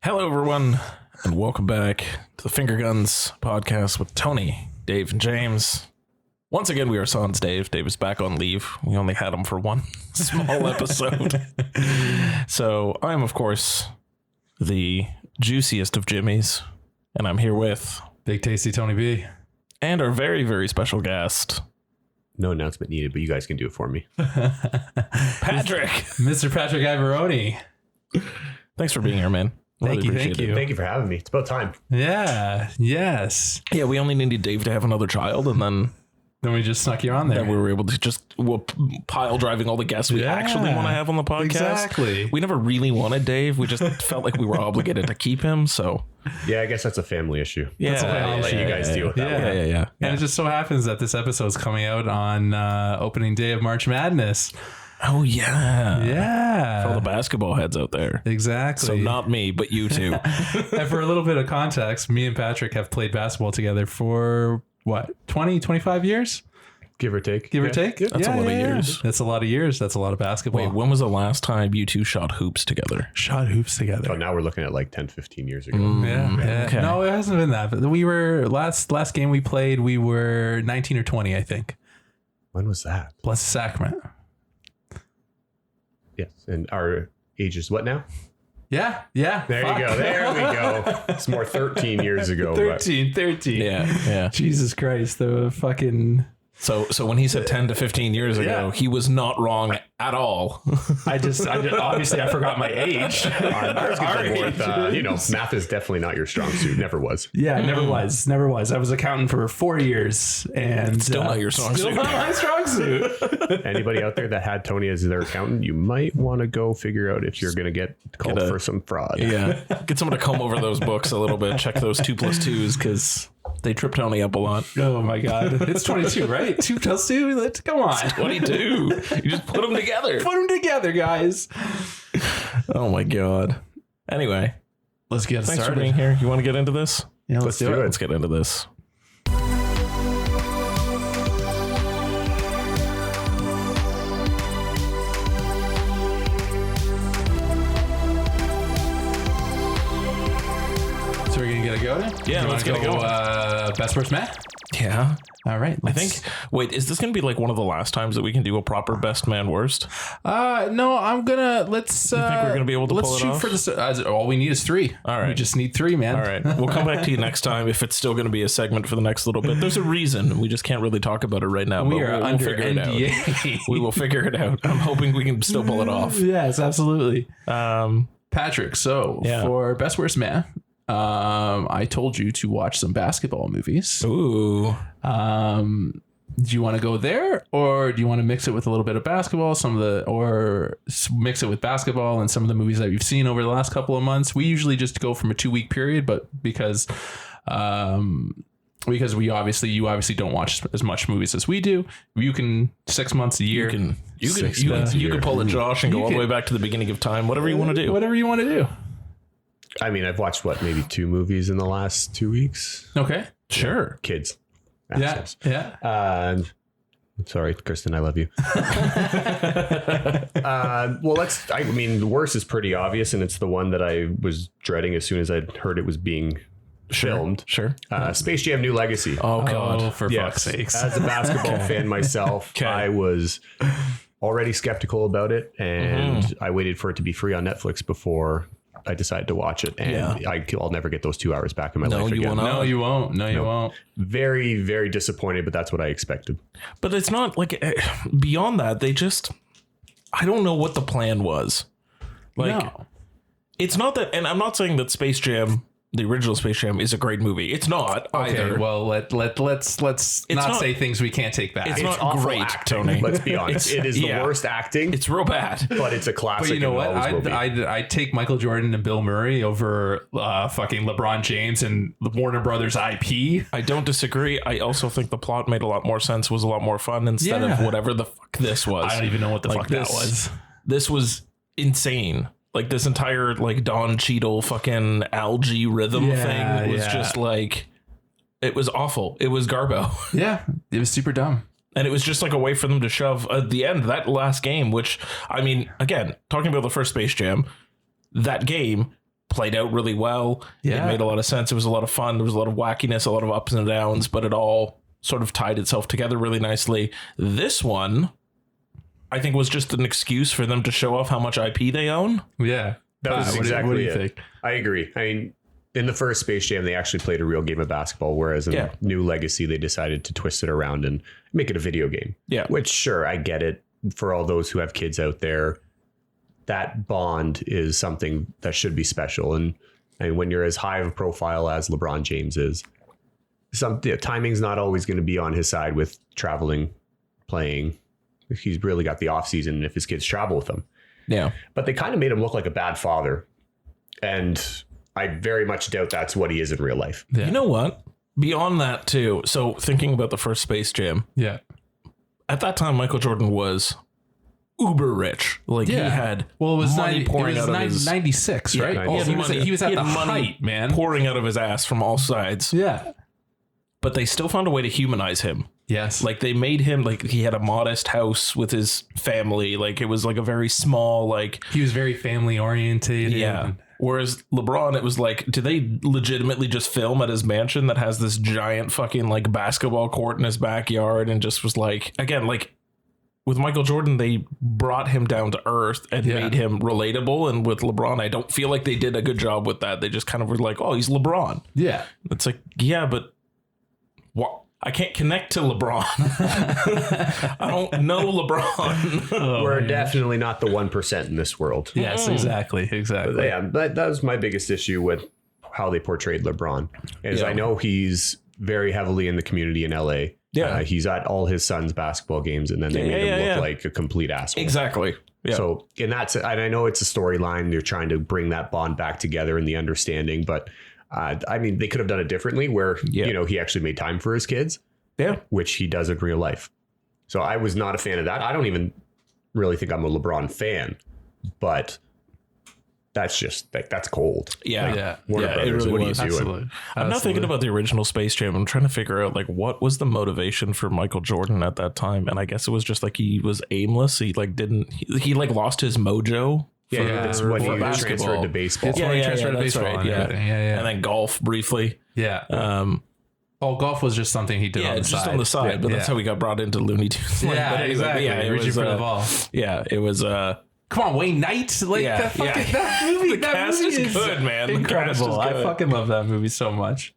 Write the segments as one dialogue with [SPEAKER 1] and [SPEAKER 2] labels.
[SPEAKER 1] Hello, everyone, and welcome back to the Finger Guns podcast with Tony, Dave, and James. Once again, we are sans Dave. Dave is back on leave. We only had him for one small episode. So I am, of course, the juiciest of Jimmies, and I'm here with
[SPEAKER 2] Big Tasty Tony B.
[SPEAKER 1] And our very, very special guest,
[SPEAKER 3] No announcement needed, but you guys can do it for me.
[SPEAKER 1] Patrick.
[SPEAKER 2] Mr. Patrick Ivoroni.
[SPEAKER 1] Thank you, man.
[SPEAKER 2] Thank you.
[SPEAKER 3] Thank you for having me. It's about time.
[SPEAKER 2] Yeah. Yes.
[SPEAKER 1] Yeah, we only needed Dave to have another child, and then
[SPEAKER 2] we just snuck you on there.
[SPEAKER 1] we were able to pile driving all the guests we actually want to have on the podcast.
[SPEAKER 2] Exactly.
[SPEAKER 1] We never really wanted Dave. We just felt like we were obligated to keep him. So
[SPEAKER 3] Yeah, I guess that's a family issue.
[SPEAKER 1] yeah,
[SPEAKER 3] I'll let you guys deal with that one.
[SPEAKER 1] Yeah.
[SPEAKER 2] And it just so happens that this episode is coming out on opening day of March Madness.
[SPEAKER 1] Oh yeah.
[SPEAKER 2] Yeah.
[SPEAKER 1] For all the basketball heads out there.
[SPEAKER 2] Exactly.
[SPEAKER 1] So not me, but you two.
[SPEAKER 2] And for a little bit of context, me and Patrick have played basketball together for what, 20, 25 years?
[SPEAKER 3] Give or take.
[SPEAKER 2] Give or take?
[SPEAKER 1] That's a lot of years.
[SPEAKER 2] That's a lot of years. That's a lot of basketball.
[SPEAKER 1] Wait, when was the last time you two shot hoops together?
[SPEAKER 2] Shot hoops together.
[SPEAKER 3] Oh, now we're looking at like 10, 15 years ago.
[SPEAKER 2] Yeah.
[SPEAKER 1] Okay.
[SPEAKER 2] No, it hasn't been that. But we were last game we played, we were 19 or 20, I think.
[SPEAKER 3] When was that?
[SPEAKER 2] Plus sacrament.
[SPEAKER 3] Yes. And our age is what now?
[SPEAKER 2] Yeah.
[SPEAKER 3] There you go. There we go. It's more 13 years ago.
[SPEAKER 2] 13.
[SPEAKER 1] Yeah.
[SPEAKER 2] Jesus Christ. The fucking...
[SPEAKER 1] So when he said 10 to 15 years ago, he was not wrong at all.
[SPEAKER 2] I just obviously I forgot my age.
[SPEAKER 3] Math is definitely not your strong suit. Never was.
[SPEAKER 2] Yeah, never was. I was accounting for 4 years and
[SPEAKER 1] Still not your strong suit.
[SPEAKER 2] Still not my strong suit.
[SPEAKER 3] Anybody out there that had Tony as their accountant, you might want to go figure out if you're going to get called for some fraud.
[SPEAKER 1] Yeah. Get someone to comb over those books a little bit. Check those 2 plus 2s because they trip Tony up a lot.
[SPEAKER 2] Oh my God. It's 22, right? 2 plus 2? Come on.
[SPEAKER 1] 22. You just put them together.
[SPEAKER 2] Put them together, guys.
[SPEAKER 1] Oh my God. Anyway,
[SPEAKER 2] Let's get
[SPEAKER 1] thanks
[SPEAKER 2] started.
[SPEAKER 1] for being here. You want to get into this?
[SPEAKER 2] Yeah, let's do it.
[SPEAKER 1] Let's get into this.
[SPEAKER 2] So we're going to get a go then?
[SPEAKER 1] Yeah, let's get a go.
[SPEAKER 2] Best worst man?
[SPEAKER 1] Yeah.
[SPEAKER 2] All right.
[SPEAKER 1] I think, wait, is this going to be like one of the last times that we can do a proper best man worst?
[SPEAKER 2] No, I'm going to, let's...
[SPEAKER 1] You think we're going to be able to pull it off?
[SPEAKER 2] For this. All we need is 3.
[SPEAKER 1] All right.
[SPEAKER 2] We just need 3, man.
[SPEAKER 1] All right. We'll come back to you next time if it's still going to be a segment for the next little bit. There's a reason. We just can't really talk about it right now.
[SPEAKER 2] We
[SPEAKER 1] but
[SPEAKER 2] are
[SPEAKER 1] we'll
[SPEAKER 2] under
[SPEAKER 1] figure it
[SPEAKER 2] NDA.
[SPEAKER 1] out. We will figure it out. I'm hoping we can still pull it off.
[SPEAKER 2] Yes, absolutely. Patrick, so for best worst man, I told you to watch some basketball movies.
[SPEAKER 1] Ooh.
[SPEAKER 2] Do you want to go there, or do you want to mix it with a little bit of basketball, or mix it with basketball and some of the movies that we've seen over the last couple of months? We usually just go from a 2-week period, but because you obviously don't watch as much movies as we do, you can 6 months a year.
[SPEAKER 1] You can pull a Josh and go all the way back to the beginning of time. Whatever you want to do.
[SPEAKER 2] Whatever you want to do.
[SPEAKER 3] I mean, I've watched maybe 2 movies in the last 2 weeks.
[SPEAKER 2] Okay.
[SPEAKER 1] Sure.
[SPEAKER 3] Kids.
[SPEAKER 2] Yeah.
[SPEAKER 3] Assholes.
[SPEAKER 2] Yeah.
[SPEAKER 3] Sorry, Kristen, I love you. The worst is pretty obvious, and it's the one that I was dreading as soon as I heard it was being filmed.
[SPEAKER 1] Sure.
[SPEAKER 3] Space Jam: New Legacy.
[SPEAKER 1] Oh God.
[SPEAKER 2] Oh, for fuck's sakes.
[SPEAKER 3] As a basketball fan myself, I was already skeptical about it, and I waited for it to be free on Netflix before I decided to watch it, and I'll never get those 2 hours back in my life again.
[SPEAKER 2] No, you won't. No, you won't.
[SPEAKER 3] Very, very disappointed, but that's what I expected.
[SPEAKER 1] But it's not like beyond that. I don't know what the plan was. It's not that, and I'm not saying that Space Jam, the original Space Jam, is a great movie. It's not either.
[SPEAKER 2] Well, let's not say things we can't take back.
[SPEAKER 1] It's not great,
[SPEAKER 3] acting,
[SPEAKER 1] Tony.
[SPEAKER 3] Let's be honest. It is the worst acting.
[SPEAKER 1] It's real bad.
[SPEAKER 3] But it's a classic.
[SPEAKER 2] But you know what?
[SPEAKER 3] I'd
[SPEAKER 2] I'd take Michael Jordan and Bill Murray over fucking LeBron James and the Warner Brothers IP.
[SPEAKER 1] I don't disagree. I also think the plot made a lot more sense, was a lot more fun instead of whatever the fuck this was.
[SPEAKER 2] I don't even know what the fuck that was.
[SPEAKER 1] This was insane. Like this entire Don Cheadle fucking algae rhythm thing was just it was awful. It was garbo.
[SPEAKER 2] Yeah, it was super dumb.
[SPEAKER 1] And it was just like a way for them to shove at the end that last game, which, I mean, again, talking about the first Space Jam, that game played out really well.
[SPEAKER 2] Yeah.
[SPEAKER 1] It made a lot of sense. It was a lot of fun. There was a lot of wackiness, a lot of ups and downs, but it all sort of tied itself together really nicely. This one, I think, was just an excuse for them to show off how much IP they own.
[SPEAKER 2] Yeah.
[SPEAKER 3] That was exactly
[SPEAKER 2] what do you
[SPEAKER 3] it.
[SPEAKER 2] think?
[SPEAKER 3] I agree. I mean, in the first Space Jam, they actually played a real game of basketball, whereas in New Legacy, they decided to twist it around and make it a video game.
[SPEAKER 1] Yeah.
[SPEAKER 3] Which, sure, I get it. For all those who have kids out there, that bond is something that should be special. And when you're as high of a profile as LeBron James is, timing's not always going to be on his side with traveling, playing. He's really got the off season if his kids travel with him.
[SPEAKER 1] Yeah.
[SPEAKER 3] But they kind of made him look like a bad father. And I very much doubt that's what he is in real life.
[SPEAKER 2] Yeah.
[SPEAKER 1] You know what? Beyond that, too. So thinking about the first Space Jam.
[SPEAKER 2] Yeah.
[SPEAKER 1] At that time, Michael Jordan was uber rich. Like he had
[SPEAKER 2] it was
[SPEAKER 1] money pouring out of his
[SPEAKER 2] 96, right?
[SPEAKER 3] Yeah,
[SPEAKER 2] Oh, he was at
[SPEAKER 1] he
[SPEAKER 2] the
[SPEAKER 1] had money
[SPEAKER 2] height, man.
[SPEAKER 1] pouring out of his ass from all sides.
[SPEAKER 2] Yeah.
[SPEAKER 1] But they still found a way to humanize him.
[SPEAKER 2] Yes.
[SPEAKER 1] Like they made him like he had a modest house with his family. Like it was like a very small, like
[SPEAKER 2] he was very family oriented.
[SPEAKER 1] Yeah. Whereas LeBron, it was like, did they legitimately just film at his mansion that has this giant fucking like basketball court in his backyard and just was like, again, like with Michael Jordan, they brought him down to earth and made him relatable. And with LeBron, I don't feel like they did a good job with that. They just kind of were like, oh, he's LeBron.
[SPEAKER 2] Yeah.
[SPEAKER 1] It's like, yeah, but what? I can't connect to LeBron. I don't know LeBron.
[SPEAKER 3] We're definitely not the 1% in this world.
[SPEAKER 2] Yes, exactly.
[SPEAKER 3] But yeah, that was my biggest issue with how they portrayed LeBron. Is I know he's very heavily in the community in LA.
[SPEAKER 1] Yeah.
[SPEAKER 3] He's at all his son's basketball games, and then they made him look like a complete asshole.
[SPEAKER 1] Exactly. Yeah.
[SPEAKER 3] So, and I know it's a storyline. They're trying to bring that bond back together and the understanding, but I mean, they could have done it differently where, he actually made time for his kids, which he does in real life. So I was not a fan of that. I don't even really think I'm a LeBron fan, but that's just like, that's cold.
[SPEAKER 1] Yeah.
[SPEAKER 3] Warner
[SPEAKER 1] It
[SPEAKER 3] Brothers,
[SPEAKER 1] really
[SPEAKER 3] what
[SPEAKER 1] was.
[SPEAKER 3] are you doing?
[SPEAKER 2] Absolutely.
[SPEAKER 1] I'm not thinking about the original Space Jam. I'm trying to figure out like what was the motivation for Michael Jordan at that time. And I guess it was just like he was aimless. He like didn't, he like lost his mojo.
[SPEAKER 3] That's when he transferred to baseball.
[SPEAKER 2] That's when he transferred to baseball.
[SPEAKER 1] Right, and then golf briefly.
[SPEAKER 2] Yeah. Golf was just something he did on the side.
[SPEAKER 1] Just on the side, but that's how he got brought into Looney Tunes.
[SPEAKER 2] Exactly.
[SPEAKER 1] Yeah, it
[SPEAKER 2] Richie
[SPEAKER 1] was
[SPEAKER 2] for the ball.
[SPEAKER 1] Yeah, it was.
[SPEAKER 2] Come on, Wayne Knight. Like that movie.
[SPEAKER 1] The cast is good, man.
[SPEAKER 2] Incredible. I fucking love that movie so much.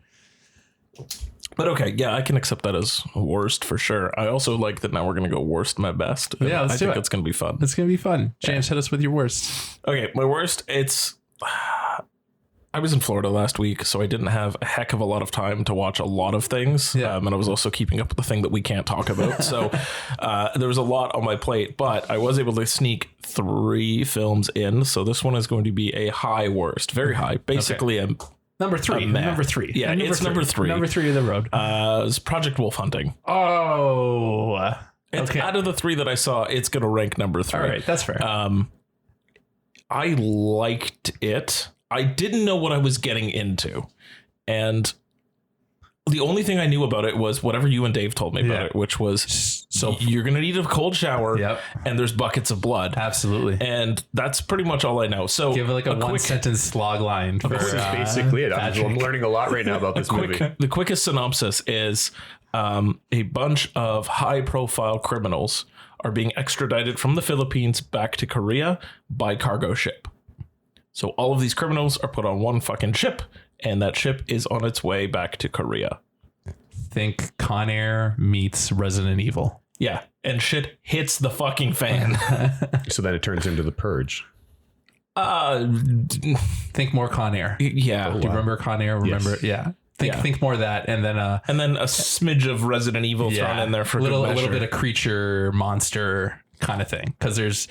[SPEAKER 1] But okay, yeah, I can accept that as worst for sure. I also like that now we're going to go worst, my best.
[SPEAKER 2] Yeah, let's do it.
[SPEAKER 1] I think it's going to be fun.
[SPEAKER 2] It's going to be fun. James, hit us with your worst.
[SPEAKER 1] Okay, my worst, I was in Florida last week, so I didn't have a heck of a lot of time to watch a lot of things.
[SPEAKER 2] Yeah.
[SPEAKER 1] And I was also keeping up with the thing that we can't talk about. So there was a lot on my plate, but I was able to sneak 3 films in. So this one is going to be a high worst, very high. Basically,
[SPEAKER 2] Number 3. Number 3.
[SPEAKER 1] Yeah, it's number 3.
[SPEAKER 2] Number 3 of the road.
[SPEAKER 1] It's Project Wolf Hunting.
[SPEAKER 2] Oh.
[SPEAKER 1] It's out of the 3 that I saw, it's going to rank number 3.
[SPEAKER 2] All right, that's fair.
[SPEAKER 1] I liked it. I didn't know what I was getting into. And the only thing I knew about it was whatever you and Dave told me about it, which was so you're going to need a cold shower and there's buckets of blood.
[SPEAKER 2] Absolutely.
[SPEAKER 1] And that's pretty much all I know. So
[SPEAKER 2] give it like a one sentence log line.
[SPEAKER 3] This is basically it. I'm learning a lot right now about this movie.
[SPEAKER 1] The quickest synopsis is a bunch of high profile criminals are being extradited from the Philippines back to Korea by cargo ship. So all of these criminals are put on one fucking ship, and that ship is on its way back to Korea.
[SPEAKER 2] Think Con Air meets Resident Evil.
[SPEAKER 1] Yeah, and shit hits the fucking fan.
[SPEAKER 3] So then it turns into The Purge.
[SPEAKER 2] Think more Con Air.
[SPEAKER 1] Yeah.
[SPEAKER 2] Do you remember Con Air? Remember? Yes. Yeah. Think more of that, and then a
[SPEAKER 1] smidge of Resident Evil thrown in there for
[SPEAKER 2] a little bit of creature monster kind of thing, because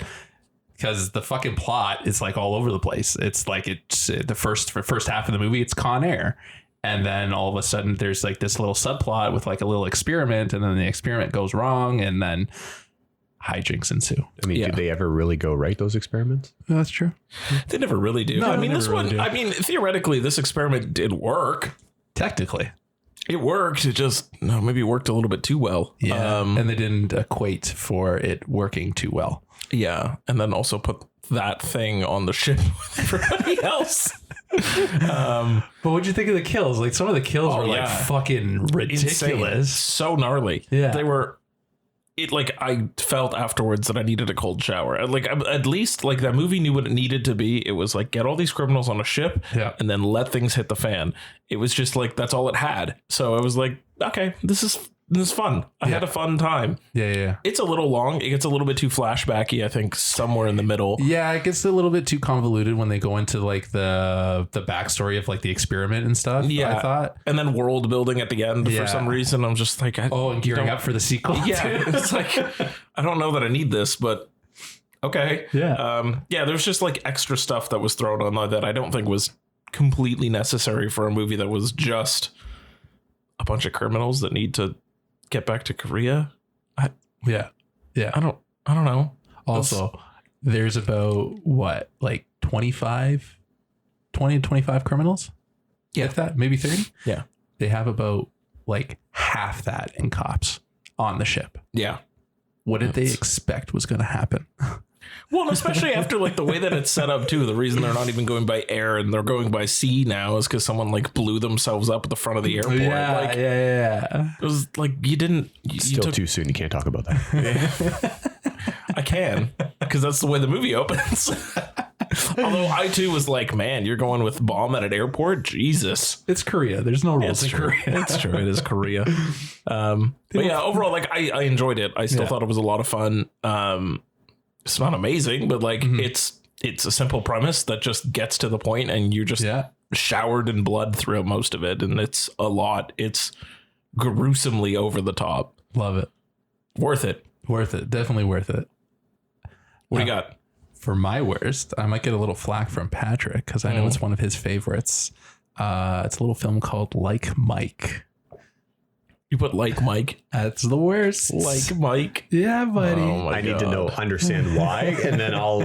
[SPEAKER 2] the fucking plot is like all over the place. It's like it's the first half of the movie, it's Con Air. And then all of a sudden there's like this little subplot with like a little experiment, and then the experiment goes wrong, and then hijinks ensue.
[SPEAKER 3] I mean, did they ever really go right, those experiments?
[SPEAKER 2] No, that's true.
[SPEAKER 1] They never really do.
[SPEAKER 2] No,
[SPEAKER 1] I mean, this one, theoretically, this experiment did work.
[SPEAKER 2] Technically.
[SPEAKER 1] It worked. It just maybe it worked a little bit too well.
[SPEAKER 2] Yeah. And they didn't equate for it working too well.
[SPEAKER 1] Yeah. And then also put that thing on the ship with everybody else.
[SPEAKER 2] But what'd you think of the kills? Like some of the kills were like fucking ridiculous.
[SPEAKER 1] Insane. So gnarly.
[SPEAKER 2] Yeah.
[SPEAKER 1] They were. I felt afterwards that I needed a cold shower. Like, at least, like, that movie knew what it needed to be. It was like, get all these criminals on a ship and then let things hit the fan. It was just like, that's all it had. So I was like, okay, this is fun. I had a fun time.
[SPEAKER 2] Yeah.
[SPEAKER 1] It's a little long. It gets a little bit too flashbacky, I think, somewhere in the middle.
[SPEAKER 2] Yeah, it gets a little bit too convoluted when they go into like the backstory of like the experiment and stuff.
[SPEAKER 1] Yeah.
[SPEAKER 2] I thought.
[SPEAKER 1] And then world building at the end for some reason. I'm just like,
[SPEAKER 2] and gearing up for the sequel.
[SPEAKER 1] Yeah. It's like, I don't know that I need this, but okay.
[SPEAKER 2] Yeah.
[SPEAKER 1] There's just like extra stuff that was thrown on that I don't think was completely necessary for a movie that was just a bunch of criminals that need to get back to Korea.
[SPEAKER 2] Yeah.
[SPEAKER 1] I don't know.
[SPEAKER 2] Also, there's about what, like 20 to 25 criminals?
[SPEAKER 1] Yeah.
[SPEAKER 2] If that, maybe 30?
[SPEAKER 1] Yeah.
[SPEAKER 2] They have about like half that in cops on the ship.
[SPEAKER 1] Yeah.
[SPEAKER 2] What did they expect was going to happen?
[SPEAKER 1] Well, especially after like the way that it's set up too. The reason they're not even going by air and they're going by sea now is because someone like blew themselves up at the front of the airport.
[SPEAKER 2] Yeah.
[SPEAKER 1] It was like you
[SPEAKER 3] Still too soon. You can't talk about that.
[SPEAKER 1] I can, because that's the way the movie opens. Although I too was like, man, you're going with bomb at an airport? Jesus.
[SPEAKER 2] It's Korea. There's no rules in Korea.
[SPEAKER 1] It's true. It is Korea. But yeah, overall, like I enjoyed it. I still thought it was a lot of fun. It's not amazing, but like it's a simple premise that just gets to the point and you're just showered in blood throughout most of it. And it's a lot. It's gruesomely over the top.
[SPEAKER 2] Love it.
[SPEAKER 1] Worth it.
[SPEAKER 2] Definitely worth it.
[SPEAKER 1] What do you got?
[SPEAKER 2] For my worst, I might get a little flack from Patrick because I know it's one of his favorites. It's a little film called Like Mike.
[SPEAKER 1] You put Like Mike?
[SPEAKER 2] That's the worst.
[SPEAKER 1] Like Mike?
[SPEAKER 2] Yeah, buddy.
[SPEAKER 1] Oh
[SPEAKER 3] I need to understand why, and then I'll.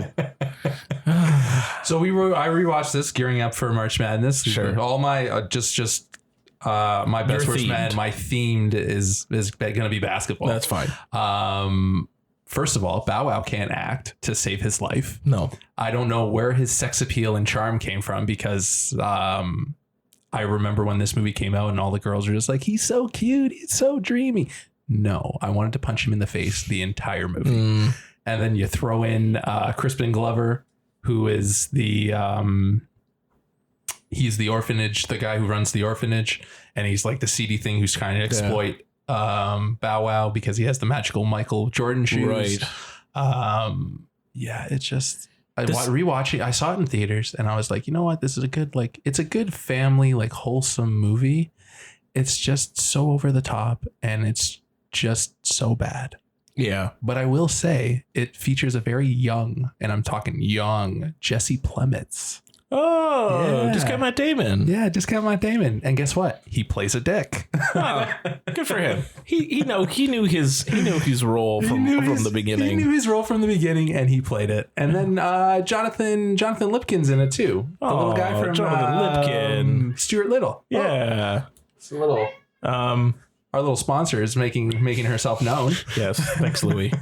[SPEAKER 2] So I rewatched this gearing up for March Madness.
[SPEAKER 1] Sure.
[SPEAKER 2] All my my best
[SPEAKER 1] You're
[SPEAKER 2] worst
[SPEAKER 1] themed.
[SPEAKER 2] man. My themed is going to be basketball.
[SPEAKER 1] That's fine.
[SPEAKER 2] First of all, Bow Wow can't act to save his life.
[SPEAKER 1] No.
[SPEAKER 2] I don't know where his sex appeal and charm came from because I remember when this movie came out and all the girls were just like, he's so cute. He's so dreamy. No, I wanted to punch him in the face the entire movie. And then you throw in Crispin Glover, who is he's the orphanage, the guy who runs the orphanage. And he's like the seedy thing who's trying to exploit Bow Wow because he has the magical Michael Jordan shoes.
[SPEAKER 1] Right.
[SPEAKER 2] It's just... rewatching, I saw it in theaters and I was like, you know what? This is it's a good family, like wholesome movie. It's just so over the top and it's just so bad.
[SPEAKER 1] Yeah.
[SPEAKER 2] But I will say it features a very young, and I'm talking young, Jesse Plemons.
[SPEAKER 1] Oh, just got Matt Damon.
[SPEAKER 2] Yeah, just got Matt Damon. And guess what? He plays a dick.
[SPEAKER 1] Oh, good for him. He knew his role from the beginning.
[SPEAKER 2] He knew his role from the beginning and he played it. And then Jonathan Lipkin's in it too. The little guy from
[SPEAKER 1] Jonathan Lipkin.
[SPEAKER 2] Stuart Little.
[SPEAKER 1] Yeah.
[SPEAKER 2] It's a little our little sponsor is making herself known.
[SPEAKER 1] Yes. Thanks, Louis.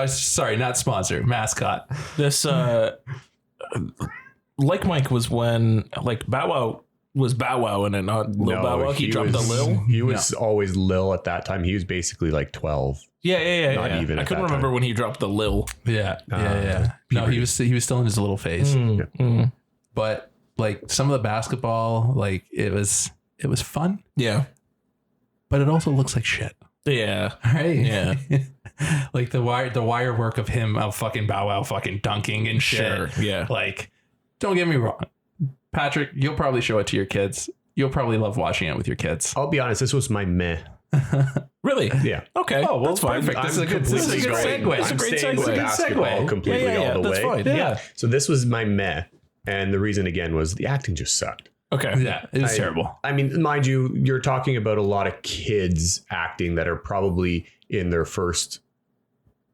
[SPEAKER 2] Sorry, not sponsor, mascot.
[SPEAKER 1] This Like Mike was when like Bow Wow was Bow Wow and not Lil Bow Wow. He dropped the Lil.
[SPEAKER 3] He was always Lil at that time. He was basically like 12.
[SPEAKER 1] Yeah.
[SPEAKER 3] Not even
[SPEAKER 1] I
[SPEAKER 3] at
[SPEAKER 1] couldn't
[SPEAKER 3] that
[SPEAKER 1] remember
[SPEAKER 3] time.
[SPEAKER 1] when he dropped the Lil.
[SPEAKER 2] Yeah. No, he was still in his little phase. But like some of the basketball, like it was fun.
[SPEAKER 1] Yeah.
[SPEAKER 2] But it also looks like shit.
[SPEAKER 1] Yeah.
[SPEAKER 2] Right?
[SPEAKER 1] Yeah.
[SPEAKER 2] Like the wire work of him of fucking Bow Wow fucking dunking and shit.
[SPEAKER 1] Sure. Yeah.
[SPEAKER 2] Like, don't get me wrong. Patrick, you'll probably show it to your kids. You'll probably love watching it with your kids.
[SPEAKER 3] I'll be honest, this was my meh.
[SPEAKER 1] Really?
[SPEAKER 3] Yeah.
[SPEAKER 1] Okay.
[SPEAKER 2] Oh, well,
[SPEAKER 1] that's fine.
[SPEAKER 2] perfect. This is a good
[SPEAKER 3] completely
[SPEAKER 2] segue.
[SPEAKER 3] going-
[SPEAKER 1] It's a
[SPEAKER 3] I'm
[SPEAKER 1] great
[SPEAKER 3] staying
[SPEAKER 1] segue.
[SPEAKER 3] with
[SPEAKER 1] It's a good
[SPEAKER 3] basketball
[SPEAKER 1] segue.
[SPEAKER 3] completely
[SPEAKER 1] Yeah,
[SPEAKER 3] all the
[SPEAKER 1] that's
[SPEAKER 3] way.
[SPEAKER 1] fine. Yeah.
[SPEAKER 3] So this was my meh. And the reason again was the acting just sucked.
[SPEAKER 1] Okay.
[SPEAKER 2] Yeah, it was terrible.
[SPEAKER 3] I mean, mind you, you're talking about a lot of kids acting that are probably in their first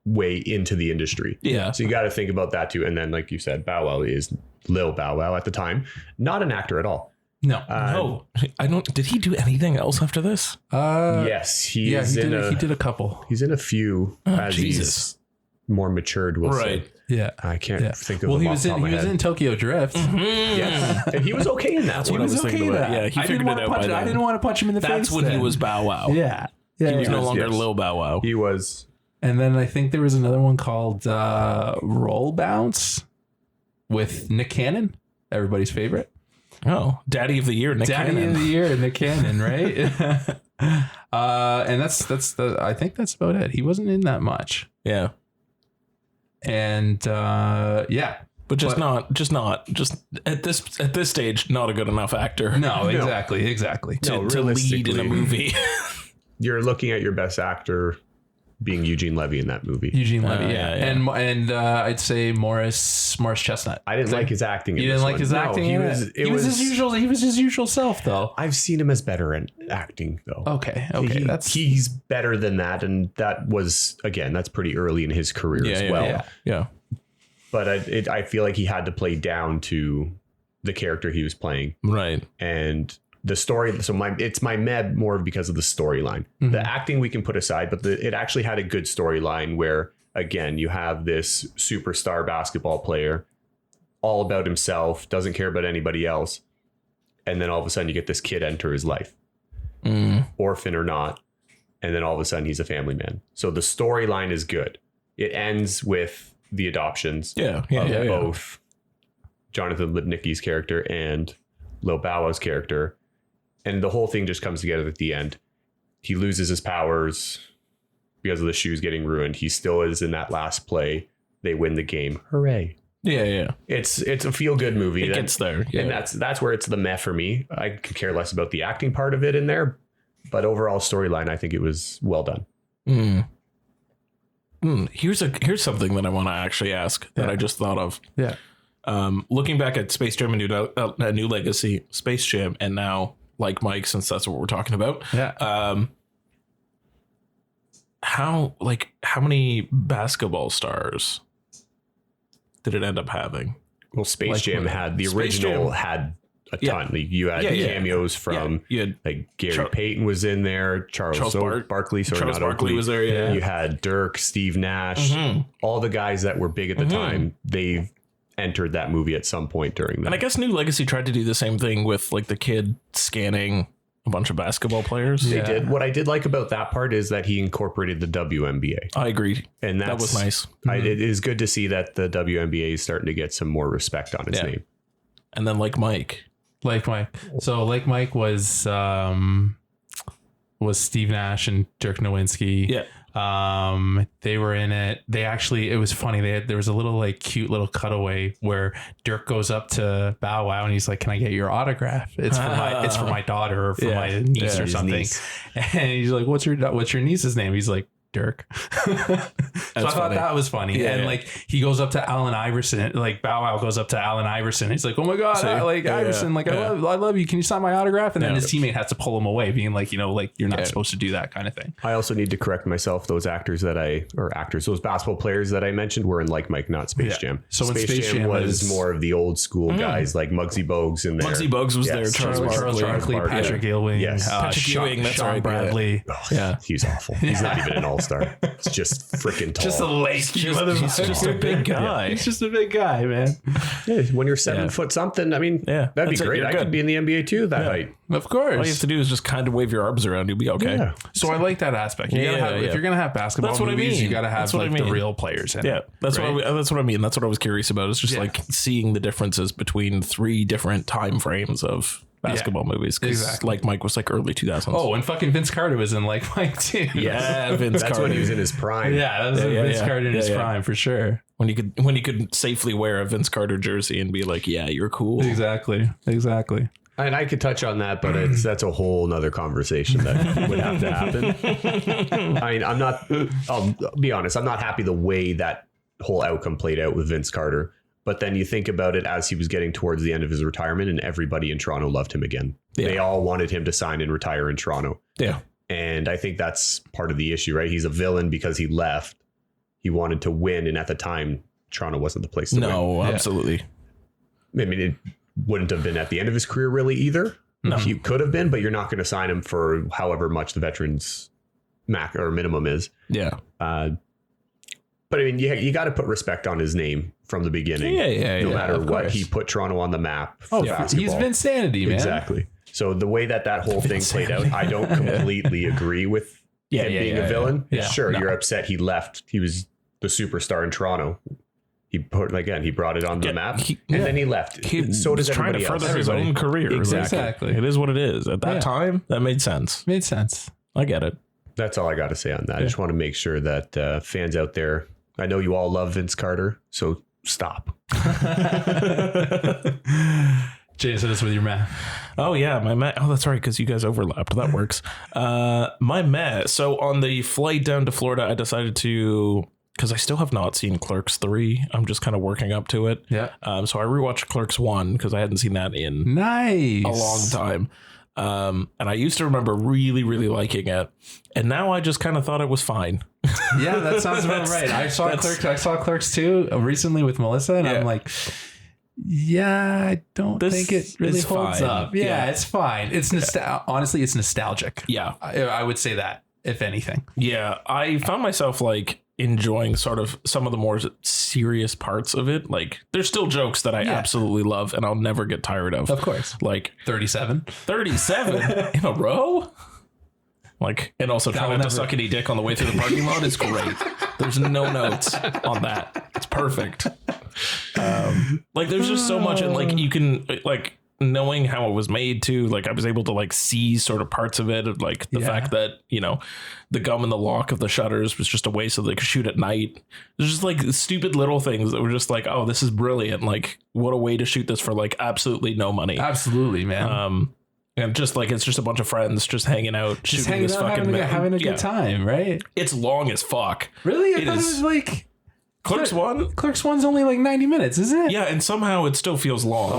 [SPEAKER 3] way into the industry.
[SPEAKER 1] Yeah.
[SPEAKER 3] So you got to think about that too. And then, like you said, Bow Wow is Lil Bow Wow at the time, not an actor at all.
[SPEAKER 2] No.
[SPEAKER 1] No, I don't. Did he do anything else after this?
[SPEAKER 3] Yes, he
[SPEAKER 2] he did a couple.
[SPEAKER 3] He's in a few as
[SPEAKER 1] Jesus.
[SPEAKER 3] he's more matured. We'll
[SPEAKER 1] Right.
[SPEAKER 3] say.
[SPEAKER 2] Yeah.
[SPEAKER 3] I can't think of.
[SPEAKER 2] Well,
[SPEAKER 3] them
[SPEAKER 2] he
[SPEAKER 3] off
[SPEAKER 2] was
[SPEAKER 3] the top
[SPEAKER 2] in
[SPEAKER 3] of my head.
[SPEAKER 2] Tokyo Drift.
[SPEAKER 3] Yes, and he was okay in that
[SPEAKER 2] He
[SPEAKER 3] one.
[SPEAKER 2] was
[SPEAKER 1] thinking
[SPEAKER 2] okay in
[SPEAKER 1] about.
[SPEAKER 2] that.
[SPEAKER 1] Yeah, he
[SPEAKER 2] I
[SPEAKER 1] figured
[SPEAKER 2] didn't
[SPEAKER 1] it
[SPEAKER 2] want to
[SPEAKER 1] out
[SPEAKER 2] punch.
[SPEAKER 1] by then.
[SPEAKER 2] I didn't want to punch him in the face.
[SPEAKER 1] That's when he
[SPEAKER 2] then.
[SPEAKER 1] was Bow Wow.
[SPEAKER 2] Yeah. Yeah.
[SPEAKER 1] He was no
[SPEAKER 2] yeah.
[SPEAKER 1] longer
[SPEAKER 3] yes.
[SPEAKER 1] Lil Bow Wow.
[SPEAKER 3] He was.
[SPEAKER 2] And then I think there was another one called Roll Bounce with Nick Cannon, everybody's favorite.
[SPEAKER 1] Oh, Daddy of the Year, Nick
[SPEAKER 2] Daddy
[SPEAKER 1] Cannon.
[SPEAKER 2] of the Year, Nick Cannon, right? And I think that's about it. He wasn't in that much.
[SPEAKER 1] Yeah.
[SPEAKER 2] And yeah.
[SPEAKER 1] But just at this stage, not a good enough actor.
[SPEAKER 2] No, exactly.
[SPEAKER 1] To lead in a movie.
[SPEAKER 3] You're looking at your best actor being Eugene Levy in that movie.
[SPEAKER 2] Eugene Levy,
[SPEAKER 1] yeah.
[SPEAKER 2] And I'd say Morris Chestnut.
[SPEAKER 3] I didn't like his acting.
[SPEAKER 2] You didn't like his acting?
[SPEAKER 3] He was
[SPEAKER 2] his usual. He was his usual self, though.
[SPEAKER 3] I've seen him as better in acting, though.
[SPEAKER 2] Okay.
[SPEAKER 3] He's better than that, and that was that's pretty early in his career as well.
[SPEAKER 1] Yeah.
[SPEAKER 3] But I feel like he had to play down to the character he was playing,
[SPEAKER 1] Right.
[SPEAKER 3] and the story. So it's my med more because of the storyline. Mm-hmm. The acting we can put aside, but it actually had a good storyline where, again, you have this superstar basketball player, all about himself, doesn't care about anybody else, and then all of a sudden you get this kid enter his life, orphan or not, and then all of a sudden he's a family man. So the storyline is good. It ends with the adoptions of both Jonathan Lipnicki's character and Lil Bow Wow's character. And the whole thing just comes together at the end. He loses his powers because of the shoes getting ruined. He still is in that last play. They win the game. Hooray.
[SPEAKER 1] Yeah.
[SPEAKER 3] It's a feel-good movie.
[SPEAKER 1] It gets there. Yeah.
[SPEAKER 3] And that's where it's the meh for me. I could care less about the acting part of it in there. But overall storyline, I think it was well done.
[SPEAKER 1] Here's something that I want to actually ask that I just thought of.
[SPEAKER 2] Yeah.
[SPEAKER 1] Looking back at Space Jam and New Legacy, Space Jam, and now Like Mike, since that's what we're talking about.
[SPEAKER 2] Yeah.
[SPEAKER 1] How many basketball stars did it end up having?
[SPEAKER 3] Well, Space Jam had the original had a ton. Like you had cameos from
[SPEAKER 1] you had
[SPEAKER 3] like Gary Payton was in there, Charles Barkley. Sorry,
[SPEAKER 1] Charles
[SPEAKER 3] not
[SPEAKER 1] Barkley
[SPEAKER 3] Oakley.
[SPEAKER 1] was there. Yeah.
[SPEAKER 3] You had Dirk, Steve Nash, all the guys that were big at the time. They've entered that movie at some point during that.
[SPEAKER 1] And I guess New Legacy tried to do the same thing with like the kid scanning a bunch of basketball players.
[SPEAKER 3] They did. What I did like about that part is that he incorporated the WNBA.
[SPEAKER 1] I agree.
[SPEAKER 3] And
[SPEAKER 1] that was nice.
[SPEAKER 3] It is good to see that the WNBA is starting to get some more respect on its name.
[SPEAKER 1] And then Like Mike.
[SPEAKER 2] So Like Mike was Steve Nash and Dirk Nowitzki.
[SPEAKER 1] Yeah.
[SPEAKER 2] They were in it. It was funny. There was a little like cute little cutaway where Dirk goes up to Bow Wow and he's like, "Can I get your autograph? It's for my daughter or for my niece or something." Niece. And he's like, "What's your niece's name?" He's like, Dirk. So I thought that was funny. And like he goes up to Allen Iverson, like Bow Wow goes up to Allen Iverson. He's like, "Oh my God, Iverson, I love you. Can you sign my autograph?" And then his teammate has to pull him away, being like, like you're not supposed to do that kind of thing.
[SPEAKER 3] I also need to correct myself. Those those basketball players that I mentioned were in Like Mike, not Space Jam.
[SPEAKER 2] So
[SPEAKER 3] Space Jam was more of the old school guys like Muggsy Bogues in there.
[SPEAKER 1] Muggsy Bogues was there.
[SPEAKER 2] Charles Barkley, Patrick Ewing,
[SPEAKER 1] Sean
[SPEAKER 2] Bradley.
[SPEAKER 3] He's awful. He's not even an all-star. It's just freaking tall.
[SPEAKER 2] Just a lanky
[SPEAKER 1] He's just a big guy.
[SPEAKER 2] He's just a big guy, man.
[SPEAKER 3] Yeah, when you're 7 foot something, I mean, that'd be great. I could be in the NBA too, that height.
[SPEAKER 2] Of course.
[SPEAKER 1] All you have to do is just kind of wave your arms around. You'll be okay.
[SPEAKER 3] Yeah.
[SPEAKER 2] So I like that aspect. If you're going to have basketball movies, you got to have the real players in it.
[SPEAKER 1] That's what I mean. That's what I was curious about. It's just like seeing the differences between 3 different time frames of basketball movies. Exactly. Like Mike was like early 2000s.
[SPEAKER 2] Oh, and fucking Vince Carter was in Like Mike too.
[SPEAKER 1] Yeah, Vince
[SPEAKER 3] That's
[SPEAKER 1] Carter.
[SPEAKER 3] when he was in his prime.
[SPEAKER 2] Yeah, that was Vince Carter in his prime for sure.
[SPEAKER 1] When you could safely wear a Vince Carter jersey and be like, yeah, you're cool.
[SPEAKER 2] Exactly.
[SPEAKER 3] And I could touch on that, but that's a whole nother conversation that would have to happen. I mean, I'll be honest, I'm not happy the way that whole outcome played out with Vince Carter. But then you think about it as he was getting towards the end of his retirement and everybody in Toronto loved him again. Yeah. They all wanted him to sign and retire in Toronto.
[SPEAKER 1] Yeah.
[SPEAKER 3] And I think that's part of the issue, right? He's a villain because he left. He wanted to win. And at the time, Toronto wasn't the place to win.
[SPEAKER 1] No, absolutely.
[SPEAKER 3] I mean, it wouldn't have been at the end of his career really either. No. He could have been, but you're not going to sign him for however much the veterans minimum is.
[SPEAKER 1] Yeah.
[SPEAKER 3] But I mean, you got to put respect on his name from the beginning. No matter what, he put Toronto on the map.
[SPEAKER 2] He's Vinsanity, man.
[SPEAKER 3] Exactly. So the way that whole thing played out, I don't completely agree with him being a villain. You're upset he left. He was the superstar in Toronto. He brought it on the map, and then he left. So does
[SPEAKER 1] trying to further his own career.
[SPEAKER 2] Exactly.
[SPEAKER 1] It is what it is. At that time, that made sense. I get it.
[SPEAKER 3] That's all I got to say on that. I just want to make sure that fans out there, I know you all love Vince Carter, so stop.
[SPEAKER 2] James, hit us with your meh.
[SPEAKER 1] Oh, yeah. My meh. Oh, that's right. Because you guys overlapped. That works. My meh. So on the flight down to Florida, I decided to, because I still have not seen Clerks 3. I'm just kind of working up to it.
[SPEAKER 2] Yeah.
[SPEAKER 1] So I rewatched Clerks 1 because I hadn't seen that in
[SPEAKER 2] a
[SPEAKER 1] long time. And I used to remember really, really liking it. And now I just kind of thought it was fine.
[SPEAKER 2] Yeah, that sounds about right. I saw Clerks 2 recently with Melissa, and I'm like, I don't think it really holds up. Yeah, it's fine. It's honestly, it's nostalgic.
[SPEAKER 1] Yeah.
[SPEAKER 2] I would say that, if anything.
[SPEAKER 1] Yeah, I found myself like enjoying sort of some of the more serious parts of it. Like there's still jokes that I absolutely love and I'll never get tired of.
[SPEAKER 2] Of course.
[SPEAKER 1] Like
[SPEAKER 2] 37
[SPEAKER 1] in a row. Like, and also trying not to suck any dick on the way through the parking lot is great. There's no notes on that. It's perfect. Like there's just so much, and like you can like knowing how it was made too. Like I was able to like see sort of parts of it, like the fact that, you know, the gum in the lock of the shutters was just a way so they could shoot at night. There's just like stupid little things that were just like, oh, this is brilliant. Like what a way to shoot this for like absolutely no money.
[SPEAKER 2] Absolutely, man.
[SPEAKER 1] And just like, it's just a bunch of friends just hanging out,
[SPEAKER 2] just hanging out, having a good time, right?
[SPEAKER 1] It's long as fuck.
[SPEAKER 2] Really? I thought it was like
[SPEAKER 1] Clerks 1?
[SPEAKER 2] Clerks 1's only like 90 minutes, isn't it?
[SPEAKER 1] Yeah, and somehow it still feels long.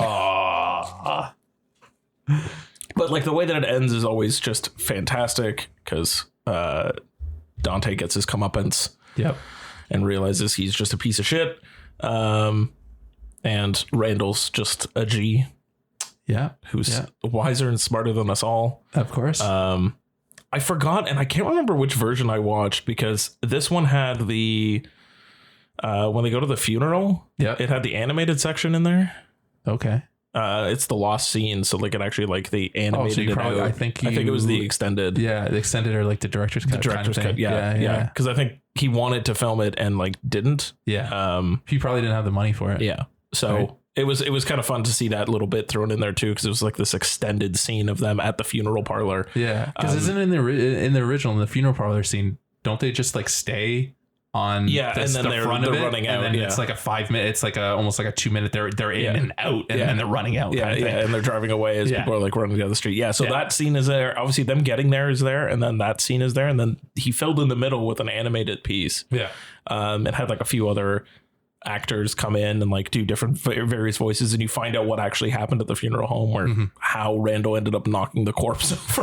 [SPEAKER 1] But like the way that it ends is always just fantastic because Dante gets his comeuppance.
[SPEAKER 2] Yep.
[SPEAKER 1] And realizes he's just a piece of shit. And Randall's just a G.
[SPEAKER 2] Yeah.
[SPEAKER 1] Who's wiser and smarter than us all.
[SPEAKER 2] Of course.
[SPEAKER 1] I forgot, and I can't remember which version I watched because this one had the when they go to the funeral, it had the animated section in there.
[SPEAKER 2] Okay.
[SPEAKER 1] It's the lost scene, so like it actually like the animated it out.
[SPEAKER 2] I think
[SPEAKER 1] it was the extended.
[SPEAKER 2] Yeah, the extended or like the director's cut.
[SPEAKER 1] The director's cut. Yeah. Because I think he wanted to film it and like didn't.
[SPEAKER 2] Yeah. He probably didn't have the money for it.
[SPEAKER 1] Yeah. So it was kind of fun to see that little bit thrown in there too, because it was like this extended scene of them at the funeral parlor.
[SPEAKER 2] Yeah. Because isn't in the original, in the funeral parlor scene, don't they just like stay on
[SPEAKER 1] and then they're running out,
[SPEAKER 2] and then it's like a 5 minute, it's like almost like a 2 minute, they're in and out, and then they're running out kind of thing.
[SPEAKER 1] And they're driving away as people are like running down the street. So that scene is there. Obviously them getting there is there, and then that scene is there, and then he filled in the middle with an animated piece. It had like a few other actors come in and like do different various voices, and you find out what actually happened at the funeral home, where how Randall ended up knocking the corpse over,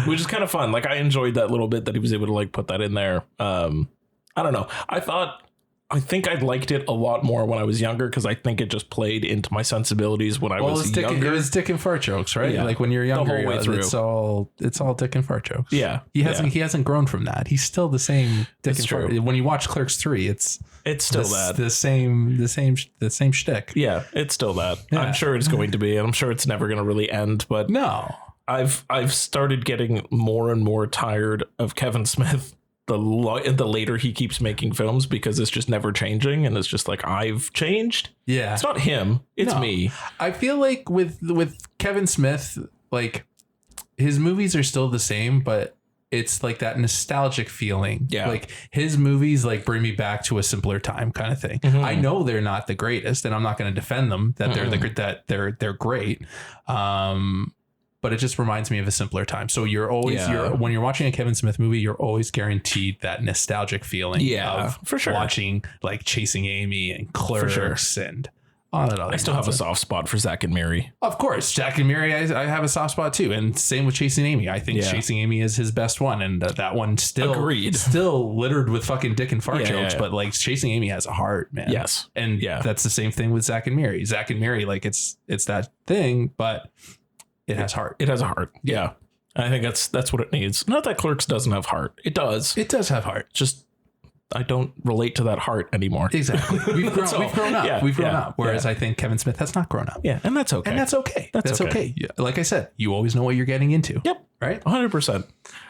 [SPEAKER 1] which is kind of fun. Like I enjoyed that little bit that he was able to like put that in there. I don't know. I think I liked it a lot more when I was younger because I think it just played into my sensibilities when I was younger.
[SPEAKER 2] It was dick and fart jokes, right? Like when you're younger, the whole way through. It's all dick and fart jokes.
[SPEAKER 1] Yeah,
[SPEAKER 2] he hasn't grown from that. He's still the same dick and fart. When you watch Clerks 3, it's still the same shtick.
[SPEAKER 1] Yeah, it's still that. Yeah. I'm sure it's going to be, and I'm sure it's never going to really end. But
[SPEAKER 2] no,
[SPEAKER 1] I've started getting more and more tired of Kevin Smith. The later he keeps making films, because it's just never changing, and it's just like, I've changed.
[SPEAKER 2] Yeah,
[SPEAKER 1] it's not him, it's me.
[SPEAKER 2] I feel like with Kevin Smith, like his movies are still the same, but it's like that nostalgic feeling.
[SPEAKER 1] Yeah,
[SPEAKER 2] like his movies like bring me back to a simpler time kind of thing. I know they're not the greatest, and I'm not going to defend them that they're great. But it just reminds me of a simpler time. So you're always when you're watching a Kevin Smith movie, you're always guaranteed that nostalgic feeling.
[SPEAKER 1] Yeah, for sure.
[SPEAKER 2] Watching like Chasing Amy and Clerks and all that other.
[SPEAKER 1] I still have a soft spot for Zack and Miri.
[SPEAKER 2] Of course, Zack and Miri, I have a soft spot too, and same with Chasing Amy. I think Chasing Amy is his best one, and that one still littered with fucking dick and fart jokes. But like Chasing Amy has a heart, man.
[SPEAKER 1] Yes,
[SPEAKER 2] and that's the same thing with Zack and Miri. Zack and Miri, like it's that thing, but it has heart.
[SPEAKER 1] It has a heart. Yeah. I think that's what it needs. Not that Clerks doesn't have heart. It does.
[SPEAKER 2] It does have heart.
[SPEAKER 1] Just I don't relate to that heart anymore.
[SPEAKER 2] Exactly. We've grown up.
[SPEAKER 1] Yeah,
[SPEAKER 2] We've grown
[SPEAKER 1] yeah,
[SPEAKER 2] up. Whereas I think Kevin Smith has not grown up.
[SPEAKER 1] Yeah, and that's okay.
[SPEAKER 2] And that's okay.
[SPEAKER 1] That's okay.
[SPEAKER 2] Yeah. Like I said, you always know what you're getting into.
[SPEAKER 1] Yep.
[SPEAKER 2] Right?
[SPEAKER 1] 100%.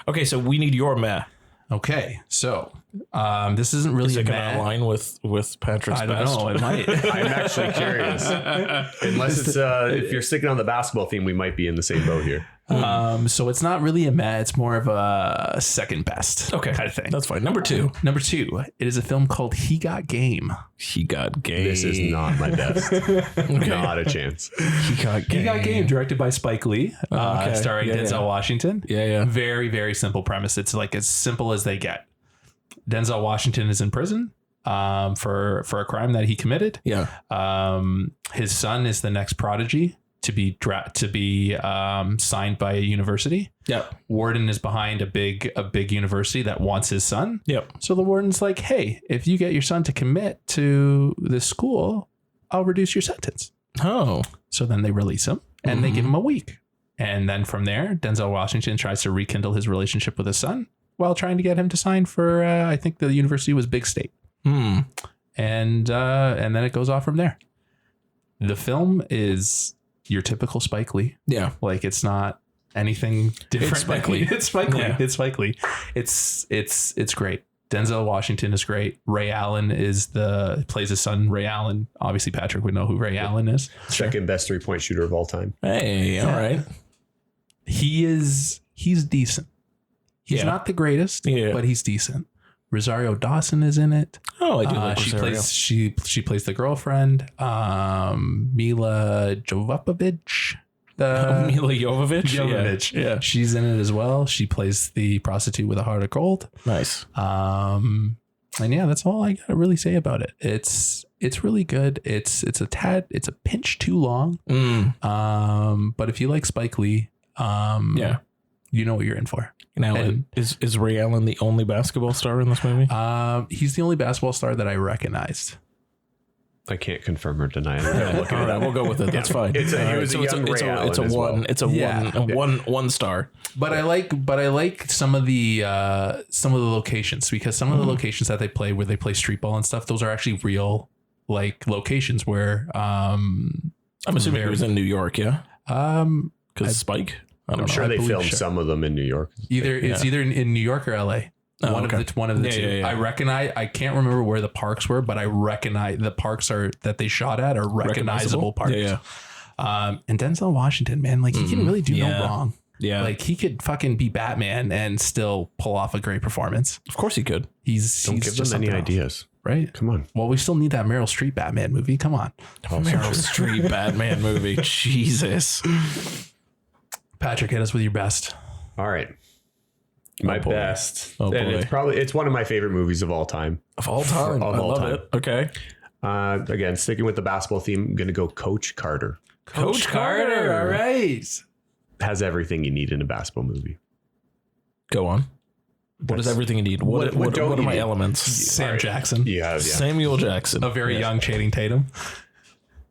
[SPEAKER 1] Okay, so we need your meh.
[SPEAKER 2] Okay. So this isn't really
[SPEAKER 1] Is it
[SPEAKER 2] a
[SPEAKER 1] going to
[SPEAKER 2] meh.
[SPEAKER 1] align with Patrick's
[SPEAKER 2] I don't
[SPEAKER 1] best?
[SPEAKER 2] know. It might.
[SPEAKER 3] I'm actually curious. Unless it's if you're sticking on the basketball theme, we might be in the same boat here.
[SPEAKER 2] So it's not really a meh. It's more of a second best kind of thing.
[SPEAKER 1] That's fine. Number two,
[SPEAKER 2] it is a film called He Got Game.
[SPEAKER 1] He Got Game.
[SPEAKER 3] This is not my best. Not a chance.
[SPEAKER 1] He Got Game.
[SPEAKER 2] He Got Game, directed by Spike Lee, starring
[SPEAKER 1] Yeah,
[SPEAKER 2] Denzel
[SPEAKER 1] yeah.
[SPEAKER 2] Washington.
[SPEAKER 1] Yeah.
[SPEAKER 2] Very, very simple premise. It's like as simple as they get. Denzel Washington is in prison for a crime that he committed.
[SPEAKER 1] Yeah.
[SPEAKER 2] His son is the next prodigy to be signed by a university.
[SPEAKER 1] Yeah.
[SPEAKER 2] Warden is behind a big university that wants his son.
[SPEAKER 1] Yep.
[SPEAKER 2] So the warden's like, hey, if you get your son to commit to this school, I'll reduce your sentence.
[SPEAKER 1] Oh.
[SPEAKER 2] So then they release him and they give him a week. And then from there, Denzel Washington tries to rekindle his relationship with his son while trying to get him to sign for, I think the university was Big State. And then it goes off from there. The film is your typical Spike Lee.
[SPEAKER 1] Yeah.
[SPEAKER 2] Like it's not anything different.
[SPEAKER 1] It's Spike Lee.
[SPEAKER 2] It's Spike Lee.
[SPEAKER 1] Yeah.
[SPEAKER 2] It's Spike Lee. It's great. Denzel Washington is great. Ray Allen plays his son, Ray Allen. Obviously, Patrick would know who Ray Allen is.
[SPEAKER 3] Second best 3-point shooter of all time.
[SPEAKER 1] Hey, all right.
[SPEAKER 2] He's decent. He's not the greatest, but he's decent. Rosario Dawson is in it.
[SPEAKER 1] Oh, I do like
[SPEAKER 2] she
[SPEAKER 1] Rosario.
[SPEAKER 2] plays she plays the girlfriend. Mila Jovovich.
[SPEAKER 1] Mila Jovovich.
[SPEAKER 2] Yeah. She's in it as well. She plays the prostitute with a heart of gold.
[SPEAKER 1] Nice.
[SPEAKER 2] And yeah, that's all I gotta really say about it. It's really good. It's a pinch too long. But if you like Spike Lee, you know what you're in for.
[SPEAKER 1] Now, is Ray Allen the only basketball star in this movie?
[SPEAKER 2] He's the only basketball star that I recognized.
[SPEAKER 3] I can't confirm or deny it.
[SPEAKER 1] All right, we'll go with it. That's fine.
[SPEAKER 3] It's a
[SPEAKER 1] one star.
[SPEAKER 2] But I like some of the locations, because some of the locations that they play street ball and stuff, those are actually real like locations where
[SPEAKER 1] I'm assuming he was in New York, yeah. Because Spike.
[SPEAKER 3] I'm sure they filmed some of them in New York.
[SPEAKER 2] It's either in New York or LA. One of the two.
[SPEAKER 1] Yeah.
[SPEAKER 2] I can't remember where the parks were, but I recognize the parks that they shot at are recognizable parks.
[SPEAKER 1] Yeah.
[SPEAKER 2] And Denzel Washington, man, like he can really do no wrong.
[SPEAKER 1] Yeah.
[SPEAKER 2] Like he could fucking be Batman and still pull off a great performance.
[SPEAKER 1] Of course he could.
[SPEAKER 3] Don't give them any ideas.
[SPEAKER 2] Right?
[SPEAKER 3] Come on.
[SPEAKER 2] Well, we still need that Meryl Streep Batman movie. Come on.
[SPEAKER 1] Meryl Streep Batman movie. Jesus.
[SPEAKER 2] Patrick, hit us with your best.
[SPEAKER 3] All right. My best.
[SPEAKER 1] Oh,
[SPEAKER 3] and
[SPEAKER 1] boy.
[SPEAKER 3] it's one of my favorite movies of all time.
[SPEAKER 1] Of all time. I love it. Okay.
[SPEAKER 3] Again, sticking with the basketball theme, I'm going to go Coach Carter.
[SPEAKER 1] Coach Carter.
[SPEAKER 2] All right.
[SPEAKER 3] Has everything you need in a basketball movie.
[SPEAKER 1] Go on. What is everything you need? What are my elements?
[SPEAKER 2] Sam Jackson.
[SPEAKER 3] Yeah.
[SPEAKER 1] Samuel Jackson.
[SPEAKER 2] A very young Channing Tatum.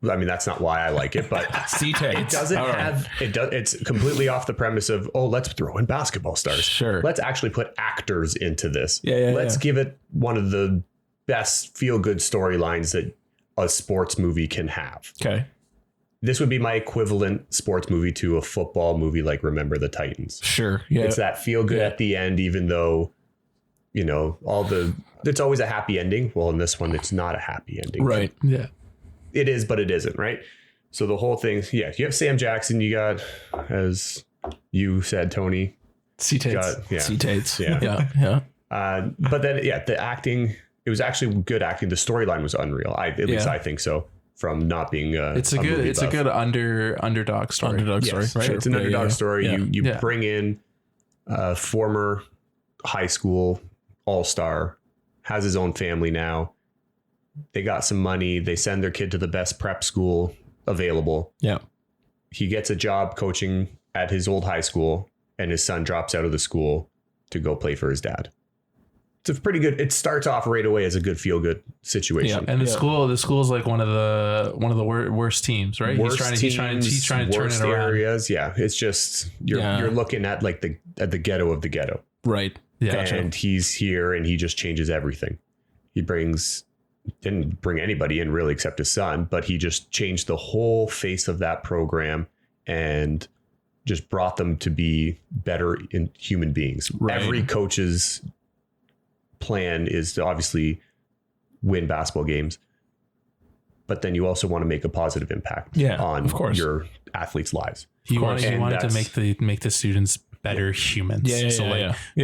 [SPEAKER 3] I mean, that's not why I like it, but
[SPEAKER 1] it
[SPEAKER 3] doesn't have it's completely off the premise of, let's throw in basketball stars.
[SPEAKER 1] Sure.
[SPEAKER 3] Let's actually put actors into this.
[SPEAKER 1] Let's
[SPEAKER 3] give it one of the best feel-good storylines that a sports movie can have.
[SPEAKER 1] Okay.
[SPEAKER 3] This would be my equivalent sports movie to a football movie like Remember the Titans.
[SPEAKER 1] Sure. Yeah.
[SPEAKER 3] It's that feel good at the end, even though, it's always a happy ending. Well, in this one, it's not a happy ending.
[SPEAKER 1] Right.
[SPEAKER 2] Yeah.
[SPEAKER 3] It is, but it isn't, right? So the whole thing, you have Sam Jackson, you got, as you said, Tony.
[SPEAKER 1] C-Tates.
[SPEAKER 3] Yeah. But then, the acting, it was actually good acting. The storyline was unreal. At least I think so. From not being
[SPEAKER 2] it's a good underdog story.
[SPEAKER 1] Right?
[SPEAKER 3] It's an underdog story.
[SPEAKER 1] Yeah.
[SPEAKER 3] You bring in a former high school all-star, has his own family now. They got some money. They send their kid to the best prep school available.
[SPEAKER 1] Yeah.
[SPEAKER 3] He gets a job coaching at his old high school, and his son drops out of the school to go play for his dad. It's a pretty good. It starts off right away as a good feel good situation.
[SPEAKER 2] Yeah. And the school's like one of the worst teams, right? He's trying to turn it around.
[SPEAKER 3] Areas. Yeah. It's just you're looking at like the ghetto of the ghetto.
[SPEAKER 1] Right.
[SPEAKER 2] Yeah.
[SPEAKER 3] And he's here and he just changes everything. He didn't bring anybody in really except his son, but he just changed the whole face of that program and just brought them to be better in human beings. Right. Every coach's plan is to obviously win basketball games, but then you also want to make a positive impact on your athletes' lives.
[SPEAKER 2] He wanted to make the students better humans.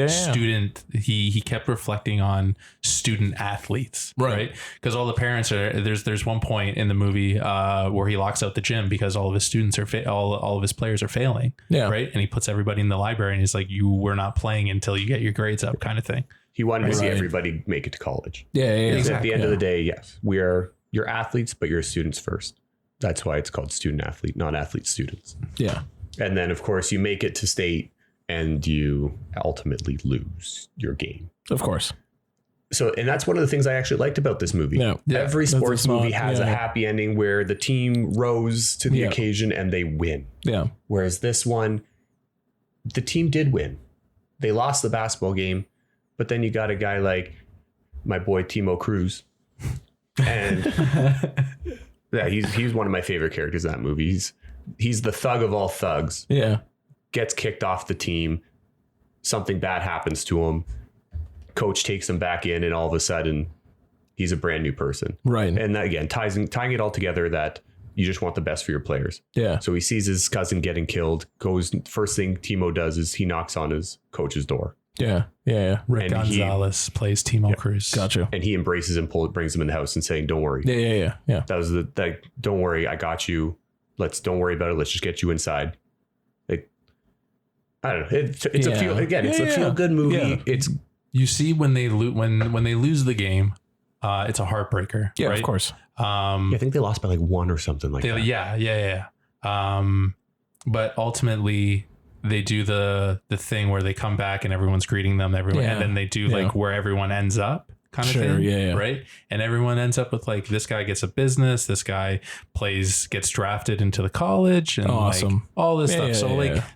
[SPEAKER 2] Student, he kept reflecting on student athletes, right? Because all the parents are there's one point in the movie where he locks out the gym because all of his students are all of his players are failing, right? And he puts everybody in the library and he's like, you were not playing until you get your grades up, kind of thing.
[SPEAKER 3] He wanted to see everybody make it to college.
[SPEAKER 2] Exactly.
[SPEAKER 3] At the end of the day, yes, we are your athletes, but your students first. That's why it's called student athlete, not athlete students.
[SPEAKER 2] Yeah.
[SPEAKER 3] And then of course you make it to state and you ultimately lose your game.
[SPEAKER 1] Of course.
[SPEAKER 3] So, and that's one of the things I actually liked about this movie. Every sports movie has a happy ending where the team rose to the occasion and they win.
[SPEAKER 1] Yeah.
[SPEAKER 3] Whereas this one, the team did win. They lost the basketball game, but then you got a guy like my boy Timo Cruz. And he's one of my favorite characters in that movie. He's the thug of all thugs.
[SPEAKER 1] Yeah.
[SPEAKER 3] Gets kicked off the team. Something bad happens to him. Coach takes him back in, and all of a sudden, he's a brand new person.
[SPEAKER 1] Right.
[SPEAKER 3] And that, again, tying it all together that you just want the best for your players.
[SPEAKER 1] Yeah.
[SPEAKER 3] So he sees his cousin getting killed. First thing Timo does is he knocks on his coach's door.
[SPEAKER 1] Yeah.
[SPEAKER 2] Rick Gonzalez plays Timo Cruz.
[SPEAKER 1] Gotcha.
[SPEAKER 3] And he embraces him, brings him in the house, and saying, "Don't worry."
[SPEAKER 1] Yeah.
[SPEAKER 3] That was don't worry, I got you. Don't worry about it. Let's just get you inside. I don't know. It's a feel good movie. Yeah. It's
[SPEAKER 2] you see when they lose the game, it's a heartbreaker.
[SPEAKER 1] Yeah,
[SPEAKER 2] right?
[SPEAKER 1] Of course.
[SPEAKER 3] I think they lost by like 1 or something like that.
[SPEAKER 2] Yeah. But ultimately they do the thing where they come back and everyone's greeting them, and then they do like where everyone ends up. Kind of thing, right? And everyone ends up with like, this guy gets a business, this guy gets drafted into the college, and
[SPEAKER 1] awesome.
[SPEAKER 2] Like all this stuff. So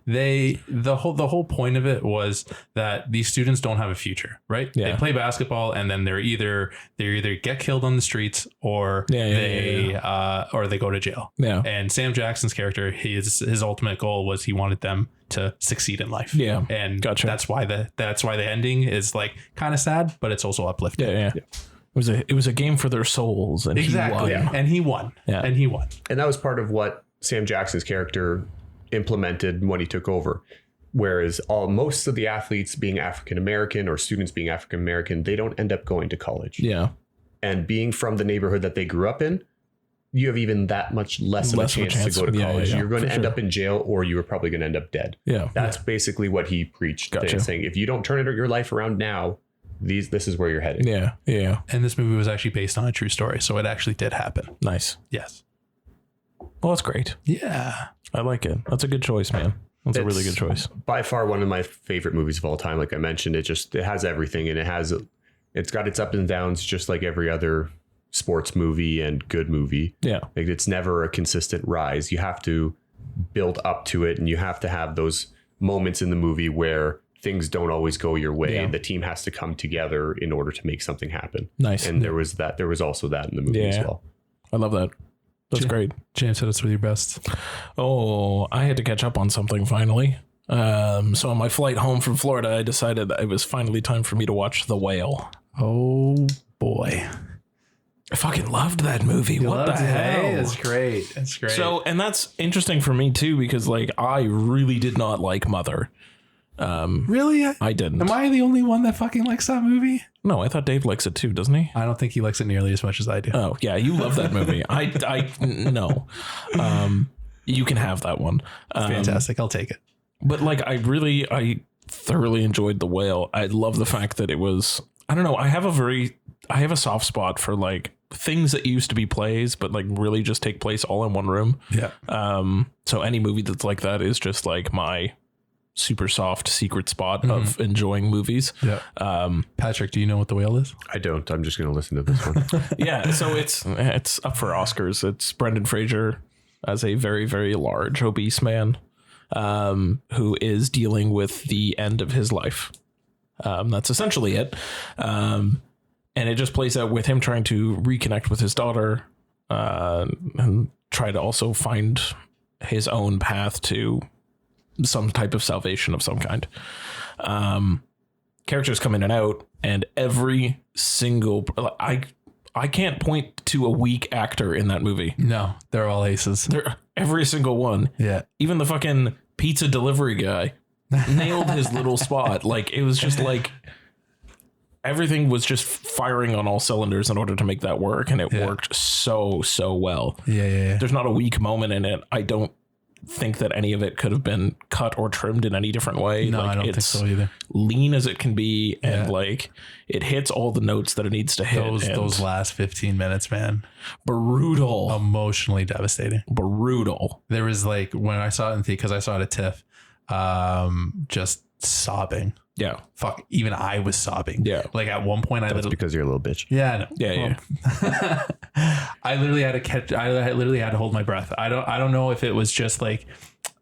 [SPEAKER 2] the whole point of it was that these students don't have a future, right? They play basketball, and then they either get killed on the streets or they go to jail. Yeah. And Sam Jackson's character, his ultimate goal was he wanted them to succeed in life. Yeah. And that's why the ending is like kind of sad, but it's also uplifting.
[SPEAKER 1] Yeah. It was a game for their souls, and
[SPEAKER 2] exactly.
[SPEAKER 1] He won.
[SPEAKER 2] And he won. Yeah. And he won.
[SPEAKER 3] And that was part of what Sam Jackson's character implemented when he took over. Whereas most of the athletes being African American or students being African American, they don't end up going to college.
[SPEAKER 1] Yeah.
[SPEAKER 3] And being from the neighborhood that they grew up in, you have even that much less of a chance to go to college. You're going to end up in jail, or you are probably going to end up dead. Yeah. That's basically what he preached. Gotcha. Saying, if you don't turn your life around now, this is where you're headed.
[SPEAKER 1] Yeah.
[SPEAKER 2] And this movie was actually based on a true story, so it actually did happen.
[SPEAKER 1] Nice.
[SPEAKER 2] Yes.
[SPEAKER 1] Well, that's great.
[SPEAKER 2] Yeah.
[SPEAKER 1] I like it. That's a good choice, man. That's a really good choice.
[SPEAKER 3] By far one of my favorite movies of all time. Like I mentioned, it has everything, and it's got its ups and downs just like every other sports movie and good movie.
[SPEAKER 1] Yeah.
[SPEAKER 3] Like it's never a consistent rise. You have to build up to it, and you have to have those moments in the movie where things don't always go your way. Yeah. The team has to come together in order to make something happen.
[SPEAKER 1] Nice.
[SPEAKER 3] And there was also that in the movie as well.
[SPEAKER 1] I love that. That's great.
[SPEAKER 2] James, hit us with your best.
[SPEAKER 1] Oh, I had to catch up on something finally. So on my flight home from Florida, I decided it was finally time for me to watch The Whale.
[SPEAKER 2] Oh boy.
[SPEAKER 1] I fucking loved that movie. What the hell?
[SPEAKER 2] It's great. It's great.
[SPEAKER 1] So, and that's interesting for me too, because like I really did not like Mother.
[SPEAKER 2] Really?
[SPEAKER 1] I didn't.
[SPEAKER 2] Am I the only one that fucking likes that movie?
[SPEAKER 1] No, I thought Dave likes it too, doesn't he?
[SPEAKER 2] I don't think he likes it nearly as much as I do.
[SPEAKER 1] Oh yeah, you love that movie. No. You can have that one.
[SPEAKER 2] Fantastic. I'll take it.
[SPEAKER 1] But like, I thoroughly enjoyed The Whale. I love the fact that it was, I don't know. I have a soft spot for like things that used to be plays, but like really just take place all in one room.
[SPEAKER 2] Yeah.
[SPEAKER 1] So any movie that's like that is just like my super soft secret spot of enjoying movies.
[SPEAKER 2] Yeah. Patrick, do you know what The Whale is?
[SPEAKER 3] I don't. I'm just going to listen to this one.
[SPEAKER 1] Yeah. So it's up for Oscars. It's Brendan Fraser as a very, very large obese man who is dealing with the end of his life. That's essentially it. And it just plays out with him trying to reconnect with his daughter, and try to also find his own path to some type of salvation of some kind. Characters come in and out, and every single, I can't point to a weak actor in that movie.
[SPEAKER 2] No, they're all aces.
[SPEAKER 1] Every single one.
[SPEAKER 2] Yeah.
[SPEAKER 1] Even the fucking pizza delivery guy nailed his little spot. Like, it was just like everything was just firing on all cylinders in order to make that work. And it worked so well.
[SPEAKER 2] Yeah.
[SPEAKER 1] There's not a weak moment in it. I don't think that any of it could have been cut or trimmed in any different way.
[SPEAKER 2] No,
[SPEAKER 1] like,
[SPEAKER 2] I don't think so either.
[SPEAKER 1] Lean as it can be, and like it hits all the notes that it needs to hit.
[SPEAKER 2] Those last 15 minutes, man,
[SPEAKER 1] brutal,
[SPEAKER 2] emotionally devastating,
[SPEAKER 1] brutal.
[SPEAKER 2] There was like, when I saw it in because I saw it at TIFF, just sobbing.
[SPEAKER 1] Yeah,
[SPEAKER 2] fuck. Even I was sobbing. Yeah, like at one point,
[SPEAKER 3] That's because you're a little bitch.
[SPEAKER 2] Yeah, I know.
[SPEAKER 1] Yeah.
[SPEAKER 2] I literally had to catch. I literally had to hold my breath. I don't know if it was just like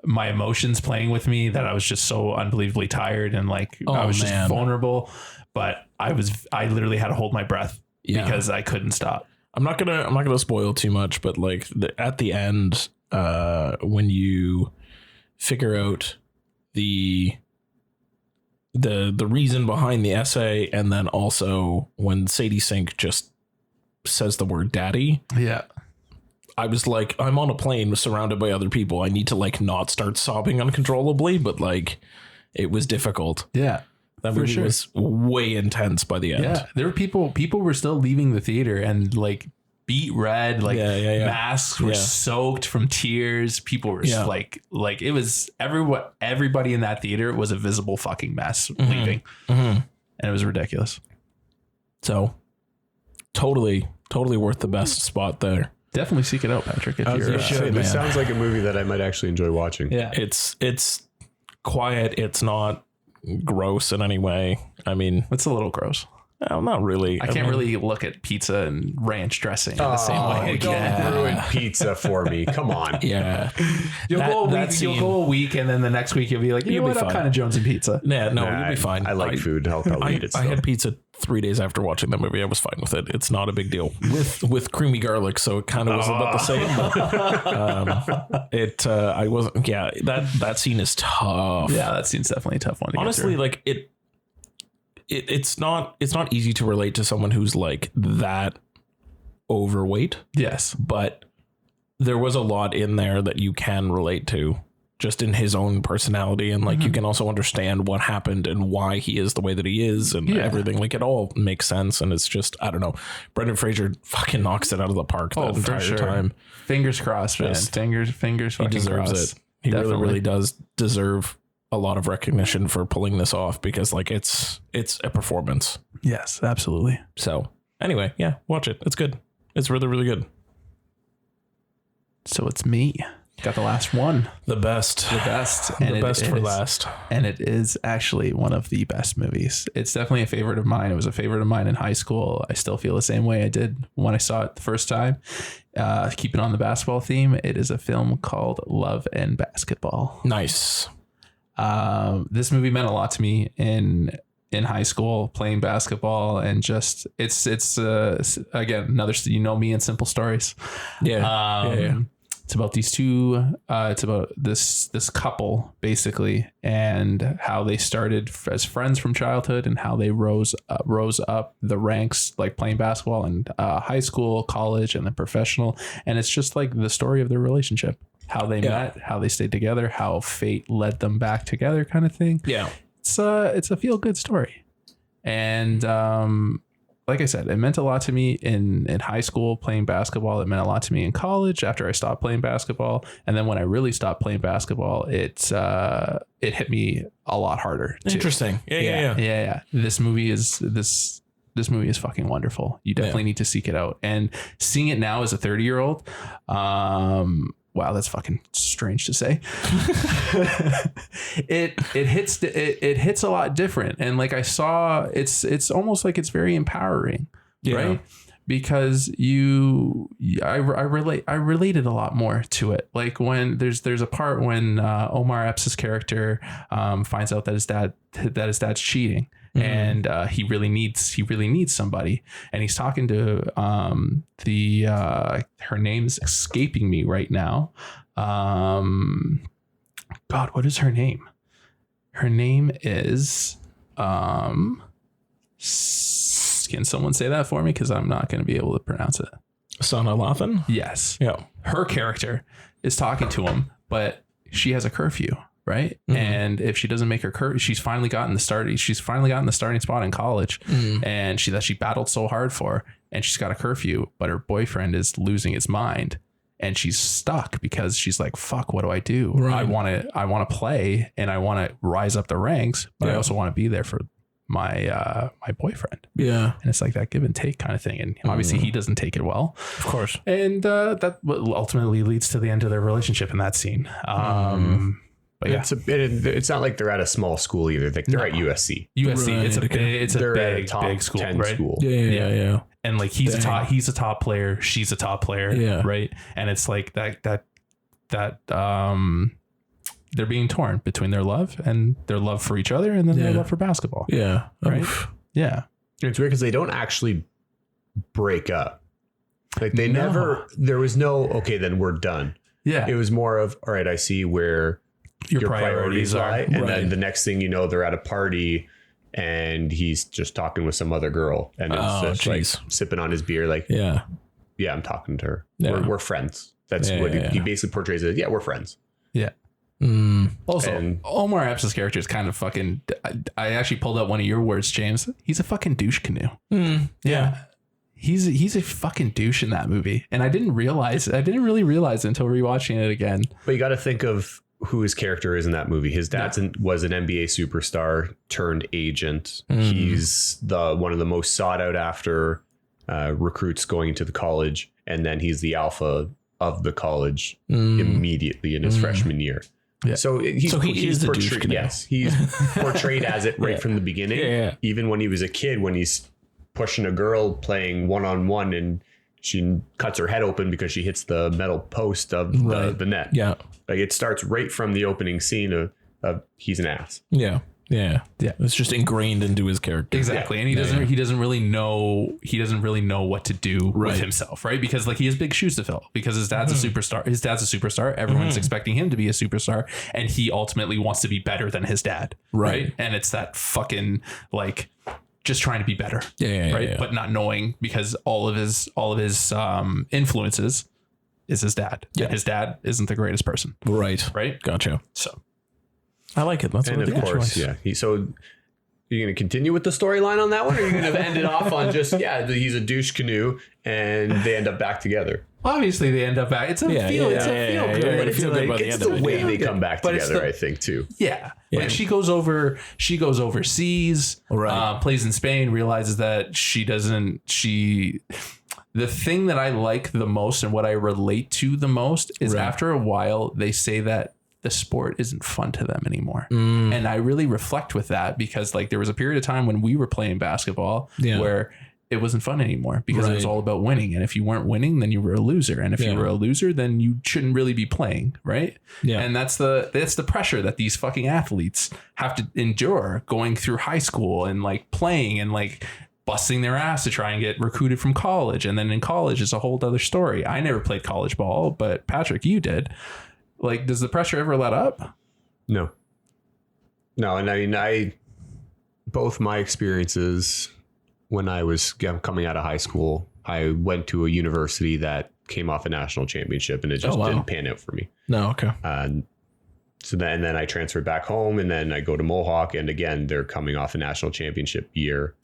[SPEAKER 2] my emotions playing with me, that I was just so unbelievably tired and like I was just vulnerable. But I literally had to hold my breath because I couldn't stop. I'm not gonna spoil too much, but like at the end, when you figure out the reason behind the essay, and then also when Sadie Sink just says the word daddy. Yeah. I was like, I'm on a plane surrounded by other people. I need to like not start sobbing uncontrollably, but like it was difficult. Yeah. That movie was way intense by the end. Yeah. There were people were still leaving the theater and like beet red, like masks were soaked from tears. People were like it was everybody in that theater was a visible fucking mess leaving. And it was ridiculous. So totally worth the best spot there. Definitely seek it out, Patrick. If you're
[SPEAKER 3] this sounds like a movie that I might actually enjoy watching.
[SPEAKER 1] Yeah, it's quiet. It's not gross in any way. I mean, it's a little gross. Not really. I can't really look at pizza and ranch dressing in the same way.
[SPEAKER 3] Don't ruin pizza for me. Come on.
[SPEAKER 1] Yeah.
[SPEAKER 2] You'll go a week and then the next week you'll be like, you know what? I'm kind of jonesing pizza.
[SPEAKER 1] Yeah, no, you'll be fine.
[SPEAKER 3] I like food. I'll probably eat it still.
[SPEAKER 1] I had pizza 3 days after watching that movie. I was fine with it. It's not a big deal with creamy garlic, so it kind of was about the same. I wasn't. Yeah, that scene is tough. Yeah, that scene's definitely a tough one. Honestly, like it's not easy to relate to someone who's like that overweight. Yes, but there was a lot in there that you can relate to, just in his own personality, and like you can also understand what happened and why he is the way that he is, and everything. Like it all makes sense, and it's just, I don't know. Brendan Fraser fucking knocks it out of the park that entire time. Fingers crossed, man. Fingers fucking he deserves crossed. It. He really does deserve a lot of recognition for pulling this off, because like it's a performance. Yes, absolutely. So anyway, yeah, watch it. It's good. It's really, really good. So it's me. Got the last one. The best. And the best for last. And it is actually one of the best movies. It's definitely a favorite of mine. It was a favorite of mine in high school. I still feel the same way I did when I saw it the first time. Keeping on the basketball theme, it is a film called Love and Basketball. Nice. This movie meant a lot to me in high school, playing basketball, and just it's again another, you know me and simple stories. Yeah. It's about these two. It's about this couple basically, and how they started as friends from childhood, and how they rose up the ranks, like playing basketball in high school, college, and then professional. And it's just like the story of their relationship. How they met, how they stayed together, how fate led them back together, kind of thing. Yeah, it's a feel good story, and like I said, it meant a lot to me in high school playing basketball. It meant a lot to me in college after I stopped playing basketball, and then when I really stopped playing basketball, it hit me a lot harder. Too. Interesting. Yeah. This movie is fucking wonderful. You definitely need to seek it out, and seeing it now as a 30-year-old. Wow, that's fucking strange to say. It hits a lot different, and like I saw, it's almost like it's very empowering, right? Because I related a lot more to it. Like when there's a part when Omar Epps' character finds out that his dad's cheating.
[SPEAKER 2] and he really needs somebody. And he's talking to her name's escaping me right now. God, what is her name? Her name is can someone say that for me? Because I'm not going to be able to pronounce it.
[SPEAKER 1] Sana Lathan?
[SPEAKER 2] Yes.
[SPEAKER 1] Yeah.
[SPEAKER 2] Her character is talking to him, but she has a curfew, right? And if she doesn't make her curfew, she's finally gotten the starting spot in college, and she battled so hard for, and she's got a curfew, but her boyfriend is losing his mind, and she's stuck because she's like, fuck, what do I do?
[SPEAKER 1] Right.
[SPEAKER 2] I want to play and I want to rise up the ranks, but I also want to be there for my boyfriend.
[SPEAKER 1] Yeah.
[SPEAKER 2] And it's like that give and take kind of thing. And obviously he doesn't take it well.
[SPEAKER 1] Of course.
[SPEAKER 2] And that ultimately leads to the end of their relationship in that scene. But yeah,
[SPEAKER 3] it's not like they're at a small school either. They're at USC.
[SPEAKER 2] USC.
[SPEAKER 1] Right.
[SPEAKER 2] It's a big school, right?
[SPEAKER 3] School.
[SPEAKER 1] Yeah.
[SPEAKER 2] And like he's a top player. She's a top player. Yeah. Right. And it's like that they're being torn between their love for each other and then their love for basketball.
[SPEAKER 1] Yeah.
[SPEAKER 2] Right. Yeah.
[SPEAKER 3] It's weird because they don't actually break up. Like there was no, okay, then we're done.
[SPEAKER 2] Yeah.
[SPEAKER 3] It was more of, all right, I see where your priorities lie. And then the next thing you know, they're at a party and he's just talking with some other girl and it's just like sipping on his beer. Like, yeah, I'm talking to her. Yeah. We're friends. That's what he basically portrays it. Yeah, we're friends.
[SPEAKER 2] Yeah. Also, Omar Epps' character is kind of fucking. I actually pulled out one of your words, James. He's a fucking douche canoe. Yeah. He's a fucking douche in that movie, and I didn't really realize it until rewatching it again.
[SPEAKER 3] But you got to think of who his character is in that movie. His dad was an NBA superstar turned agent. He's one of the most sought out after recruits going into the college, and then he's the alpha of the college immediately in his freshman year. Yeah. So he's portrayed. Yes, he's portrayed as it right from the beginning. Yeah. Even when he was a kid, when he's pushing a girl playing 1-on-1 and she cuts her head open because she hits the metal post of the net. Yeah, like it starts right from the opening scene of he's an ass. Yeah. It's just ingrained into his character.
[SPEAKER 2] Exactly. And he doesn't really know what to do with himself, right? Because like he has big shoes to fill because his dad's a superstar. Everyone's expecting him to be a superstar, and he ultimately wants to be better than his dad. Right. And it's that fucking like just trying to be better. Right. But not knowing because all of his influences is his dad. Yeah. His dad isn't the greatest person.
[SPEAKER 1] Right. Gotcha.
[SPEAKER 2] So
[SPEAKER 1] I like it. That's
[SPEAKER 3] and of course, choice. So you're going to continue with the storyline on that one, or you're going to end it off on just he's a douche canoe, and they end up back together.
[SPEAKER 2] Obviously, they end up back. It's a feel good, but it's
[SPEAKER 3] the way they come back together. I think too.
[SPEAKER 2] Yeah. Like she goes overseas, plays in Spain, realizes that the thing that I like the most and what I relate to the most is after a while they say that the sport isn't fun to them anymore. And I really reflect with that because like there was a period of time when we were playing basketball where it wasn't fun anymore because it was all about winning. And if you weren't winning, then you were a loser. And if you were a loser, then you shouldn't really be playing. Right. Yeah. And that's the pressure that these fucking athletes have to endure going through high school and like playing and like busting their ass to try and get recruited from college. And then in college is a whole other story. I never played college ball, but Patrick, you did. Like, does the pressure ever let up?
[SPEAKER 3] No. And I mean, both my experiences when I was coming out of high school, I went to a university that came off a national championship and it just didn't pan out for me.
[SPEAKER 1] No. Okay.
[SPEAKER 3] So then I transferred back home and then I go to Mohawk and again, they're coming off a national championship year.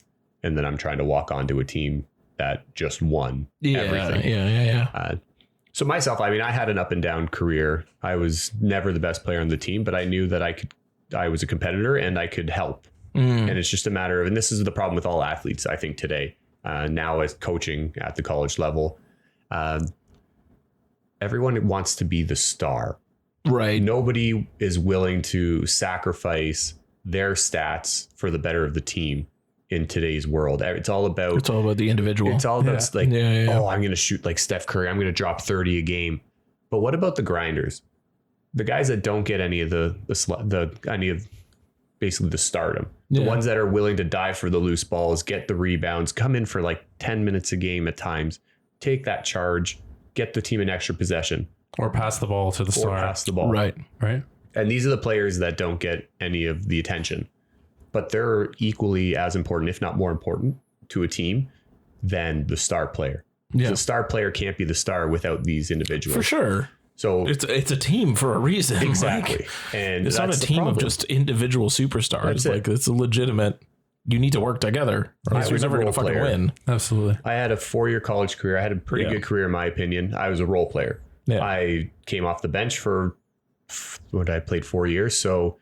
[SPEAKER 3] And then I'm trying to walk onto a team that just won everything. Yeah. So myself, I mean, I had an up and down career. I was never the best player on the team, but I knew that I was a competitor and I could help. And it's just a matter of, and this is the problem with all athletes, I think today, now as coaching at the college level, everyone wants to be the star. Right. Nobody is willing to sacrifice their stats for the better of the team. In today's world, it's all about
[SPEAKER 1] the individual.
[SPEAKER 3] It's all about I'm going to shoot like Steph Curry. I'm going to drop 30 a game. But what about the grinders? The guys that don't get any of basically the stardom. The ones that are willing to die for the loose balls, get the rebounds, come in for like 10 minutes a game at times, take that charge, get the team an extra possession.
[SPEAKER 2] Or pass the ball to the star.
[SPEAKER 3] Pass the ball.
[SPEAKER 2] Right.
[SPEAKER 3] And these are the players that don't get any of the attention. But they're equally as important, if not more important, to a team than the star player. Yeah. The star player can't be the star without these individuals.
[SPEAKER 1] For sure.
[SPEAKER 3] So
[SPEAKER 1] it's a team for a reason.
[SPEAKER 3] Exactly.
[SPEAKER 1] Like,
[SPEAKER 3] and
[SPEAKER 1] it's not a team of just individual superstars. It's a legitimate, you need to work together or else you're never going to fucking win.
[SPEAKER 2] Absolutely.
[SPEAKER 3] I had a 4-year college career. I had a pretty good career in my opinion. I was a role player. Yeah. I came off the bench for I played 4 years. So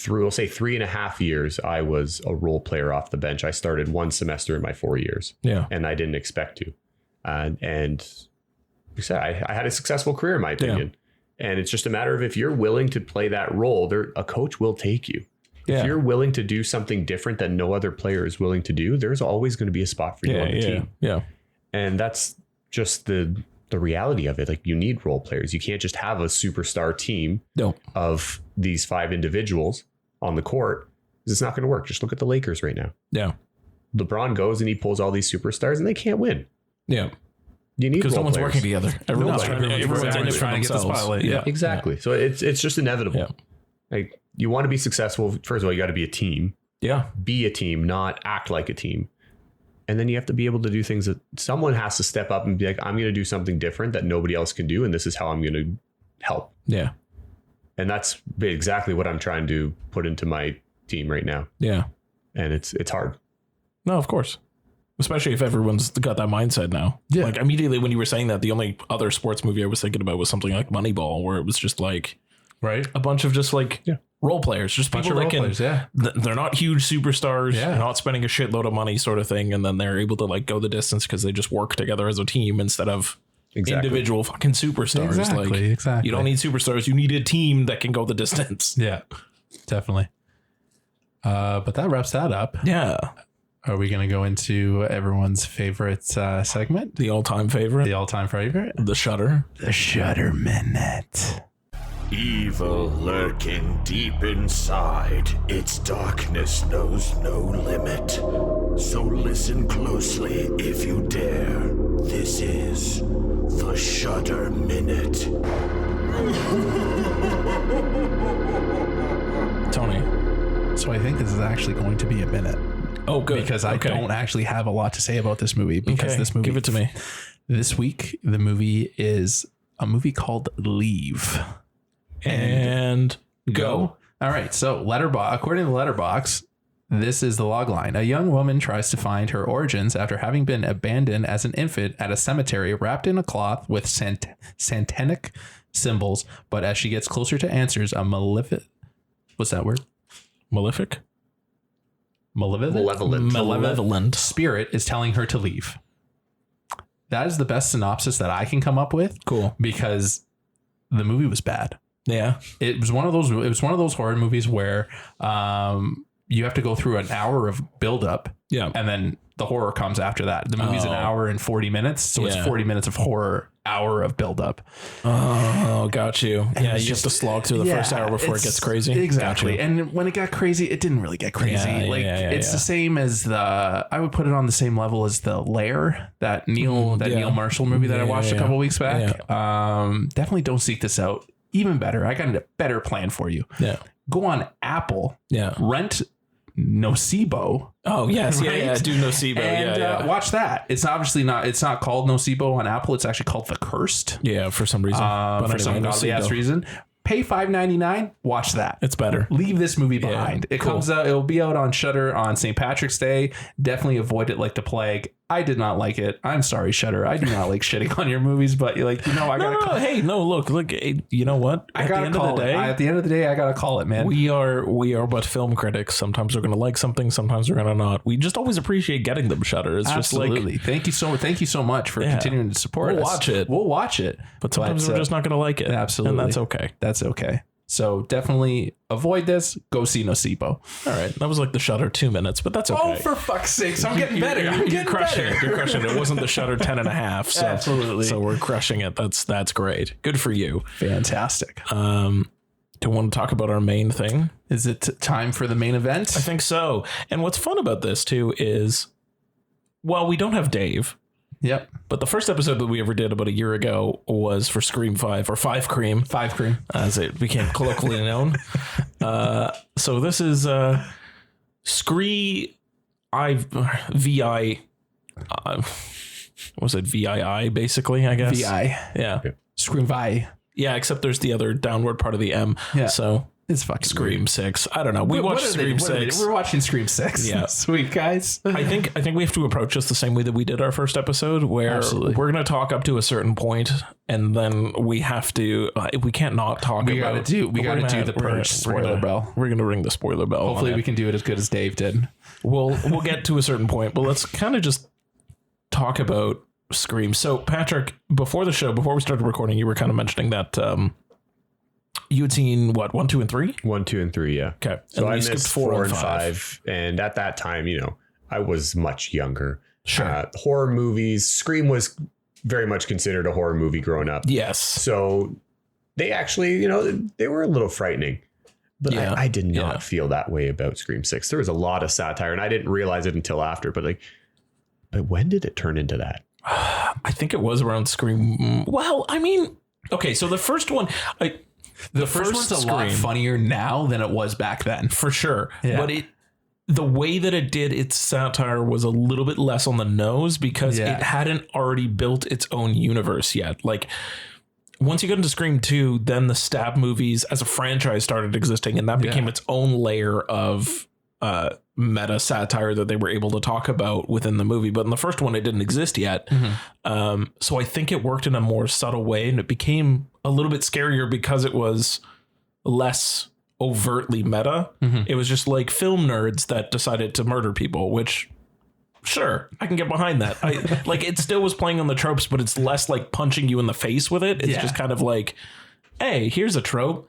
[SPEAKER 3] we'll say 3.5 years, I was a role player off the bench. I started one semester in my 4 years. Yeah. And I didn't expect to. And I had a successful career, in my opinion. Yeah. And it's just a matter of if you're willing to play that role, a coach will take you. Yeah. If you're willing to do something different that no other player is willing to do, there's always going to be a spot for you on the team.
[SPEAKER 1] Yeah.
[SPEAKER 3] And that's just the reality of it. Like, you need role players. You can't just have a superstar team of these 5 individuals on the court. It's not going to work. Just look at the Lakers right now. Yeah. LeBron goes and he pulls all these superstars and they can't win. Yeah. You need
[SPEAKER 1] because no one's working together. Everyone's
[SPEAKER 2] trying to get the spotlight.
[SPEAKER 3] Yeah, exactly. So it's just inevitable. Yeah. Like, you want to be successful. First of all, you got to be a team. Yeah. Be a team, not act like a team. And then you have to be able to do things that someone has to step up and be like, I'm going to do something different that nobody else can do. And this is how I'm going to help. Yeah. And that's exactly what I'm trying to put into my team right now. Yeah. And it's hard.
[SPEAKER 1] No, of course. Especially if everyone's got that mindset now. Yeah. Like, immediately when you were saying that, the only other sports movie I was thinking about was something like Moneyball, where it was just like a bunch of just like role players, just people that can, they're not huge superstars, not spending a shitload of money sort of thing. And then they're able to like go the distance because they just work together as a team instead of individual fucking superstars. Exactly. You don't need superstars. You need a team that can go the distance.
[SPEAKER 2] Yeah, definitely. But that wraps that up. Yeah. Are we going to go into everyone's favorite segment?
[SPEAKER 1] The all-time favorite?
[SPEAKER 2] The all-time favorite?
[SPEAKER 1] The Shudder.
[SPEAKER 2] The Shudder Minute.
[SPEAKER 4] Evil lurking deep inside, its darkness knows no limit. So listen closely if you dare. This is the Shudder Minute.
[SPEAKER 2] Tony. So I think this is actually going to be a minute.
[SPEAKER 1] Oh, good.
[SPEAKER 2] Because I don't actually have a lot to say about this movie. Because this movie,
[SPEAKER 1] give it to me.
[SPEAKER 2] This week, the movie is a movie called Leave.
[SPEAKER 1] And go.
[SPEAKER 2] All right. So according to Letterboxd, this is the logline. A young woman tries to find her origins after having been abandoned as an infant at a cemetery wrapped in a cloth with satanic symbols. But as she gets closer to answers, a what's that word?
[SPEAKER 1] Malevolent
[SPEAKER 2] spirit is telling her to leave. That is the best synopsis that I can come up with. Cool. Because the movie was bad. Yeah. It was one of those horror movies where you have to go through an hour of buildup. Yeah. And then the horror comes after that. The movie's an hour and 40 minutes. So it's 40 minutes of horror, hour of buildup.
[SPEAKER 1] Oh, got you. And you just have to slog through the first hour before it gets crazy.
[SPEAKER 2] Exactly. And when it got crazy, it didn't really get crazy. It's the same as I would put it on the same level as The Lair, that Neil Marshall movie that I watched a couple weeks back. Yeah. Definitely don't seek this out. Even better. I got a better plan for you. Yeah. Go on Apple. Yeah. Rent Nocebo.
[SPEAKER 1] Oh yes, right? Do Nocebo,
[SPEAKER 2] and watch that. It's obviously not. It's not called Nocebo on Apple. It's actually called The Cursed.
[SPEAKER 1] Yeah, for some reason.
[SPEAKER 2] For some godly ass reason. Pay $5.99. Watch that.
[SPEAKER 1] It's better.
[SPEAKER 2] Leave this movie behind. It comes out. It'll be out on Shudder on St. Patrick's Day. Definitely avoid it like the plague. I did not like it. I'm sorry, Shudder. I do not like shitting on your movies, but I gotta.
[SPEAKER 1] Hey, look. You know what?
[SPEAKER 2] At the end of the day, I gotta call it, man.
[SPEAKER 1] We are but film critics. Sometimes we're gonna like something. Sometimes we're gonna not. We just always appreciate getting them, Shudder. It's
[SPEAKER 2] absolutely.
[SPEAKER 1] Just
[SPEAKER 2] like thank you so much for continuing to support us.
[SPEAKER 1] We'll watch it. But sometimes we're just not gonna like it.
[SPEAKER 2] Absolutely,
[SPEAKER 1] and that's okay.
[SPEAKER 2] That's okay. So definitely avoid this. Go see Nocebo.
[SPEAKER 1] All right. That was like the Shudder 2 minutes, but that's okay.
[SPEAKER 2] Oh, for fuck's sakes. I'm getting better.
[SPEAKER 1] You're crushing it. You're crushing it. It wasn't the Shudder 10.5. So, absolutely. So we're crushing it. That's great. Good for you.
[SPEAKER 2] Fantastic.
[SPEAKER 1] Do you want to talk about our main thing?
[SPEAKER 2] Is it time for the main event?
[SPEAKER 1] I think so. And what's fun about this too is, well, we don't have Dave.
[SPEAKER 2] Yep.
[SPEAKER 1] But the first episode that we ever did about a year ago was for Scream 5 or 5 Cream.
[SPEAKER 2] 5 Cream.
[SPEAKER 1] As it became colloquially known. So this is Scree VI. Was it VII basically, I guess?
[SPEAKER 2] VI.
[SPEAKER 1] Yeah.
[SPEAKER 2] Scream Vi.
[SPEAKER 1] Yeah, except there's the other downward part of the M.
[SPEAKER 2] Yeah.
[SPEAKER 1] So
[SPEAKER 2] it's fucking
[SPEAKER 1] Scream
[SPEAKER 2] weird.
[SPEAKER 1] 6. I don't know. We watched Scream 6.
[SPEAKER 2] We're watching Scream 6.
[SPEAKER 1] Yeah.
[SPEAKER 2] Sweet, guys.
[SPEAKER 1] I think we have to approach this the same way that we did our first episode, where
[SPEAKER 2] Absolutely.
[SPEAKER 1] we're going to talk up to a certain point, and then we have to. We can't not talk.
[SPEAKER 2] We got to do the purge spoiler bell.
[SPEAKER 1] We're going to ring the spoiler bell.
[SPEAKER 2] Hopefully, we can do it as good as Dave did.
[SPEAKER 1] We'll get to a certain point, but let's kind of just talk about Scream. So, Patrick, before the show, before we started recording, you were kind of mentioning that you had seen what 1, 2, and 3.
[SPEAKER 3] 1, 2, and 3. Yeah.
[SPEAKER 1] Okay.
[SPEAKER 3] So
[SPEAKER 1] and
[SPEAKER 3] I
[SPEAKER 1] you skipped
[SPEAKER 3] missed 4 and 5. And at that time, I was much younger.
[SPEAKER 1] Sure.
[SPEAKER 3] Horror movies. Scream was very much considered a horror movie growing up.
[SPEAKER 1] Yes.
[SPEAKER 3] So they actually, they were a little frightening. But
[SPEAKER 1] Yeah.
[SPEAKER 3] I did not feel that way about Scream 6. There was a lot of satire, and I didn't realize it until after. But when did it turn into that?
[SPEAKER 1] I think it was around Scream. Well, I mean, okay, so the first one,
[SPEAKER 2] The first one's a lot funnier now than it was back then.
[SPEAKER 1] for sure.
[SPEAKER 2] Yeah.
[SPEAKER 1] But the way that it did its satire was a little bit less on the nose because
[SPEAKER 2] Yeah.
[SPEAKER 1] it hadn't already built its own universe yet. Like, once you got into Scream 2, then the Stab movies as a franchise started existing, and that became its own layer of meta satire that they were able to talk about within the movie. But in the first one, it didn't exist yet. So I think it worked in a more subtle way, and it became a little bit scarier because it was less overtly meta. It was just like film nerds that decided to murder people, which sure, I can get behind that. It still was playing on the tropes, but it's less like punching you in the face with it. It's just kind of like, hey, here's a trope.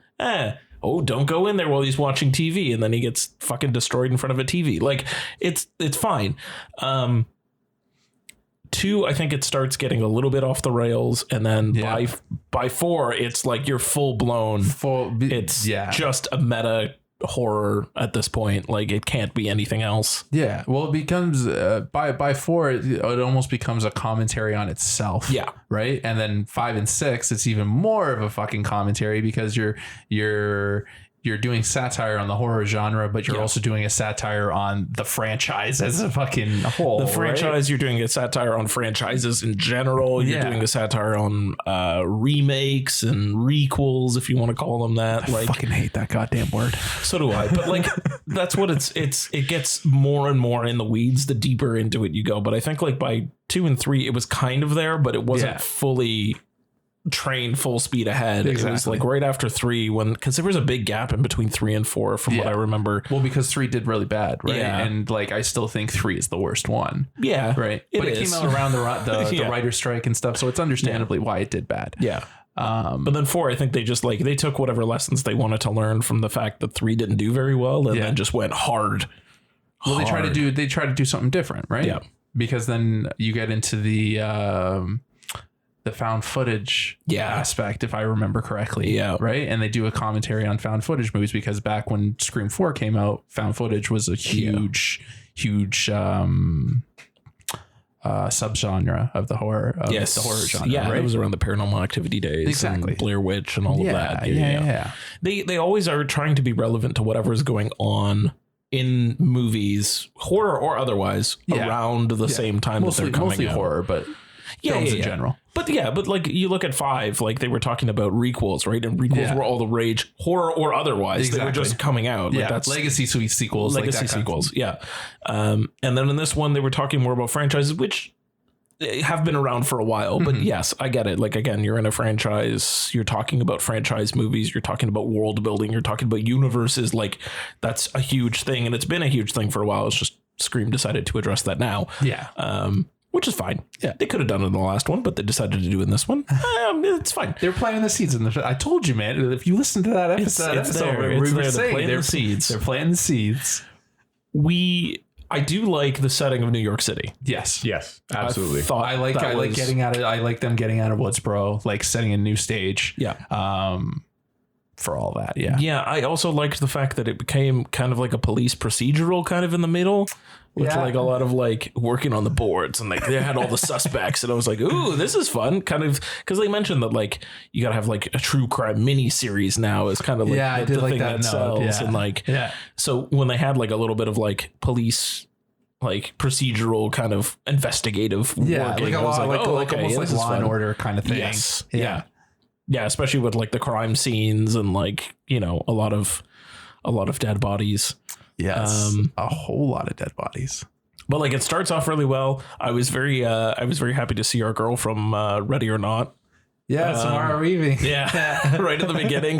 [SPEAKER 1] Oh, don't go in there while he's watching TV, and then he gets fucking destroyed in front of a TV. Like, it's fine. 2, I think it starts getting a little bit off the rails, and then by 4, it's like you're full blown. It's just a meta horror at this point. Like, it can't be anything else.
[SPEAKER 2] Yeah. Well, it becomes by 4, it almost becomes a commentary on itself.
[SPEAKER 1] Yeah.
[SPEAKER 2] Right. And then 5 and 6, it's even more of a fucking commentary because you're doing satire on the horror genre, but you're also doing a satire on the franchise as a fucking whole.
[SPEAKER 1] The franchise, you're doing a satire on franchises in general. You're doing a satire on remakes and requels, if you want to call them that.
[SPEAKER 2] I fucking hate that goddamn word.
[SPEAKER 1] So do I. But that's what it gets more and more in the weeds the deeper into it you go. But I think by 2 and 3, it was kind of there, but it wasn't fully trained full speed ahead.
[SPEAKER 2] Exactly.
[SPEAKER 1] It was right after 3 because there was a big gap in between 3 and 4 from what I remember.
[SPEAKER 2] Well, because 3 did really bad, right?
[SPEAKER 1] Yeah.
[SPEAKER 2] And I still think 3 is the worst one.
[SPEAKER 1] Yeah.
[SPEAKER 2] Right. But it came out around the writer's strike and stuff, so it's understandably why it did bad.
[SPEAKER 1] Yeah. But then 4, I think they just they took whatever lessons they wanted to learn from the fact that 3 didn't do very well, and then just went hard.
[SPEAKER 2] Well, they try to do something different, right?
[SPEAKER 1] Yeah.
[SPEAKER 2] Because then you get into the found footage aspect, if I remember correctly.
[SPEAKER 1] Yeah.
[SPEAKER 2] Right. And they do a commentary on found footage movies because back when Scream 4 came out, found footage was a huge subgenre of the horror genre.
[SPEAKER 1] Yeah.
[SPEAKER 2] Right?
[SPEAKER 1] It was around the Paranormal Activity days.
[SPEAKER 2] Exactly.
[SPEAKER 1] And Blair Witch and all of that.
[SPEAKER 2] Yeah.
[SPEAKER 1] They always are trying to be relevant to whatever is going on in movies, horror or otherwise, around the same time that they're coming
[SPEAKER 2] mostly
[SPEAKER 1] out.
[SPEAKER 2] Horror, but films in general.
[SPEAKER 1] But you look at 5, they were talking about requels, right? And requels were all the rage, horror or otherwise. They were just coming out.
[SPEAKER 2] That's legacy sequels.
[SPEAKER 1] Legacy sequels, and then in this one, they were talking more about franchises, which have been around for a while. But yes, I get it. Again, you're in a franchise. You're talking about franchise movies. You're talking about world building. You're talking about universes. That's a huge thing, and it's been a huge thing for a while. It's just Scream decided to address that now.
[SPEAKER 2] Yeah.
[SPEAKER 1] Which is fine. Yeah, they could have done it in the last one, but they decided to do it in this one. It's fine.
[SPEAKER 2] They're planting the seeds. I told you, man. If you listen to that episode,
[SPEAKER 1] They're planting the seeds.
[SPEAKER 2] They're planting the seeds.
[SPEAKER 1] I do like the setting of New York City.
[SPEAKER 2] Yes,
[SPEAKER 3] absolutely.
[SPEAKER 2] I like them getting out of Woodsboro, setting a new stage.
[SPEAKER 1] Yeah.
[SPEAKER 2] for all that. Yeah.
[SPEAKER 1] Yeah, I also liked the fact that it became kind of like a police procedural kind of in the middle. With like a lot of like working on the boards and like they had all the suspects and I was like, ooh, this is fun. Kind of because they mentioned that like you gotta have like a true crime mini series now is kind of like
[SPEAKER 2] I did
[SPEAKER 1] the
[SPEAKER 2] like
[SPEAKER 1] thing that sells. And like so when they had like a little bit of like police like procedural kind of investigative working,
[SPEAKER 2] like
[SPEAKER 1] I was
[SPEAKER 2] almost like Law and Order kind of thing.
[SPEAKER 1] Yes. Yeah, especially with like the crime scenes and like, you know, a lot of dead bodies.
[SPEAKER 2] Yes, a whole lot of dead bodies.
[SPEAKER 1] But like it starts off really well. I was very happy to see our girl from Ready or Not.
[SPEAKER 2] Yeah, Samara Weaving.
[SPEAKER 1] Yeah, right at the beginning,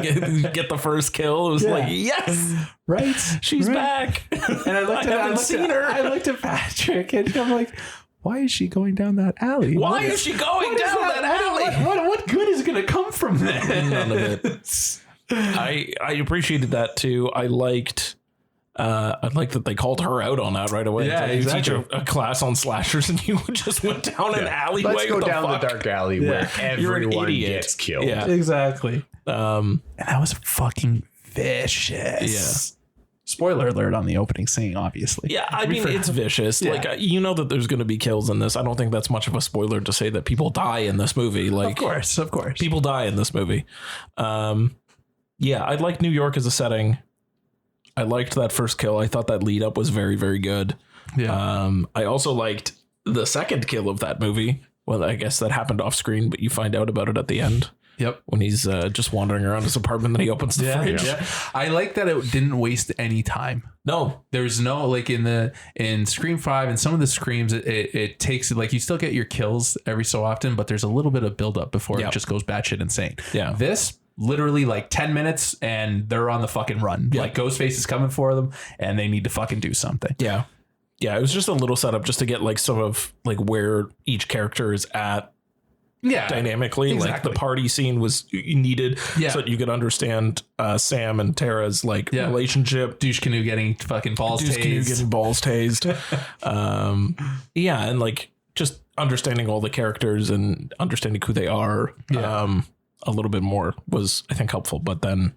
[SPEAKER 1] get the first kill. It was like, yes,
[SPEAKER 2] right,
[SPEAKER 1] she's back.
[SPEAKER 2] And I looked at Patrick, and I'm like, why is she going down that alley?
[SPEAKER 1] Why is she going down that alley?
[SPEAKER 2] What good is going to come from that?
[SPEAKER 1] None of it. I appreciated that too. I liked that they called her out on that right away.
[SPEAKER 2] Yeah,
[SPEAKER 1] like,
[SPEAKER 2] exactly.
[SPEAKER 1] You teach a class on slashers and you just went down an alleyway.
[SPEAKER 3] Let's go down the dark alley where everyone gets killed.
[SPEAKER 1] Yeah,
[SPEAKER 2] exactly. And that was fucking vicious.
[SPEAKER 1] Yeah.
[SPEAKER 2] Spoiler alert on the opening scene, obviously.
[SPEAKER 1] Yeah, I mean, it's vicious. Yeah. Like, you know that there's going to be kills in this. I don't think that's much of a spoiler to say that people die in this movie. Like,
[SPEAKER 2] of course.
[SPEAKER 1] People die in this movie. Yeah, I like New York as a setting. I liked that first kill. I thought that lead up was very, very good.
[SPEAKER 2] Yeah.
[SPEAKER 1] I also liked the second kill of that movie. Well, I guess that happened off screen, but you find out about it at the end.
[SPEAKER 2] Yep.
[SPEAKER 1] When he's just wandering around his apartment, then he opens the fridge.
[SPEAKER 2] Yeah. I like that it didn't waste any time.
[SPEAKER 1] No,
[SPEAKER 2] there's no like in Scream 5 and some of the Screams, it takes like you still get your kills every so often, but there's a little bit of build up before it just goes batshit insane.
[SPEAKER 1] Yeah.
[SPEAKER 2] This literally like 10 minutes and they're on the fucking run. Yeah. Like Ghostface is coming for them and they need to fucking do something.
[SPEAKER 1] Yeah. Yeah. It was just a little setup just to get like some of like where each character is at.
[SPEAKER 2] Yeah,
[SPEAKER 1] dynamically, exactly. Like the party scene was needed so that you could understand Sam and Tara's like relationship.
[SPEAKER 2] Douche Canoe getting fucking balls tased.
[SPEAKER 1] And like just understanding all the characters and understanding who they are a little bit more was, I think, helpful. But then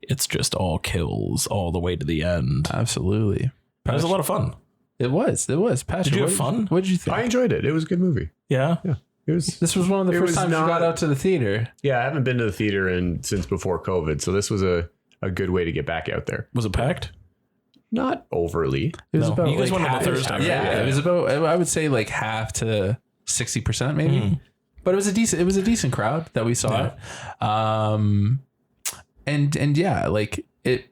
[SPEAKER 1] it's just all kills all the way to the end.
[SPEAKER 2] Absolutely.
[SPEAKER 1] It was a lot of fun.
[SPEAKER 2] It was. Pastor,
[SPEAKER 1] did you have fun?
[SPEAKER 2] What did you think?
[SPEAKER 3] I enjoyed it. It was a good movie.
[SPEAKER 1] Yeah.
[SPEAKER 2] This was one of the first times you got out to the theater.
[SPEAKER 3] Yeah, I haven't been to the theater since before COVID, so this was a good way to get back out there.
[SPEAKER 1] Was it packed?
[SPEAKER 3] Not overly.
[SPEAKER 2] It was about
[SPEAKER 1] you guys went on a Thursday.
[SPEAKER 2] Yeah, it was about, I would say like half to 60% maybe. But it was a decent crowd that we saw it. And yeah, like it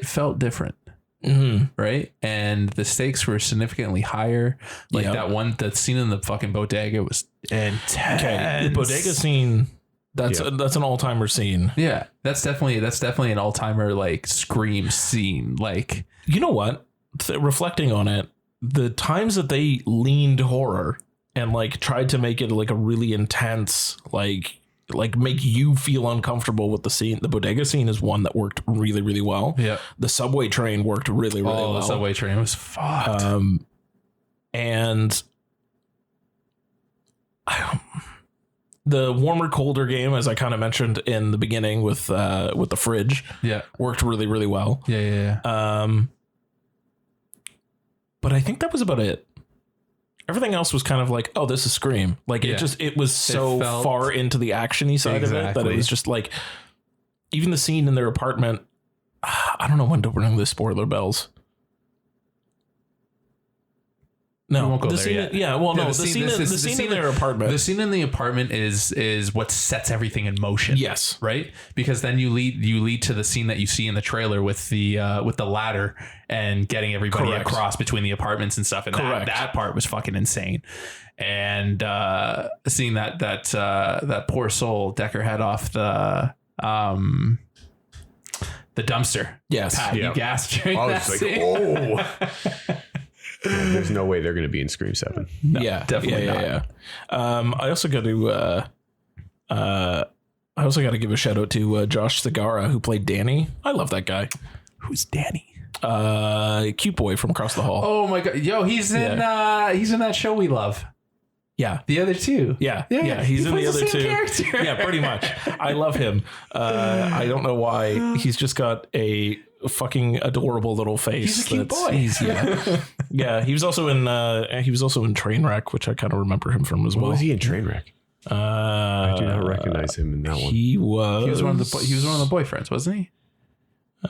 [SPEAKER 2] felt different. Right, and the stakes were significantly higher. Like that scene in the fucking bodega was intense.
[SPEAKER 1] Okay, the bodega scene. That's an all-timer scene.
[SPEAKER 2] Yeah, that's definitely an all-timer like Scream scene. Like,
[SPEAKER 1] you know what? Reflecting on it, the times that they leaned horror and like tried to make it like a really intense like make you feel uncomfortable with the scene. The bodega scene is one that worked really, really well. Yeah. The subway train worked really, really well.
[SPEAKER 2] The subway train was fucked.
[SPEAKER 1] And the warmer, colder game, as I kind of mentioned in the beginning with the fridge, worked really, really well.
[SPEAKER 2] Yeah.
[SPEAKER 1] But I think that was about it. Everything else was kind of like, oh, this is Scream. Like it was so far into the actiony side of it that it was just like, even the scene in their apartment. I don't know when to ring the spoiler bells. No, the scene. The scene in their apartment.
[SPEAKER 2] The scene in the apartment is what sets everything in motion.
[SPEAKER 1] Yes,
[SPEAKER 2] right. Because then you lead to the scene that you see in the trailer with the ladder and getting everybody across between the apartments and stuff. And that part was fucking insane. And seeing that poor soul Decker head off the dumpster.
[SPEAKER 1] Yes,
[SPEAKER 2] Pat, you gasped during that scene.
[SPEAKER 3] Oh. There's no way they're going to be in Scream 7.
[SPEAKER 1] No, definitely not. Yeah. I also got to give a shout out to Josh Segarra, who played Danny. I love that guy.
[SPEAKER 2] Who's Danny?
[SPEAKER 1] Cute boy from across the hall.
[SPEAKER 2] Oh my god, yo, he's in that show we love.
[SPEAKER 1] Yeah.
[SPEAKER 2] The other two.
[SPEAKER 1] Yeah. He's in the other two.
[SPEAKER 2] Character.
[SPEAKER 1] Yeah, pretty much. I love him. I don't know why. He's just got a fucking adorable little face.
[SPEAKER 2] He's a cute boy.
[SPEAKER 1] Yeah. He was also in Trainwreck, which I kind of remember him from as well.
[SPEAKER 3] What was he in Trainwreck? I do not recognize him in that one.
[SPEAKER 1] He was
[SPEAKER 2] one of the boyfriends, wasn't he?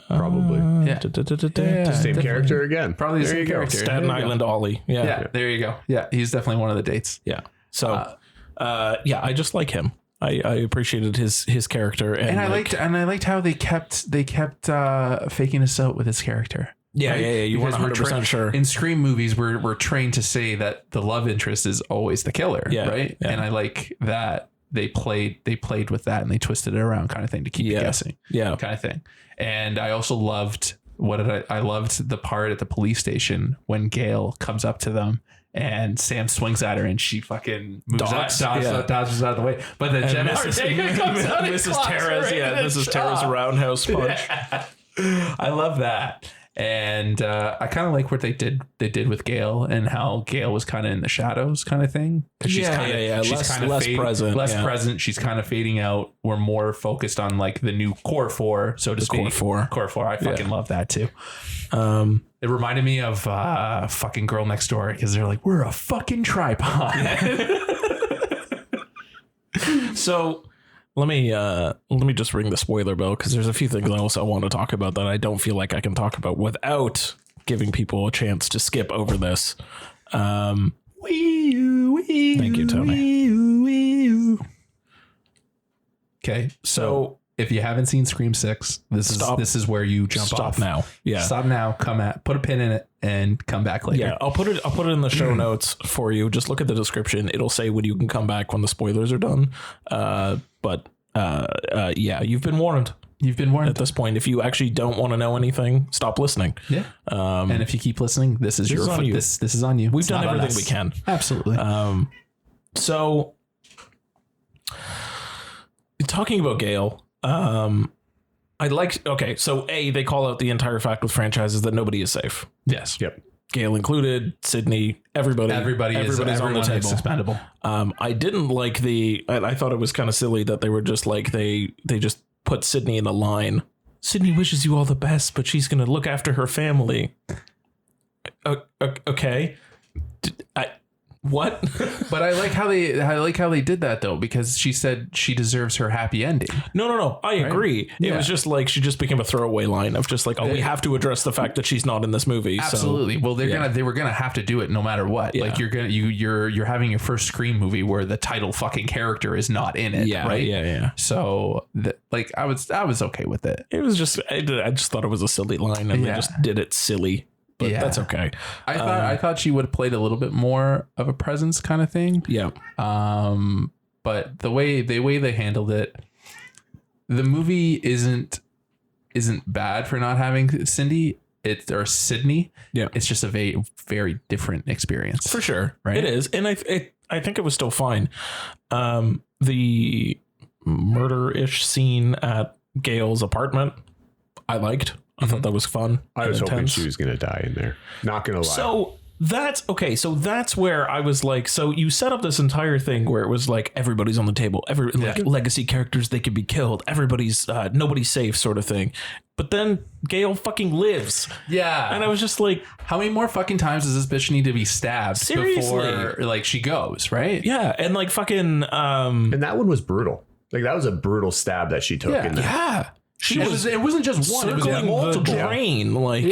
[SPEAKER 3] Probably.
[SPEAKER 2] Yeah.
[SPEAKER 3] Same character again.
[SPEAKER 2] Probably the same character.
[SPEAKER 1] Staten Island Ollie.
[SPEAKER 2] Yeah. There you go. Yeah. He's definitely one of the dates.
[SPEAKER 1] Yeah. So, I just like him. I appreciated his character, and
[SPEAKER 2] I liked how they kept faking us out with his character.
[SPEAKER 1] Yeah,
[SPEAKER 2] right?
[SPEAKER 1] You weren't 100% sure.
[SPEAKER 2] In Scream movies, we're trained to say that the love interest is always the killer, right? Yeah. And I like that they played with that and they twisted it around, kind of thing, to keep you guessing, kind of thing. And I also loved I loved the part at the police station when Gail comes up to them. And Sam swings at her, and she fucking moves dodges out of the way. But then Jenna Ortega comes out and
[SPEAKER 1] Mrs. Terra's, Mrs. Terra's roundhouse punch.
[SPEAKER 2] Yeah. I love that, and I kind of like what they did with Gail and how Gail was kind of in the shadows, kind of thing. She's less present. Present. She's kind of fading out. We're more focused on like the new core four, so to speak. Core four. I fucking love that too. It reminded me of fucking Girl Next Door, because they're like, we're a fucking tripod.
[SPEAKER 1] So let me just ring the spoiler bell, because there's a few things I also want to talk about that I don't feel like I can talk about without giving people a chance to skip over this. Thank you, Tony.
[SPEAKER 2] Okay, so if you haven't seen Scream 6, this is where you jump off.
[SPEAKER 1] Stop now. Yeah.
[SPEAKER 2] Stop now. Put a pin in it and come back later.
[SPEAKER 1] Yeah, I'll put it in the show notes for you. Just look at the description. It'll say when you can come back when the spoilers are done. You've been warned. You've been warned at this point. If you actually don't want to know anything, stop listening. Yeah.
[SPEAKER 2] And if you keep listening, this is on you. This is on you.
[SPEAKER 1] We've done everything we can.
[SPEAKER 2] Absolutely.
[SPEAKER 1] So talking about Gail, they call out the entire fact with franchises that nobody is safe.
[SPEAKER 2] Yes.
[SPEAKER 1] Yep. Gail included, Sydney, everybody's on the table.
[SPEAKER 2] Expendable.
[SPEAKER 1] I didn't like I thought it was kind of silly that they were just like, they just put Sydney in a line. Sydney wishes you all the best, but she's going to look after her family. Okay. What?
[SPEAKER 2] But I like how they did that though, because she said she deserves her happy ending.
[SPEAKER 1] No. I agree. It was just like she just became a throwaway line of just like, we have to address the fact that she's not in this movie.
[SPEAKER 2] Absolutely. So, well, they were gonna have to do it no matter what. Yeah. Like you're having your first Scream movie where the title fucking character is not in it.
[SPEAKER 1] Yeah.
[SPEAKER 2] Right.
[SPEAKER 1] Yeah.
[SPEAKER 2] So I was okay with it.
[SPEAKER 1] It was just I just thought it was a silly line, and they just did it silly. But that's okay.
[SPEAKER 2] I thought she would have played a little bit more of a presence, kind of thing.
[SPEAKER 1] Yeah.
[SPEAKER 2] But the way they handled it, the movie isn't bad for not having Sydney. Yeah. It's just a very, very different experience.
[SPEAKER 1] For sure.
[SPEAKER 2] Right.
[SPEAKER 1] It is. And I think it was still fine. The murder-ish scene at Gail's apartment, I liked. I thought that was fun.
[SPEAKER 3] I was hoping she was going to die in there. Not going to lie.
[SPEAKER 1] So that's okay. So that's where I was like, so you set up this entire thing where it was like, everybody's on the table. Like legacy characters, they could be killed. Everybody's nobody's safe sort of thing. But then Gail fucking lives.
[SPEAKER 2] Yeah.
[SPEAKER 1] And I was just like,
[SPEAKER 2] how many more fucking times does this bitch need to be stabbed before like she goes, right?
[SPEAKER 1] Yeah. And like fucking
[SPEAKER 3] and that one was brutal. Like that was a brutal stab that she took in there.
[SPEAKER 1] Yeah.
[SPEAKER 2] It wasn't just one. It was multiple.
[SPEAKER 1] The drain. Like,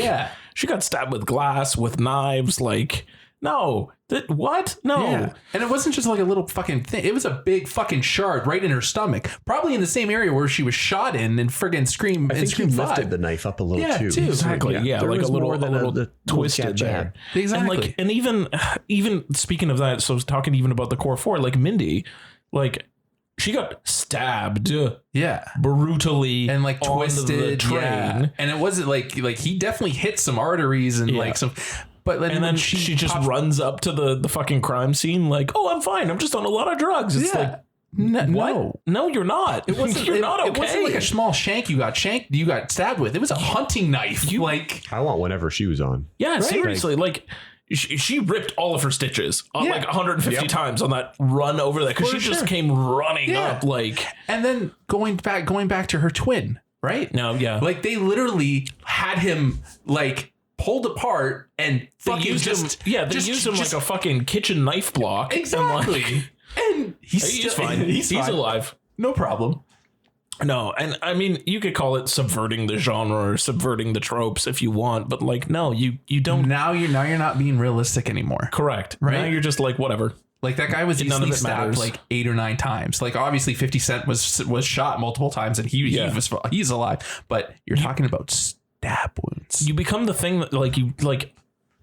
[SPEAKER 1] she got stabbed with glass, with knives. Like, no, what? No.
[SPEAKER 2] Yeah. And it wasn't just like a little fucking thing. It was a big fucking shard right in her stomach, probably in the same area where she was shot in friggin' Scream.
[SPEAKER 3] I think she lifted the knife up a little too.
[SPEAKER 1] Exactly. Yeah, like a little twisted there.
[SPEAKER 2] Exactly.
[SPEAKER 1] And even speaking of that, so I was talking even about the core four, like Mindy, like. She got stabbed, brutally,
[SPEAKER 2] and like twisted
[SPEAKER 1] the train,
[SPEAKER 2] and it wasn't like he definitely hit some arteries and like some. But then
[SPEAKER 1] she just runs up to the fucking crime scene, like, "Oh, I'm fine. I'm just on a lot of drugs." It's like, no, you're not. It wasn't. You're not okay.
[SPEAKER 2] It wasn't like a small shank you got stabbed with. It was a hunting knife.
[SPEAKER 3] I want whatever she was on.
[SPEAKER 1] Yeah, right? Seriously, like. she ripped all of her stitches like 150 times on that run over there, because she just came running up like.
[SPEAKER 2] And then going back to her twin, right?
[SPEAKER 1] No, yeah,
[SPEAKER 2] like they literally had him like pulled apart and fucking
[SPEAKER 1] used him like a fucking kitchen knife block.
[SPEAKER 2] Exactly. And he's
[SPEAKER 1] fine. He's alive.
[SPEAKER 2] No problem.
[SPEAKER 1] No, and I mean, you could call it subverting the genre or subverting the tropes if you want, but like, no, you don't.
[SPEAKER 2] Now you're not being realistic anymore.
[SPEAKER 1] Correct.
[SPEAKER 2] Right?
[SPEAKER 1] Now you're just like, whatever.
[SPEAKER 2] Like that guy was easily stabbed like 8 or 9 times. Like obviously 50 Cent was shot multiple times and he's alive. But you're talking about stab wounds.
[SPEAKER 1] You become the thing that like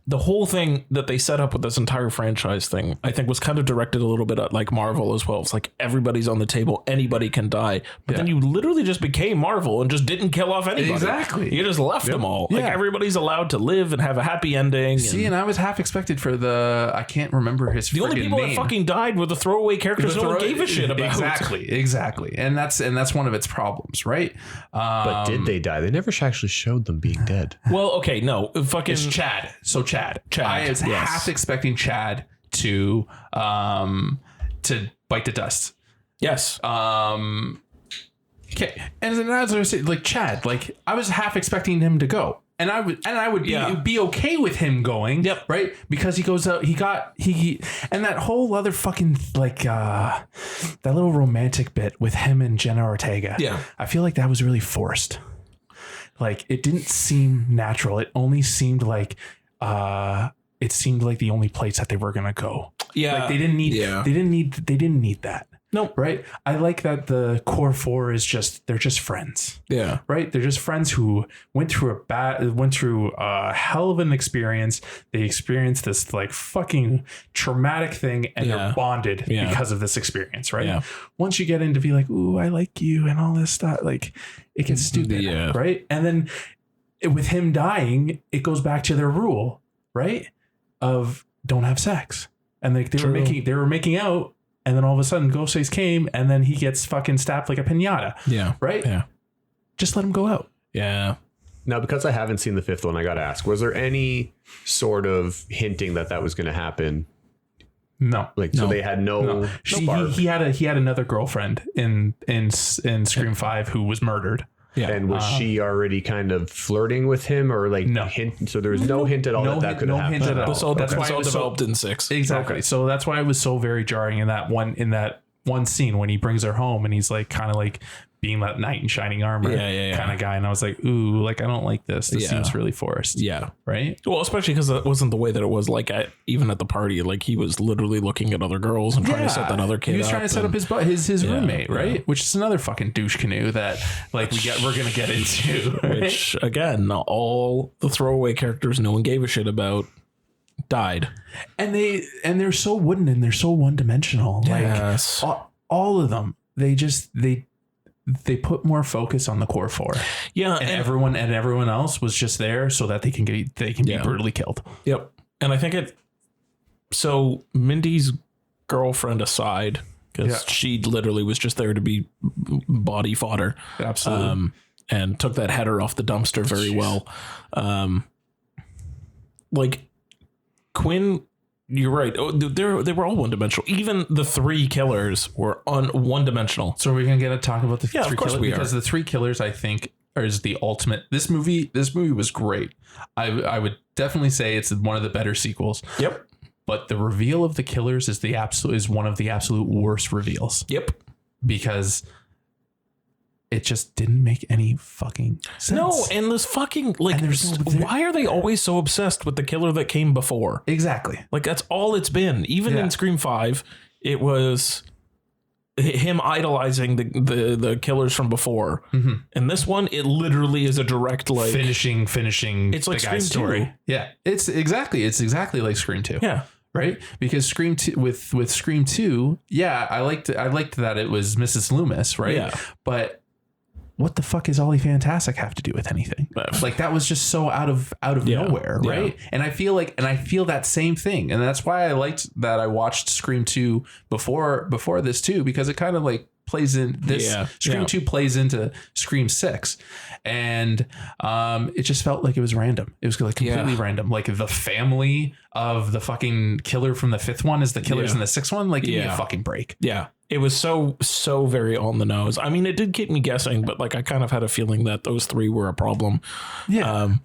[SPEAKER 1] the whole thing that they set up with this entire franchise thing, I think was kind of directed a little bit at like Marvel as well. It's like everybody's on the table, anybody can die. But then you literally just became Marvel and just didn't kill off anybody.
[SPEAKER 2] Exactly.
[SPEAKER 1] You just left them all. Like everybody's allowed to live and have a happy ending.
[SPEAKER 2] See, and I was half expected for I can't remember his
[SPEAKER 1] the only people
[SPEAKER 2] name.
[SPEAKER 1] that fucking died were the throwaway characters no one gave a shit about.
[SPEAKER 2] Exactly. And that's one of its problems, right?
[SPEAKER 3] But did they die? They never actually showed them being dead.
[SPEAKER 1] Well, okay, no. Fucking
[SPEAKER 2] it's Chad. So Chad. I was half expecting Chad to bite the dust.
[SPEAKER 1] Yes.
[SPEAKER 2] Okay. And as I was saying, like Chad, like I was half expecting him to go. And I would be okay with him going.
[SPEAKER 1] Yep.
[SPEAKER 2] Right? Because he goes out, and that whole other fucking like that little romantic bit with him and Jenna Ortega.
[SPEAKER 1] Yeah.
[SPEAKER 2] I feel like that was really forced. Like it didn't seem natural. It only seemed like the only place that they were gonna go.
[SPEAKER 1] Yeah,
[SPEAKER 2] like they didn't need that.
[SPEAKER 1] No,
[SPEAKER 2] right? I like that the core 4 is they're just friends.
[SPEAKER 1] Yeah,
[SPEAKER 2] right. They're just friends who went through a hell of an experience. They experienced this like fucking traumatic thing, and they're bonded because of this experience. Right. Yeah. Once you get into be like, ooh, I like you, and all this stuff, like it gets stupid. Yeah. Right. And then with him dying, it goes back to their rule, right? Of don't have sex. And like they were making out, and then all of a sudden Ghostface came, and then he gets fucking stabbed like a piñata.
[SPEAKER 1] Yeah.
[SPEAKER 2] Right?
[SPEAKER 1] Yeah.
[SPEAKER 2] Just let him go out.
[SPEAKER 1] Yeah.
[SPEAKER 3] Now, because I haven't seen the 5th one, I got to ask, was there any sort of hinting that was going to happen?
[SPEAKER 2] No.
[SPEAKER 3] So they had no.
[SPEAKER 2] He had another girlfriend in Scream 5 who was murdered.
[SPEAKER 3] Yeah. And was she already kind of flirting with him, or like hint? So there was no hint at all that could happen.
[SPEAKER 2] Hint at all.
[SPEAKER 1] So that's why it was developed in 6.
[SPEAKER 2] Exactly. Okay. So that's why it was so very jarring in that one scene when he brings her home and he's like kind of like being that knight in shining armor kind of guy. And I was like, ooh, like I don't like this. This seems really forced.
[SPEAKER 1] Yeah.
[SPEAKER 2] Right.
[SPEAKER 1] Well, especially because that wasn't the way that it was like even at the party. Like he was literally looking at other girls and trying to set that other kid up.
[SPEAKER 2] He was trying to set up his roommate, right? Which is another fucking douche canoe that like we're going to get into. Right?
[SPEAKER 1] Which again, all the throwaway characters no one gave a shit about died.
[SPEAKER 2] And they're so wooden and they're so one dimensional.
[SPEAKER 1] Yes.
[SPEAKER 2] Like all of them, they put more focus on the core 4.
[SPEAKER 1] Yeah.
[SPEAKER 2] And everyone else was just there so that they can be brutally killed.
[SPEAKER 1] Yep. And I think so Mindy's girlfriend aside, because she literally was just there to be body fodder.
[SPEAKER 2] Absolutely.
[SPEAKER 1] And took that header off the dumpster very well. Like Quinn, you're right. They were all one dimensional. Even the 3 killers were one dimensional.
[SPEAKER 2] So we're gonna talk about the 3 killers
[SPEAKER 1] because
[SPEAKER 2] the 3 killers I think is the ultimate. This movie was great. I would definitely say it's one of the better sequels.
[SPEAKER 1] Yep.
[SPEAKER 2] But the reveal of the killers is one of the absolute worst reveals.
[SPEAKER 1] Yep.
[SPEAKER 2] Because it just didn't make any fucking sense.
[SPEAKER 1] No, and this fucking why are they always so obsessed with the killer that came before?
[SPEAKER 2] Exactly.
[SPEAKER 1] Like that's all it's been. Even in Scream 5, it was him idolizing the killers from before. Mm-hmm. And this one, it literally is a direct like
[SPEAKER 2] finishing.
[SPEAKER 1] It's like
[SPEAKER 2] the guy's
[SPEAKER 1] Scream 2.
[SPEAKER 2] Story. Yeah, it's exactly like Scream 2.
[SPEAKER 1] Yeah.
[SPEAKER 2] Right, because Scream 2 with Scream 2, I liked that it was Mrs. Loomis, right?
[SPEAKER 1] Yeah,
[SPEAKER 2] but what the fuck does Ollie Fantastic have to do with anything? Like that was just so out of nowhere, right? Yeah. And I feel that same thing, and that's why I liked that I watched Scream 2 before this too, because it kind of like plays in this. Scream 2 plays into Scream 6. And it just felt like it was random. It was like completely random. Like the family of the fucking killer from the 5th one is the killers in the 6th one. Like, give me a fucking break.
[SPEAKER 1] Yeah. It was so very on the nose. I mean, it did keep me guessing, but like I kind of had a feeling that those 3 were a problem.
[SPEAKER 2] Yeah.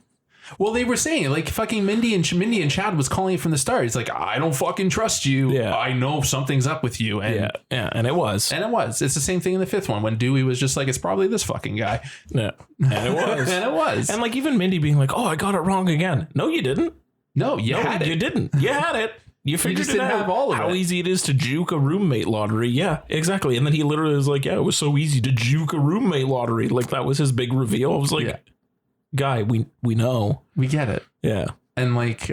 [SPEAKER 2] Well, they were saying like fucking Mindy and Chad was calling it from the start. It's like, I don't fucking trust you.
[SPEAKER 1] Yeah.
[SPEAKER 2] I know something's up with you. And
[SPEAKER 1] and it was.
[SPEAKER 2] And it was. It's the same thing in the 5th one when Dewey was just like, it's probably this fucking guy.
[SPEAKER 1] Yeah. And it was.
[SPEAKER 2] And it was.
[SPEAKER 1] And like even Mindy being like, oh, I got it wrong again. No, you didn't.
[SPEAKER 2] No, you had it.
[SPEAKER 1] You didn't. You had it. You figured
[SPEAKER 2] just
[SPEAKER 1] it
[SPEAKER 2] didn't
[SPEAKER 1] out.
[SPEAKER 2] have all of
[SPEAKER 1] How
[SPEAKER 2] it.
[SPEAKER 1] easy it is to juke a roommate lottery. Yeah, exactly. And then he literally was like, yeah, it was so easy to juke a roommate lottery. Like that was his big reveal. I was like, guy, we know.
[SPEAKER 2] We get it.
[SPEAKER 1] Yeah.
[SPEAKER 2] And like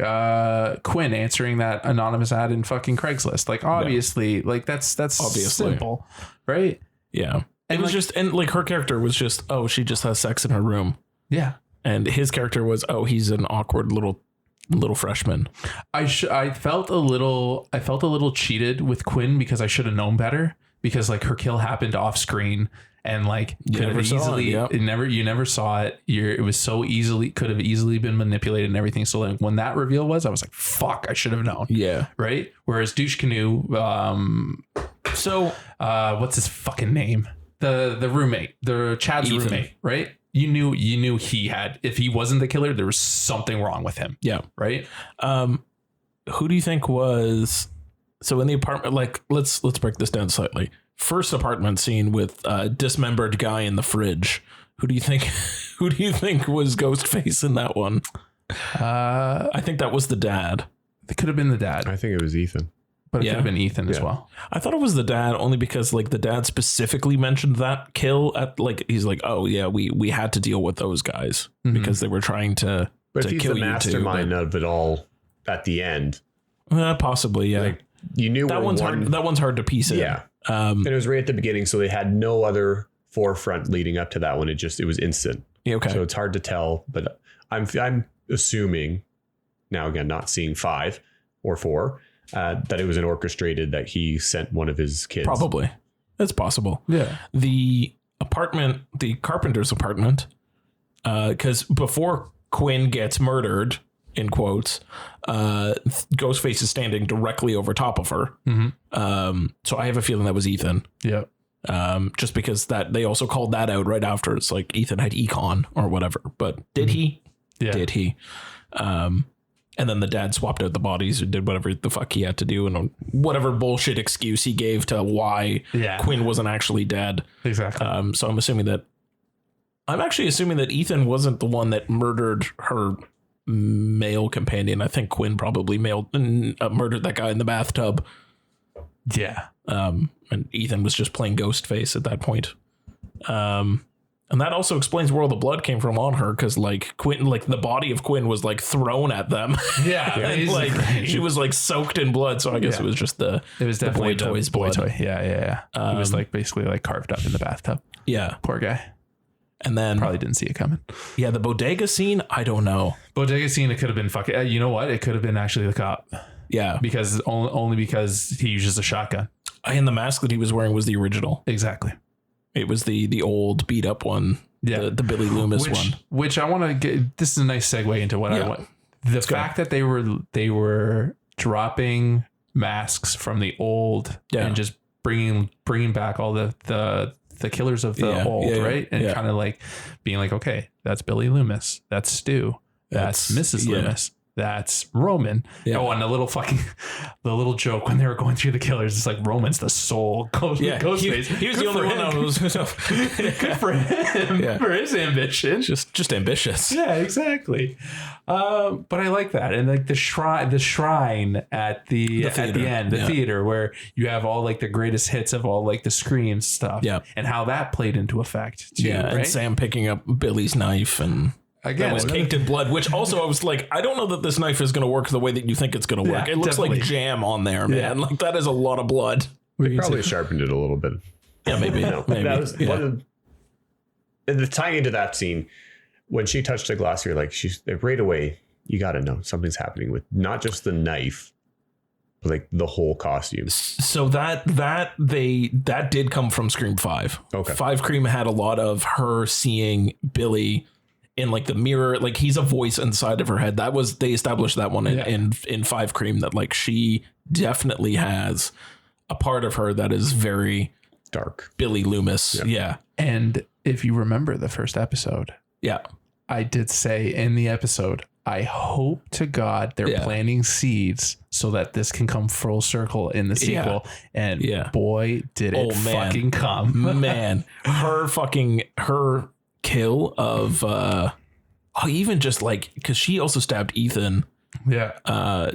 [SPEAKER 2] Quinn answering that anonymous ad in fucking Craigslist. Like obviously, like that's obviously simple, right?
[SPEAKER 1] Yeah.
[SPEAKER 2] And
[SPEAKER 1] it was
[SPEAKER 2] like,
[SPEAKER 1] just, and like her character was just, oh, she just has sex in her room.
[SPEAKER 2] Yeah.
[SPEAKER 1] And his character was, oh, he's an awkward little freshman.
[SPEAKER 2] I felt a little cheated with Quinn because I should have known better, because like her kill happened off screen and like you never saw it. It was so could have easily been manipulated and everything. So like when that reveal was, I was like, fuck, I should have known.
[SPEAKER 1] Yeah.
[SPEAKER 2] Right. Whereas Douche Canoe, what's his fucking name? The roommate, Chad's
[SPEAKER 1] Ethan.
[SPEAKER 2] roommate, right? You knew he had, if he wasn't the killer, there was something wrong with him.
[SPEAKER 1] Yeah.
[SPEAKER 2] Right.
[SPEAKER 1] Who do you think was, so in the apartment, like, let's break this down slightly. First apartment scene with dismembered guy in the fridge. Who do you think was Ghostface in that one? I think that was the dad.
[SPEAKER 2] It could have been the dad.
[SPEAKER 3] I think it was Ethan.
[SPEAKER 2] But it could have been Ethan as well.
[SPEAKER 1] I thought it was the dad only because like the dad specifically mentioned that kill at like, he's like, oh yeah, we had to deal with those guys because they were trying to
[SPEAKER 3] But if he's
[SPEAKER 1] kill
[SPEAKER 3] the
[SPEAKER 1] you
[SPEAKER 3] mastermind
[SPEAKER 1] too,
[SPEAKER 3] of it all at the end,
[SPEAKER 1] possibly, yeah.
[SPEAKER 3] like you knew
[SPEAKER 1] that one's hard. That one's hard to piece in.
[SPEAKER 3] Yeah. And it was right at the beginning, so they had no other forefront leading up to that one. It was instant.
[SPEAKER 1] Yeah, okay.
[SPEAKER 3] So it's hard to tell, but I'm assuming now, again, not seeing 5 or 4. That it was an orchestrated, that he sent one of his kids.
[SPEAKER 1] Probably. That's possible.
[SPEAKER 2] Yeah.
[SPEAKER 1] The apartment, the carpenter's apartment, because before Quinn gets murdered, in quotes, Ghostface is standing directly over top of her. So I have a feeling that was Ethan.
[SPEAKER 2] Yeah.
[SPEAKER 1] Just because that they also called that out right after. It's like Ethan had econ or whatever. But did he?
[SPEAKER 2] Yeah.
[SPEAKER 1] Did he? And then the dad swapped out the bodies and did whatever the fuck he had to do, and whatever bullshit excuse he gave to why Quinn wasn't actually dead.
[SPEAKER 2] Exactly.
[SPEAKER 1] So I'm actually assuming that Ethan wasn't the one that murdered her male companion. I think Quinn probably murdered that guy in the bathtub.
[SPEAKER 2] Yeah.
[SPEAKER 1] And Ethan was just playing Ghostface at that point. And that also explains where all the blood came from on her, because like Quinn, like the body of Quinn was like thrown at them.
[SPEAKER 2] Yeah,
[SPEAKER 1] and like she was like soaked in blood. So I guess it was just it was
[SPEAKER 2] definitely
[SPEAKER 1] the boy toy's
[SPEAKER 2] boy
[SPEAKER 1] blood.
[SPEAKER 2] toy. Yeah. It was like basically like carved up in the bathtub.
[SPEAKER 1] Yeah,
[SPEAKER 2] poor guy.
[SPEAKER 1] And then
[SPEAKER 2] probably didn't see it coming.
[SPEAKER 1] Yeah, the bodega scene, I don't know.
[SPEAKER 2] Bodega scene, it could have been fucking. You know what? It could have been actually the cop.
[SPEAKER 1] Yeah,
[SPEAKER 2] because only because he uses a shotgun.
[SPEAKER 1] And the mask that he was wearing was the original.
[SPEAKER 2] Exactly.
[SPEAKER 1] It was the old beat up one. Yeah, the Billy Loomis one.
[SPEAKER 2] Which I want to get. This is a nice segue into what I want. The fact that they were dropping masks from the old and just bringing back all the killers of the old, right? And kind of like being like, okay, that's Billy Loomis, that's Stu, that's Mrs. Loomis, that's Roman. Oh, and the little joke when they were going through the killers, it's like Roman's the soul. Ghostface.
[SPEAKER 1] He was the only one that was
[SPEAKER 2] good for him for his ambition.
[SPEAKER 1] Just ambitious.
[SPEAKER 2] Yeah, exactly. But I like that, and like the shrine at the end, the theater where you have all like the greatest hits of all like the Scream stuff. Yeah, and how that played into effect too.
[SPEAKER 1] Yeah, right? And Sam picking up Billy's knife and. Again, that was caked in blood, which also I was like, I don't know that this knife is going to work the way that you think it's going to work. It looks like jam on there, man. Like that is a lot of blood.
[SPEAKER 3] They probably sharpened it a little bit.
[SPEAKER 1] Yeah, maybe. Maybe.
[SPEAKER 3] That was one of the tying into that scene when she touched the glass. You're like, right away, you got to know something's happening with not just the knife, like the whole costume.
[SPEAKER 1] So that did come from Scream 5.
[SPEAKER 3] Okay.
[SPEAKER 1] 5 Scream had a lot of her seeing Billy in like the mirror, like he's a voice inside of her head. They established that one in 5 Scream, that like she definitely has a part of her that is very
[SPEAKER 3] dark.
[SPEAKER 1] Billy Loomis. Yeah.
[SPEAKER 2] And if you remember the first episode, I did say in the episode, I hope to God they're planting seeds so that this can come full circle in the sequel. And boy, did it fucking come.
[SPEAKER 1] Man, her kill of even just like, because she also stabbed Ethan.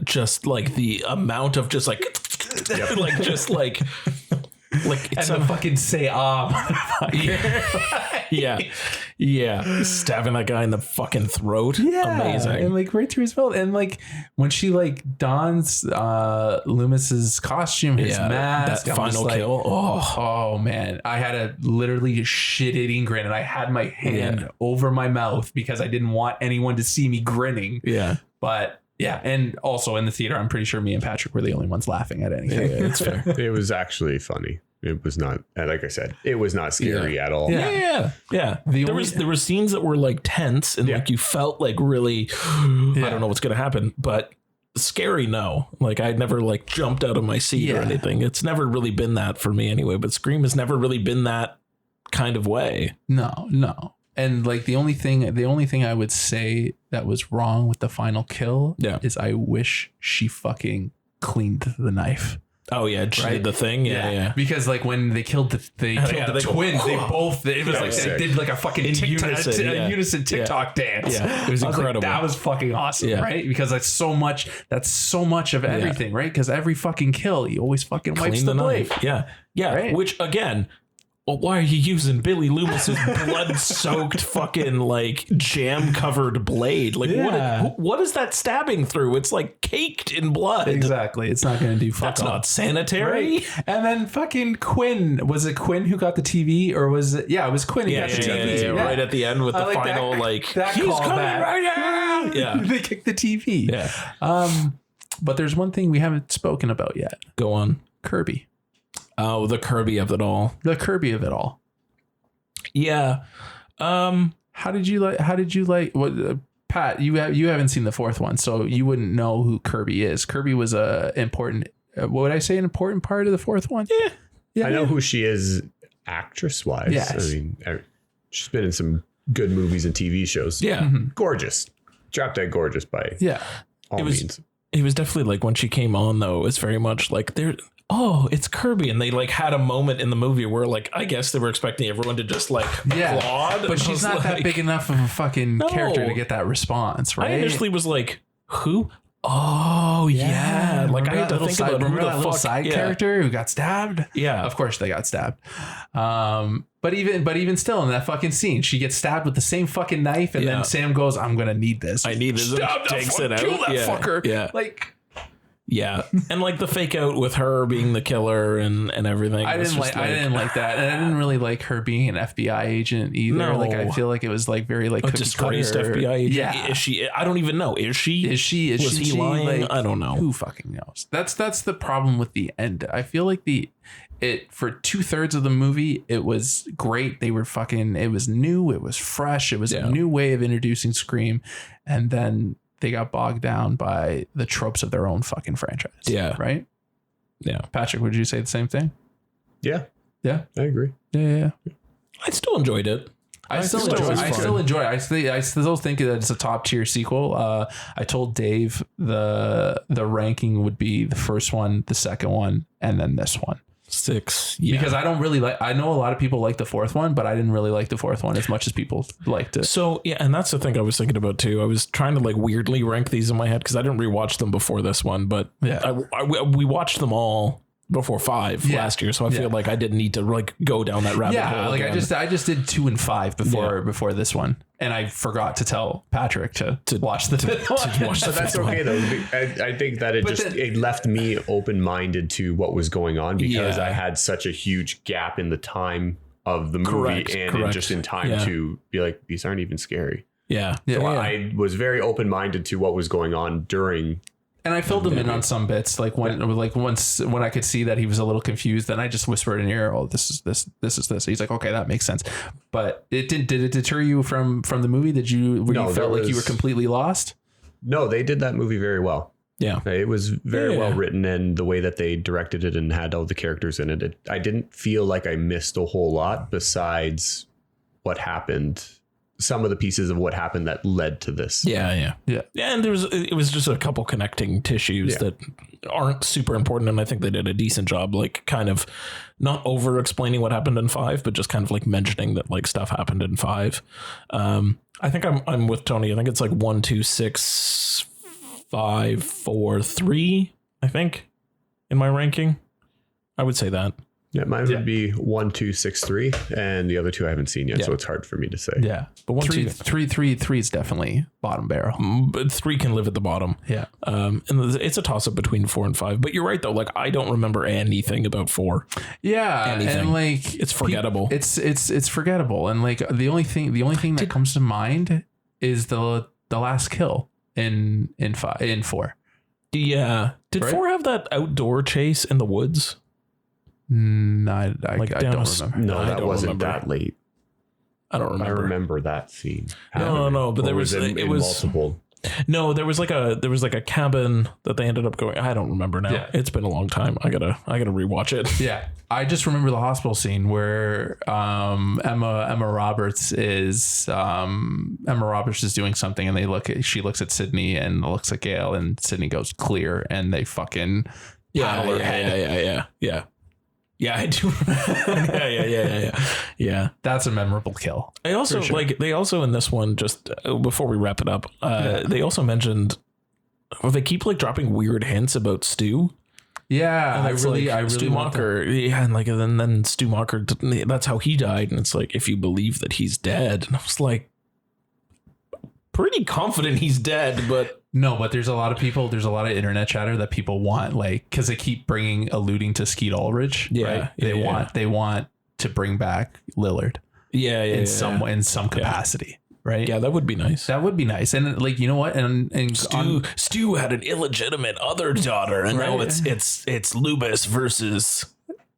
[SPEAKER 1] Just like the amount of just like like just like it's
[SPEAKER 2] and the fucking say
[SPEAKER 1] stabbing that guy in the fucking throat. Amazing.
[SPEAKER 2] And like right through his belt. And like when she like dons Loomis's costume, his mask,
[SPEAKER 1] that final kill.
[SPEAKER 2] Oh man, I had a literally shit-eating grin, and I had my hand over my mouth because I didn't want anyone to see me grinning. But and also in the theater, I'm pretty sure me and Patrick were the only ones laughing at anything.
[SPEAKER 1] It's fair.
[SPEAKER 3] It was actually funny. It was not, like I said, it was not scary at all.
[SPEAKER 1] There were scenes that were like tense and like you felt like really, I don't know what's going to happen, but scary. No, like I'd never like jumped out of my seat or anything. It's never really been that for me anyway, but Scream has never really been that kind of way.
[SPEAKER 2] No. And like the only thing I would say that was wrong with the final kill is I wish she fucking cleaned the knife.
[SPEAKER 1] Oh yeah, she did the thing. Yeah.
[SPEAKER 2] Because like when they killed the twins, it was like they did like a fucking unison TikTok dance.
[SPEAKER 1] Yeah, it was incredible.
[SPEAKER 2] That was fucking awesome, right? Because that's so much of everything, right? Because every fucking kill, he always fucking wipes the blade.
[SPEAKER 1] Yeah.
[SPEAKER 2] Right?
[SPEAKER 1] Which again, well, why are you using Billy Loomis's blood-soaked fucking like jam-covered blade? Like what is that stabbing through? It's like caked in blood.
[SPEAKER 2] Exactly. It's not going to do fuck
[SPEAKER 1] That's
[SPEAKER 2] all.
[SPEAKER 1] not sanitary.
[SPEAKER 2] Right. And then fucking Quinn. Was it Quinn who got the TV, or was it? Yeah, it was Quinn who got the TV.
[SPEAKER 1] Yeah, right at the end with the final that
[SPEAKER 2] he's coming
[SPEAKER 1] right now. Yeah,
[SPEAKER 2] they kicked the TV.
[SPEAKER 1] Yeah.
[SPEAKER 2] But there's one thing we haven't spoken about yet.
[SPEAKER 1] Go on.
[SPEAKER 2] Kirby.
[SPEAKER 1] Oh, the Kirby of it all. Yeah.
[SPEAKER 2] How did you like what Pat, you haven't seen the fourth one, so you wouldn't know who Kirby is. Kirby was a important what would I say, an important part of the fourth one?
[SPEAKER 3] I know who she is actress wise.
[SPEAKER 2] Yes.
[SPEAKER 3] I mean, she's been in some good movies and TV shows.
[SPEAKER 1] Yeah.
[SPEAKER 3] Gorgeous. Drop Dead Gorgeous by all means.
[SPEAKER 1] It was definitely like when she came on though, it's very much like it's Kirby. And they like had a moment in the movie where like, I guess they were expecting everyone to just like applaud.
[SPEAKER 2] But she's not that big enough of a fucking character to get that response, right?
[SPEAKER 1] I initially was like, who? Oh yeah. Like I had to think about who the fuck
[SPEAKER 2] side character who got stabbed.
[SPEAKER 1] Yeah.
[SPEAKER 2] Of course they got stabbed. But even still in that fucking scene, she gets stabbed with the same fucking knife, and then Sam goes, "I'm gonna need this.
[SPEAKER 1] I need this."
[SPEAKER 2] Stab
[SPEAKER 1] takes it out.
[SPEAKER 2] Kill that fucker.
[SPEAKER 1] Yeah.
[SPEAKER 2] Like.
[SPEAKER 1] Yeah, and like the fake out with her being the killer and everything.
[SPEAKER 2] I didn't like that, and I didn't really like her being an FBI agent either.
[SPEAKER 1] No.
[SPEAKER 2] Like I feel like it was like very like
[SPEAKER 1] disgraced FBI agent.
[SPEAKER 2] Yeah,
[SPEAKER 1] is she? I don't even know. Is she?
[SPEAKER 2] Was
[SPEAKER 1] he lying?
[SPEAKER 2] Like,
[SPEAKER 1] I don't know.
[SPEAKER 2] Who fucking knows? That's the problem with the end. I feel like for 2/3 of the movie, it was great. They were fucking. It was new. It was fresh. It was a new way of introducing Scream, and then they got bogged down by the tropes of their own fucking franchise. Yeah. Right?
[SPEAKER 1] Yeah.
[SPEAKER 2] Patrick, would you say the same thing?
[SPEAKER 3] Yeah.
[SPEAKER 2] Yeah.
[SPEAKER 3] I agree.
[SPEAKER 2] Yeah.
[SPEAKER 1] I still enjoyed it.
[SPEAKER 2] I still enjoy it. I still think that it's a top tier sequel. I told Dave the ranking would be the first one, the second one, and then this one.
[SPEAKER 1] 6.
[SPEAKER 2] Yeah. Because I don't really like, I know a lot of people like the fourth one, but I didn't really like the fourth one as much as people liked it.
[SPEAKER 1] So yeah, and that's the thing I was thinking about too. I was trying to like weirdly rank these in my head because I didn't rewatch them before this one, but we watched them all before 5 last year, so I feel like I didn't need to like go down that rabbit hole.
[SPEAKER 2] Like
[SPEAKER 1] again.
[SPEAKER 2] I just did 2 and 5 before this one, and I forgot to tell Patrick to watch the fifth one.
[SPEAKER 3] So that's okay though. I think that it left me open-minded to what was going on because I had such a huge gap in the time of the movie and just in time to be like, these aren't even scary.
[SPEAKER 1] Yeah.
[SPEAKER 3] So I was very open-minded to what was going on during
[SPEAKER 2] And I filled him in on some bits, like when I could see that he was a little confused, then I just whispered in ear, "Oh, this is this. He's like, "Okay, that makes sense." But did it deter you from the movie? You felt like you were completely lost?
[SPEAKER 3] No, they did that movie very well.
[SPEAKER 1] Yeah,
[SPEAKER 3] it was very well written, and the way that they directed it and had all the characters in it, I didn't feel like I missed a whole lot besides what happened. Some of the pieces of what happened that led to this.
[SPEAKER 1] Yeah. And it was just a couple connecting tissues that aren't super important. And I think they did a decent job, like kind of not over explaining what happened in 5, but just kind of like mentioning that like stuff happened in 5. I think I'm with Tony. I think it's like 1, 2, 6, 5, 4, 3, I think in my ranking. I would say that.
[SPEAKER 3] Yeah, mine would be 1, 2, 6, 3, and the other 2 I haven't seen yet, so it's hard for me to say.
[SPEAKER 2] Yeah, but 1, 2, 3 is definitely bottom barrel.
[SPEAKER 1] But 3 can live at the bottom.
[SPEAKER 2] Yeah,
[SPEAKER 1] and it's a toss up between 4 and 5. But you're right though. Like I don't remember anything about 4.
[SPEAKER 2] Yeah,
[SPEAKER 1] anything. And like it's forgettable.
[SPEAKER 2] It's forgettable, and like the only thing that comes to mind is the last kill in 4.
[SPEAKER 1] Yeah, did 4 have that outdoor chase in the woods?
[SPEAKER 2] No, I don't remember.
[SPEAKER 3] No, that wasn't that late.
[SPEAKER 1] I don't remember.
[SPEAKER 3] I remember that scene.
[SPEAKER 1] No, but there was
[SPEAKER 3] multiple.
[SPEAKER 1] No, there was like a cabin that they ended up going. I don't remember now. Yeah. It's been a long time. I gotta rewatch it.
[SPEAKER 2] Yeah, I just remember the hospital scene where Emma Roberts is doing something, and she looks at Sydney and looks at Gail, and Sydney goes clear, and they fucking paddle her head.
[SPEAKER 1] Yeah, I do. Yeah.
[SPEAKER 2] That's a memorable kill.
[SPEAKER 1] I also they also in this one, just before we wrap it up, they also mentioned, they keep like dropping weird hints about Stu.
[SPEAKER 2] Yeah,
[SPEAKER 1] and I really Stu Macher. Yeah, and like then Stu Macher, that's how he died, and it's like, if you believe that he's dead, and I was like, pretty confident he's dead, but.
[SPEAKER 2] No, but there's a lot of internet chatter that people want, like, because they keep alluding to Skeet Ulrich.
[SPEAKER 1] Yeah,
[SPEAKER 2] right? They want to bring back Lillard. In some capacity, right?
[SPEAKER 1] Yeah, that would be nice.
[SPEAKER 2] And like, you know what? And
[SPEAKER 1] Stu had an illegitimate other daughter, and now it's Lubis versus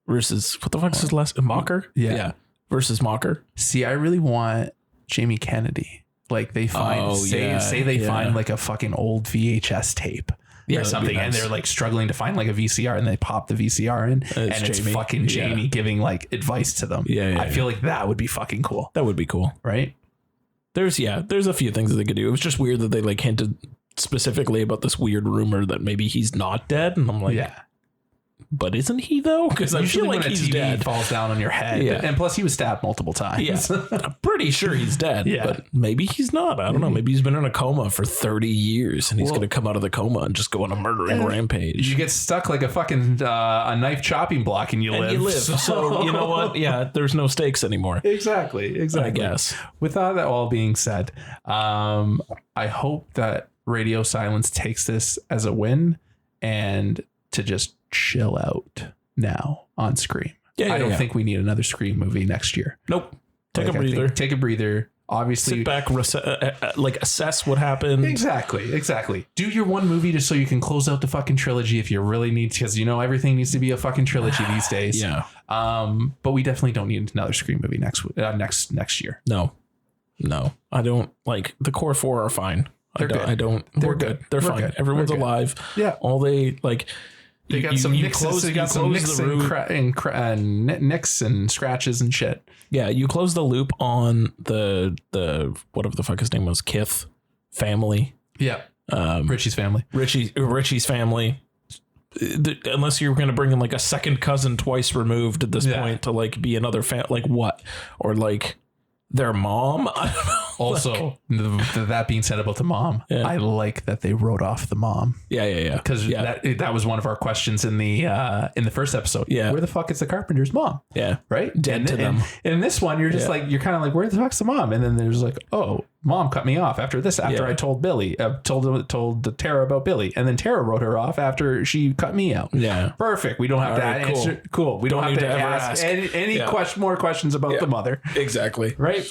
[SPEAKER 1] what the fuck is his last Macher?
[SPEAKER 2] Yeah,
[SPEAKER 1] versus Macher.
[SPEAKER 2] See, I really want Jamie Kennedy. Like they find, they find like a fucking old VHS tape or something, nice. And they're like struggling to find like a VCR, and they pop the VCR in, and it's fucking Jamie giving like advice to them. I feel like that would be fucking cool.
[SPEAKER 1] That would be cool,
[SPEAKER 2] right?
[SPEAKER 1] There's a few things that they could do. It was just weird that they like hinted specifically about this weird rumor that maybe he's not dead, and I'm like, but isn't he though? Because I feel like he's dead.
[SPEAKER 2] Falls down on your head, and plus he was stabbed multiple times.
[SPEAKER 1] Yeah, I'm pretty sure he's dead. But maybe he's not. I don't know. Maybe he's been in a coma for 30 years, and he's going to come out of the coma and just go on a murdering rampage.
[SPEAKER 2] You get stuck like a fucking a knife chopping block, and you live.
[SPEAKER 1] So you know what? Yeah, there's no stakes anymore.
[SPEAKER 2] Exactly. I guess. With that all being said, I hope that Radio Silence takes this as a win, and to just chill out now on Scream. I don't think we need another Scream movie next year.
[SPEAKER 1] Nope. Take a breather.
[SPEAKER 2] Obviously,
[SPEAKER 1] sit back, assess what happened.
[SPEAKER 2] Exactly. Do your one movie just so you can close out the fucking trilogy if you really need to, because everything needs to be a fucking trilogy these days.
[SPEAKER 1] Yeah.
[SPEAKER 2] But we definitely don't need another Scream movie next year.
[SPEAKER 1] No. I don't. Like, the core 4 are fine. We're good. They're fine. Good. Everyone's alive.
[SPEAKER 2] Yeah.
[SPEAKER 1] All they like.
[SPEAKER 2] They got some nicks and scratches and shit.
[SPEAKER 1] Yeah, you close the loop on the whatever the fuck his name was, Kith family.
[SPEAKER 2] Yeah, Richie's family.
[SPEAKER 1] Richie's family. Unless you're going to bring in like a second cousin twice removed at this point to like be another like what, or like their mom. I don't know.
[SPEAKER 2] Also, that being said about the mom, I like that they wrote off the mom.
[SPEAKER 1] Yeah.
[SPEAKER 2] Because that was one of our questions in the first episode.
[SPEAKER 1] Yeah.
[SPEAKER 2] Where the fuck is the carpenter's mom?
[SPEAKER 1] Yeah.
[SPEAKER 2] Right?
[SPEAKER 1] Dead to them.
[SPEAKER 2] And in this one, you're just like, you're kind of like, where the fuck's the mom? And then there's like, oh, mom cut me off after this, I told Billy, told Tara about Billy. And then Tara wrote her off after she cut me out.
[SPEAKER 1] Yeah.
[SPEAKER 2] Perfect. We don't have to answer. Cool. We don't have to ask any more questions about the mother.
[SPEAKER 1] Exactly.
[SPEAKER 2] Right?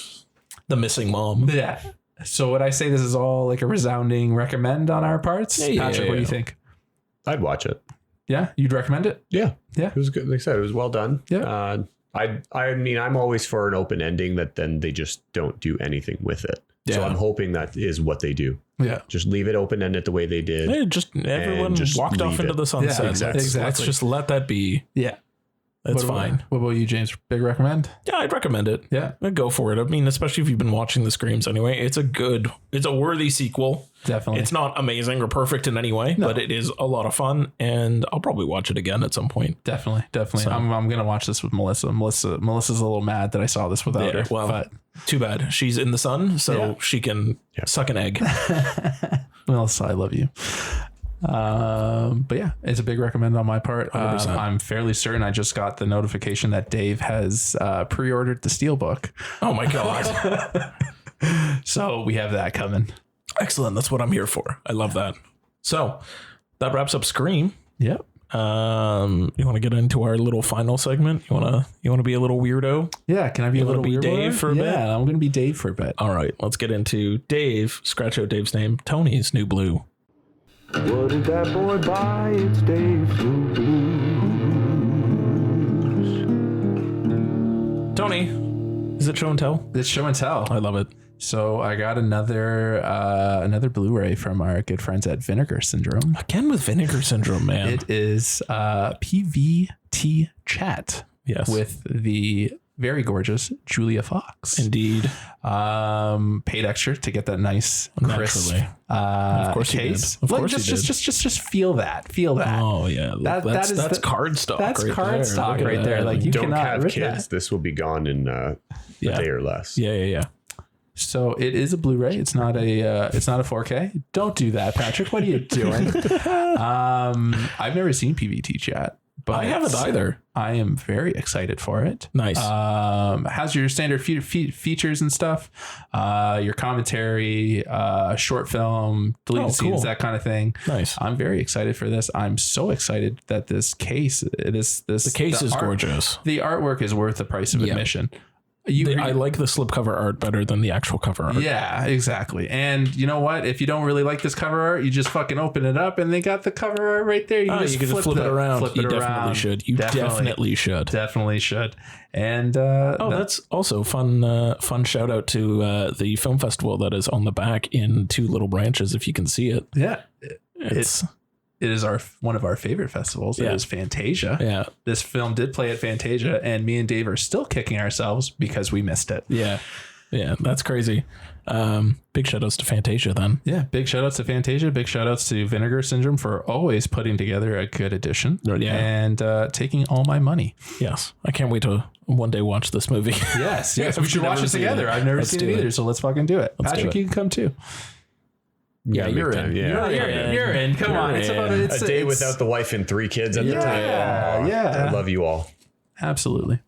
[SPEAKER 1] The missing mom.
[SPEAKER 2] Yeah. So would I say this is all like a resounding recommend on our parts? Patrick, what do you think?
[SPEAKER 3] I'd watch it.
[SPEAKER 2] Yeah, you'd recommend it?
[SPEAKER 3] Yeah.
[SPEAKER 2] Yeah.
[SPEAKER 3] It was good. Like I said, it was well done.
[SPEAKER 2] Yeah.
[SPEAKER 3] I mean, I'm always for an open ending that then they just don't do anything with it. So I'm hoping that is what they do.
[SPEAKER 2] Yeah.
[SPEAKER 3] Just leave it open-ended the way they did.
[SPEAKER 1] Hey, just everyone
[SPEAKER 3] just
[SPEAKER 1] walked off
[SPEAKER 3] leave
[SPEAKER 1] into
[SPEAKER 3] it.
[SPEAKER 1] the sunset.
[SPEAKER 2] Yeah, exactly.
[SPEAKER 1] Let's just let that be.
[SPEAKER 2] Yeah.
[SPEAKER 1] That's fine.
[SPEAKER 2] What about you, James? Big recommend?
[SPEAKER 1] Yeah, I'd recommend it.
[SPEAKER 2] Yeah.
[SPEAKER 1] I'd go for it. I mean, especially if you've been watching the Screams anyway. It's a worthy sequel.
[SPEAKER 2] Definitely.
[SPEAKER 1] It's not amazing or perfect in any way, but it is a lot of fun, and I'll probably watch it again at some point.
[SPEAKER 2] Definitely.
[SPEAKER 1] So-
[SPEAKER 2] I'm gonna watch this with Melissa. Melissa's a little mad that I saw this without her.
[SPEAKER 1] Well,
[SPEAKER 2] But
[SPEAKER 1] too bad. She's in the sun, so she can suck an egg.
[SPEAKER 2] Melissa, I love you. But yeah, it's a big recommend on my part.
[SPEAKER 1] 100%.
[SPEAKER 2] I'm fairly certain I just got the notification that Dave has pre-ordered the Steelbook.
[SPEAKER 1] Oh my God.
[SPEAKER 2] So we have that coming.
[SPEAKER 1] Excellent. That's what I'm here for. I love that. So that wraps up Scream.
[SPEAKER 2] Yep.
[SPEAKER 1] You want to get into our little final segment? You want to be a little weirdo?
[SPEAKER 2] Yeah. Can I be a
[SPEAKER 1] wanna
[SPEAKER 2] little
[SPEAKER 1] be
[SPEAKER 2] weird
[SPEAKER 1] Dave
[SPEAKER 2] boy?
[SPEAKER 1] for a bit?
[SPEAKER 2] Yeah, I'm going to be Dave for a bit.
[SPEAKER 1] All right, let's get into Dave. Scratch out Dave's name. Tony's New Blue.
[SPEAKER 4] What did that boy buy? It's Dave's New Blues.
[SPEAKER 1] Tony, is it show and tell?
[SPEAKER 2] It's show and tell.
[SPEAKER 1] I love it.
[SPEAKER 2] So I got another Blu-ray from our good friends at Vinegar Syndrome.
[SPEAKER 1] Again with Vinegar Syndrome, man.
[SPEAKER 2] It is PVT Chat.
[SPEAKER 1] Yes.
[SPEAKER 2] With the very gorgeous Julia Fox.
[SPEAKER 1] Indeed.
[SPEAKER 2] Paid extra to get that nice crisp
[SPEAKER 1] Naturally. Of course you
[SPEAKER 2] case.
[SPEAKER 1] did. Of course
[SPEAKER 2] just,
[SPEAKER 1] you did.
[SPEAKER 2] just feel that. Feel that.
[SPEAKER 1] Oh yeah, that's card stock.
[SPEAKER 2] That's
[SPEAKER 1] right
[SPEAKER 2] card
[SPEAKER 1] there.
[SPEAKER 2] stock
[SPEAKER 1] Look at
[SPEAKER 2] right there.
[SPEAKER 1] that.
[SPEAKER 2] Like you
[SPEAKER 3] Don't
[SPEAKER 2] cannot
[SPEAKER 3] have
[SPEAKER 2] rip
[SPEAKER 3] kids.
[SPEAKER 2] that.
[SPEAKER 3] This will be gone in a day or less.
[SPEAKER 1] Yeah.
[SPEAKER 2] So it is a Blu-ray. It's not a 4K. Don't do that, Patrick. What are you doing? I've never seen PVT Chat, but
[SPEAKER 1] I haven't either.
[SPEAKER 2] I am very excited for it.
[SPEAKER 1] Nice.
[SPEAKER 2] Has your standard features and stuff, your commentary, short film, deleted scenes, that kind of thing.
[SPEAKER 1] Nice.
[SPEAKER 2] I'm very excited for this. I'm so excited that this case,
[SPEAKER 1] The case is gorgeous.
[SPEAKER 2] The artwork is worth the price of admission.
[SPEAKER 1] I like the slipcover art better than the actual cover art.
[SPEAKER 2] Yeah, exactly. And you know what? If you don't really like this cover art, you just fucking open it up and they got the cover art right there. You
[SPEAKER 1] You can just flip it around. You definitely should. You definitely should.
[SPEAKER 2] Definitely should. And
[SPEAKER 1] that's also fun. Fun shout out to the film festival that is on the back in two little branches. If you can see it,
[SPEAKER 2] yeah,
[SPEAKER 1] it
[SPEAKER 2] is one of our favorite festivals. It is Fantasia.
[SPEAKER 1] Yeah,
[SPEAKER 2] this film did play at Fantasia, and me and Dave are still kicking ourselves because we missed it.
[SPEAKER 1] Yeah, that's crazy. Big shout outs to Fantasia then.
[SPEAKER 2] Yeah, big shout outs to Fantasia. Big shout outs to Vinegar Syndrome for always putting together a good edition.
[SPEAKER 1] Yeah,
[SPEAKER 2] and taking all my money.
[SPEAKER 1] Yes, I can't wait to one day watch this movie.
[SPEAKER 2] Yes, we should watch it together. I've never seen it either, so let's fucking do it. Patrick, you can come too.
[SPEAKER 1] Yeah, you're in.
[SPEAKER 2] You're in. Come on. It's about
[SPEAKER 3] a day without the wife and 3 kids at the time.
[SPEAKER 2] Yeah.
[SPEAKER 3] I love you all.
[SPEAKER 2] Absolutely.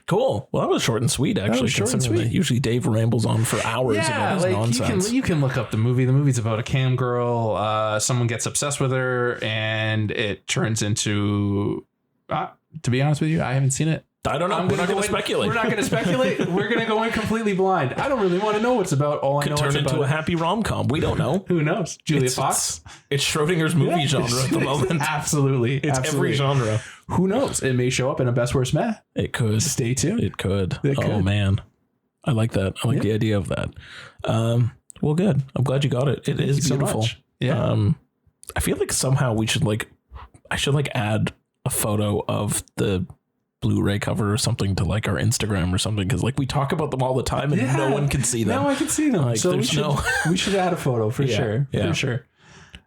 [SPEAKER 1] Cool. Well, that was short and sweet, actually.
[SPEAKER 2] Short and sweet.
[SPEAKER 1] Usually Dave rambles on for hours about his nonsense.
[SPEAKER 2] You can look up the movie. The movie's about a cam girl. Someone gets obsessed with her, and it turns into. To be honest with you, I haven't seen it.
[SPEAKER 1] I don't know. We're not going to speculate.
[SPEAKER 2] We're not going to speculate. We're going to go in completely blind. I don't really want to know what it's about. All I know
[SPEAKER 1] turn into a happy rom-com. We don't know.
[SPEAKER 2] Who knows? Julia Fox.
[SPEAKER 1] It's Schrodinger's movie genre at the moment.
[SPEAKER 2] Absolutely.
[SPEAKER 1] It's every genre.
[SPEAKER 2] Who knows? It may show up in a Best Worst Meh.
[SPEAKER 1] It could.
[SPEAKER 2] Stay tuned.
[SPEAKER 1] It could. Oh, man. I like that. I like the idea of that. Well, good. I'm glad you got it. It is beautiful.
[SPEAKER 2] So yeah.
[SPEAKER 1] I feel like somehow I should add a photo of the Blu-ray cover or something to our Instagram or something, because we talk about them all the time and no one can see them.
[SPEAKER 2] No, I can see them. So we should add a photo for sure.
[SPEAKER 1] Yeah.
[SPEAKER 2] For sure.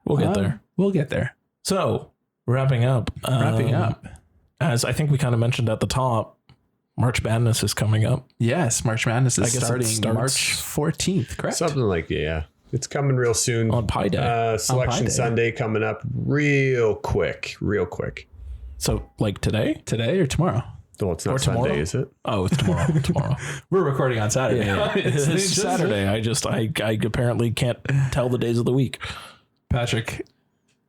[SPEAKER 1] We'll get there.
[SPEAKER 2] We'll get there.
[SPEAKER 1] So wrapping up, as I think we kind of mentioned at the top, March Madness is coming up.
[SPEAKER 2] Yes, March Madness is starting March 14th, correct?
[SPEAKER 3] Something like it's coming real soon
[SPEAKER 1] on Pi Day.
[SPEAKER 3] Selection Sunday coming up real quick.
[SPEAKER 1] So
[SPEAKER 2] today or tomorrow?
[SPEAKER 3] No, it's not Sunday, is it?
[SPEAKER 1] Oh, it's tomorrow.
[SPEAKER 2] We're recording on Saturday.
[SPEAKER 1] Yeah. It's Saturday. I apparently can't tell the days of the week.
[SPEAKER 2] Patrick,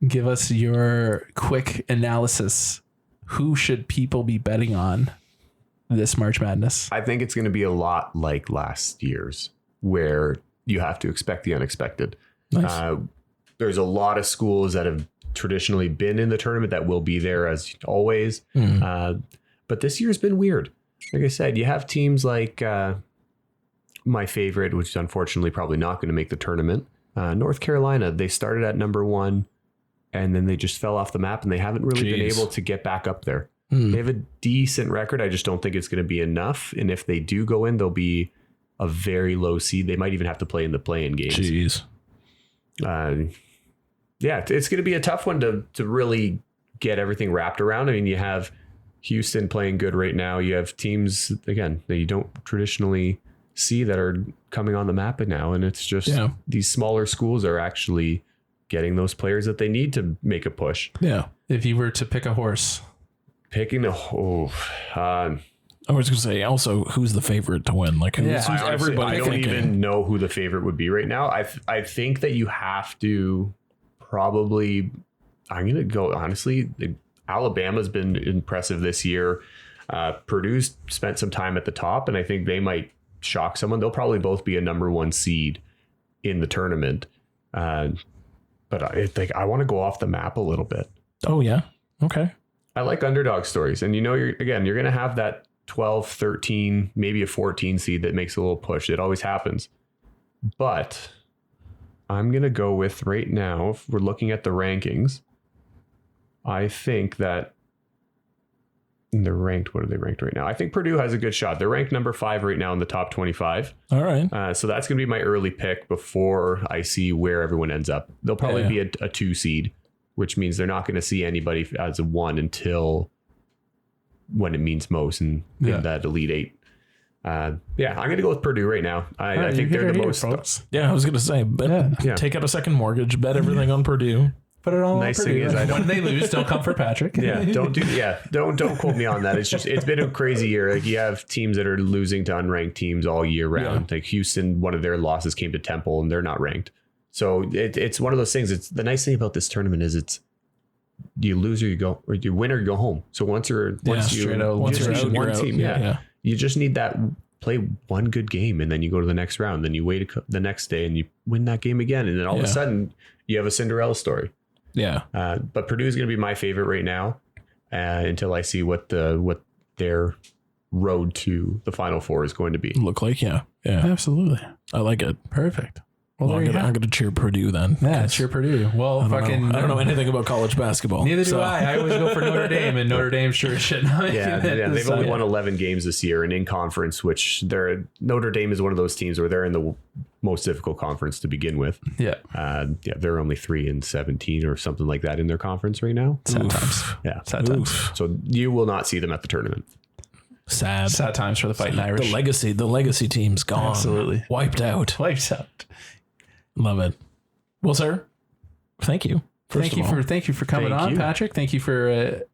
[SPEAKER 2] give us your quick analysis. Who should people be betting on this March Madness?
[SPEAKER 3] I think it's going to be a lot like last year's, where you have to expect the unexpected.
[SPEAKER 1] Nice.
[SPEAKER 3] There's a lot of schools that have traditionally been in the tournament that will be there as always. But this year's been weird. Like I said, you have teams like my favorite, which is unfortunately probably not going to make the tournament, North Carolina. They started at number 1 and then they just fell off the map and they haven't really been able to get back up there. They have a decent record. I just don't think it's going to be enough. And if they do go in, they'll be a very low seed. They might even have to play in the play-in games.
[SPEAKER 1] Jeez.
[SPEAKER 3] Yeah, it's going to be a tough one to really get everything wrapped around. I mean, you have Houston playing good right now. You have teams, again, that you don't traditionally see that are coming on the map now. And it's just these smaller schools are actually getting those players that they need to make a push.
[SPEAKER 2] Yeah. If you were to pick a horse.
[SPEAKER 3] Picking I
[SPEAKER 1] was going to say also, who's the favorite to win? Like, who's everybody?
[SPEAKER 3] I don't even know who the favorite would be right now. I think that you have to probably. I'm going to go honestly. Alabama's been impressive this year. Purdue's spent some time at the top, and I think they might shock someone. They'll probably both be a number 1 seed in the tournament. But I want to go off the map a little bit.
[SPEAKER 1] Oh yeah, okay.
[SPEAKER 3] I like underdog stories, and you're going to have that 12, 13, maybe a 14 seed that makes a little push. It always happens. But I'm going to go with right now, if we're looking at the rankings, I think that they're ranked. What are they ranked right now? I think Purdue has a good shot. They're ranked number 5 right now in the top 25.
[SPEAKER 1] All right.
[SPEAKER 3] So that's going to be my early pick before I see where everyone ends up. They'll probably be a 2 seed, which means they're not going to see anybody as a 1 until when it means most in that Elite 8. I'm going to go with Purdue right now. I think they're the most.
[SPEAKER 1] I was going to say, take out a second mortgage, bet everything on Purdue.
[SPEAKER 2] Put it all
[SPEAKER 3] nice
[SPEAKER 2] on
[SPEAKER 3] thing
[SPEAKER 2] Purdue.
[SPEAKER 3] is,
[SPEAKER 2] when they lose, don't come for Patrick.
[SPEAKER 3] Don't quote me on that. It's been a crazy year. Like, you have teams that are losing to unranked teams all year round. Like Houston, one of their losses came to Temple, and they're not ranked. So it's one of those things. It's the nice thing about this tournament is you lose or you go, or you win or you go home. So once you're one team, you just need that play one good game, and then you go to the next round. Then you wait the next day and you win that game again, and then all of a sudden you have a Cinderella story.
[SPEAKER 1] Yeah.
[SPEAKER 3] But Purdue is going to be my favorite right now until I see what their road to the Final Four is going to be.
[SPEAKER 1] Look like, yeah.
[SPEAKER 2] Absolutely.
[SPEAKER 1] I like it.
[SPEAKER 2] Perfect.
[SPEAKER 1] Well, I'm going to cheer Purdue then.
[SPEAKER 2] Yeah, cheer Purdue. Well,
[SPEAKER 1] I don't know anything about college basketball.
[SPEAKER 2] Neither do I. I always go for Notre Dame, and Notre Dame sure shit.
[SPEAKER 3] They've only won 11 games this year, and in conference, which Notre Dame is one of those teams where they're in the most difficult conference to begin with.
[SPEAKER 2] Yeah.
[SPEAKER 3] They're only 3-17 or something like that in their conference right now.
[SPEAKER 2] Sad times.
[SPEAKER 3] Yeah.
[SPEAKER 2] Sad times.
[SPEAKER 3] So you will not see them at the tournament.
[SPEAKER 1] Sad
[SPEAKER 2] times for the Fighting Irish.
[SPEAKER 1] The legacy team's gone.
[SPEAKER 2] Absolutely.
[SPEAKER 1] Wiped out. Love it. Well, sir, thank you.
[SPEAKER 2] Thank you for coming on, Patrick. Thank you for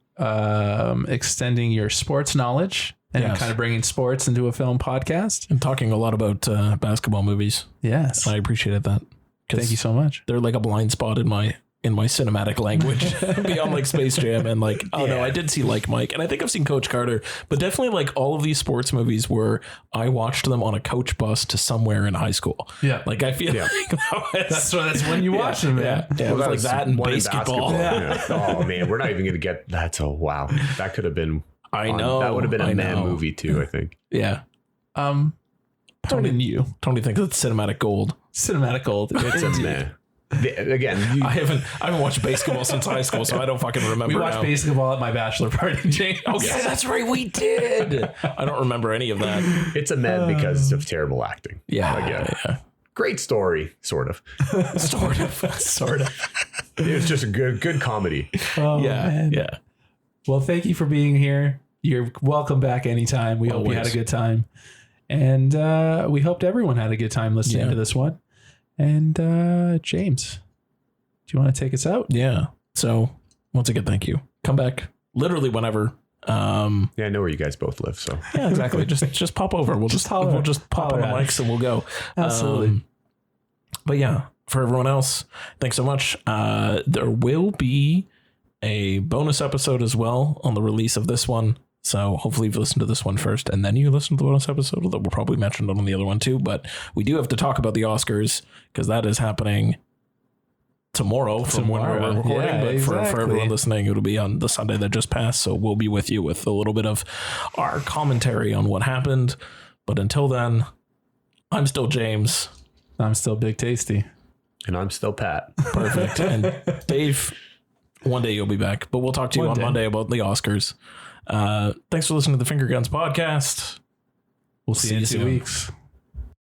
[SPEAKER 2] extending your sports knowledge and kind of bringing sports into a film podcast
[SPEAKER 1] and talking a lot about basketball movies.
[SPEAKER 2] Yes,
[SPEAKER 1] I appreciated that.
[SPEAKER 2] Thank you so much.
[SPEAKER 1] They're like a blind spot in my cinematic language beyond like Space Jam and like, no, I did see Like Mike, and I think I've seen Coach Carter, but definitely like all of these sports movies where I watched them on a coach bus to somewhere in high school.
[SPEAKER 2] Yeah.
[SPEAKER 1] Like I feel like
[SPEAKER 2] that's when you watch them, man.
[SPEAKER 1] Yeah. It was like that and basketball.
[SPEAKER 3] Oh man, we're not even going to get that. So wow, that could have been,
[SPEAKER 1] I know
[SPEAKER 3] that would have been a man movie too, I think.
[SPEAKER 1] Yeah.
[SPEAKER 2] Tony
[SPEAKER 1] thinks it's cinematic gold.
[SPEAKER 2] It's a
[SPEAKER 3] man. Again,
[SPEAKER 1] I haven't watched basketball since high school, so I don't fucking remember.
[SPEAKER 2] We watched basketball at my bachelor party, James.
[SPEAKER 1] Oh yeah, that's right, we did. I don't remember any of that.
[SPEAKER 3] It's a med because of terrible acting.
[SPEAKER 1] Yeah.
[SPEAKER 3] Great story, sort of.
[SPEAKER 1] sort of.
[SPEAKER 3] It was just a good comedy.
[SPEAKER 2] Oh, man.
[SPEAKER 1] Yeah.
[SPEAKER 2] Well, thank you for being here. You're welcome back anytime. We hope you had a good time, and we hoped everyone had a good time listening to this one. And James, do you want to take us out?
[SPEAKER 1] Yeah. So once again, thank you. Come back literally whenever.
[SPEAKER 3] I know where you guys both live. So
[SPEAKER 1] yeah, exactly. just pop over. We'll just pop on the mics and we'll go.
[SPEAKER 2] Absolutely.
[SPEAKER 1] But yeah, for everyone else, thanks so much. There will be a bonus episode as well on the release of this one. So hopefully you've listened to this one first and then you listen to the bonus episode that we'll probably mention on the other one too. But we do have to talk about the Oscars because that is happening tomorrow from when we're recording,
[SPEAKER 2] Yeah,
[SPEAKER 1] but for
[SPEAKER 2] exactly.
[SPEAKER 1] everyone listening, it'll be on the Sunday that just passed. So we'll be with you with a little bit of our commentary on what happened. But until then, I'm still James.
[SPEAKER 2] I'm still Big Tasty.
[SPEAKER 3] And I'm still Pat.
[SPEAKER 1] Perfect. And Dave, one day you'll be back, but we'll talk to you on Monday about the Oscars. Thanks for listening to the Finger Guns podcast.
[SPEAKER 2] We'll see you in 2 weeks.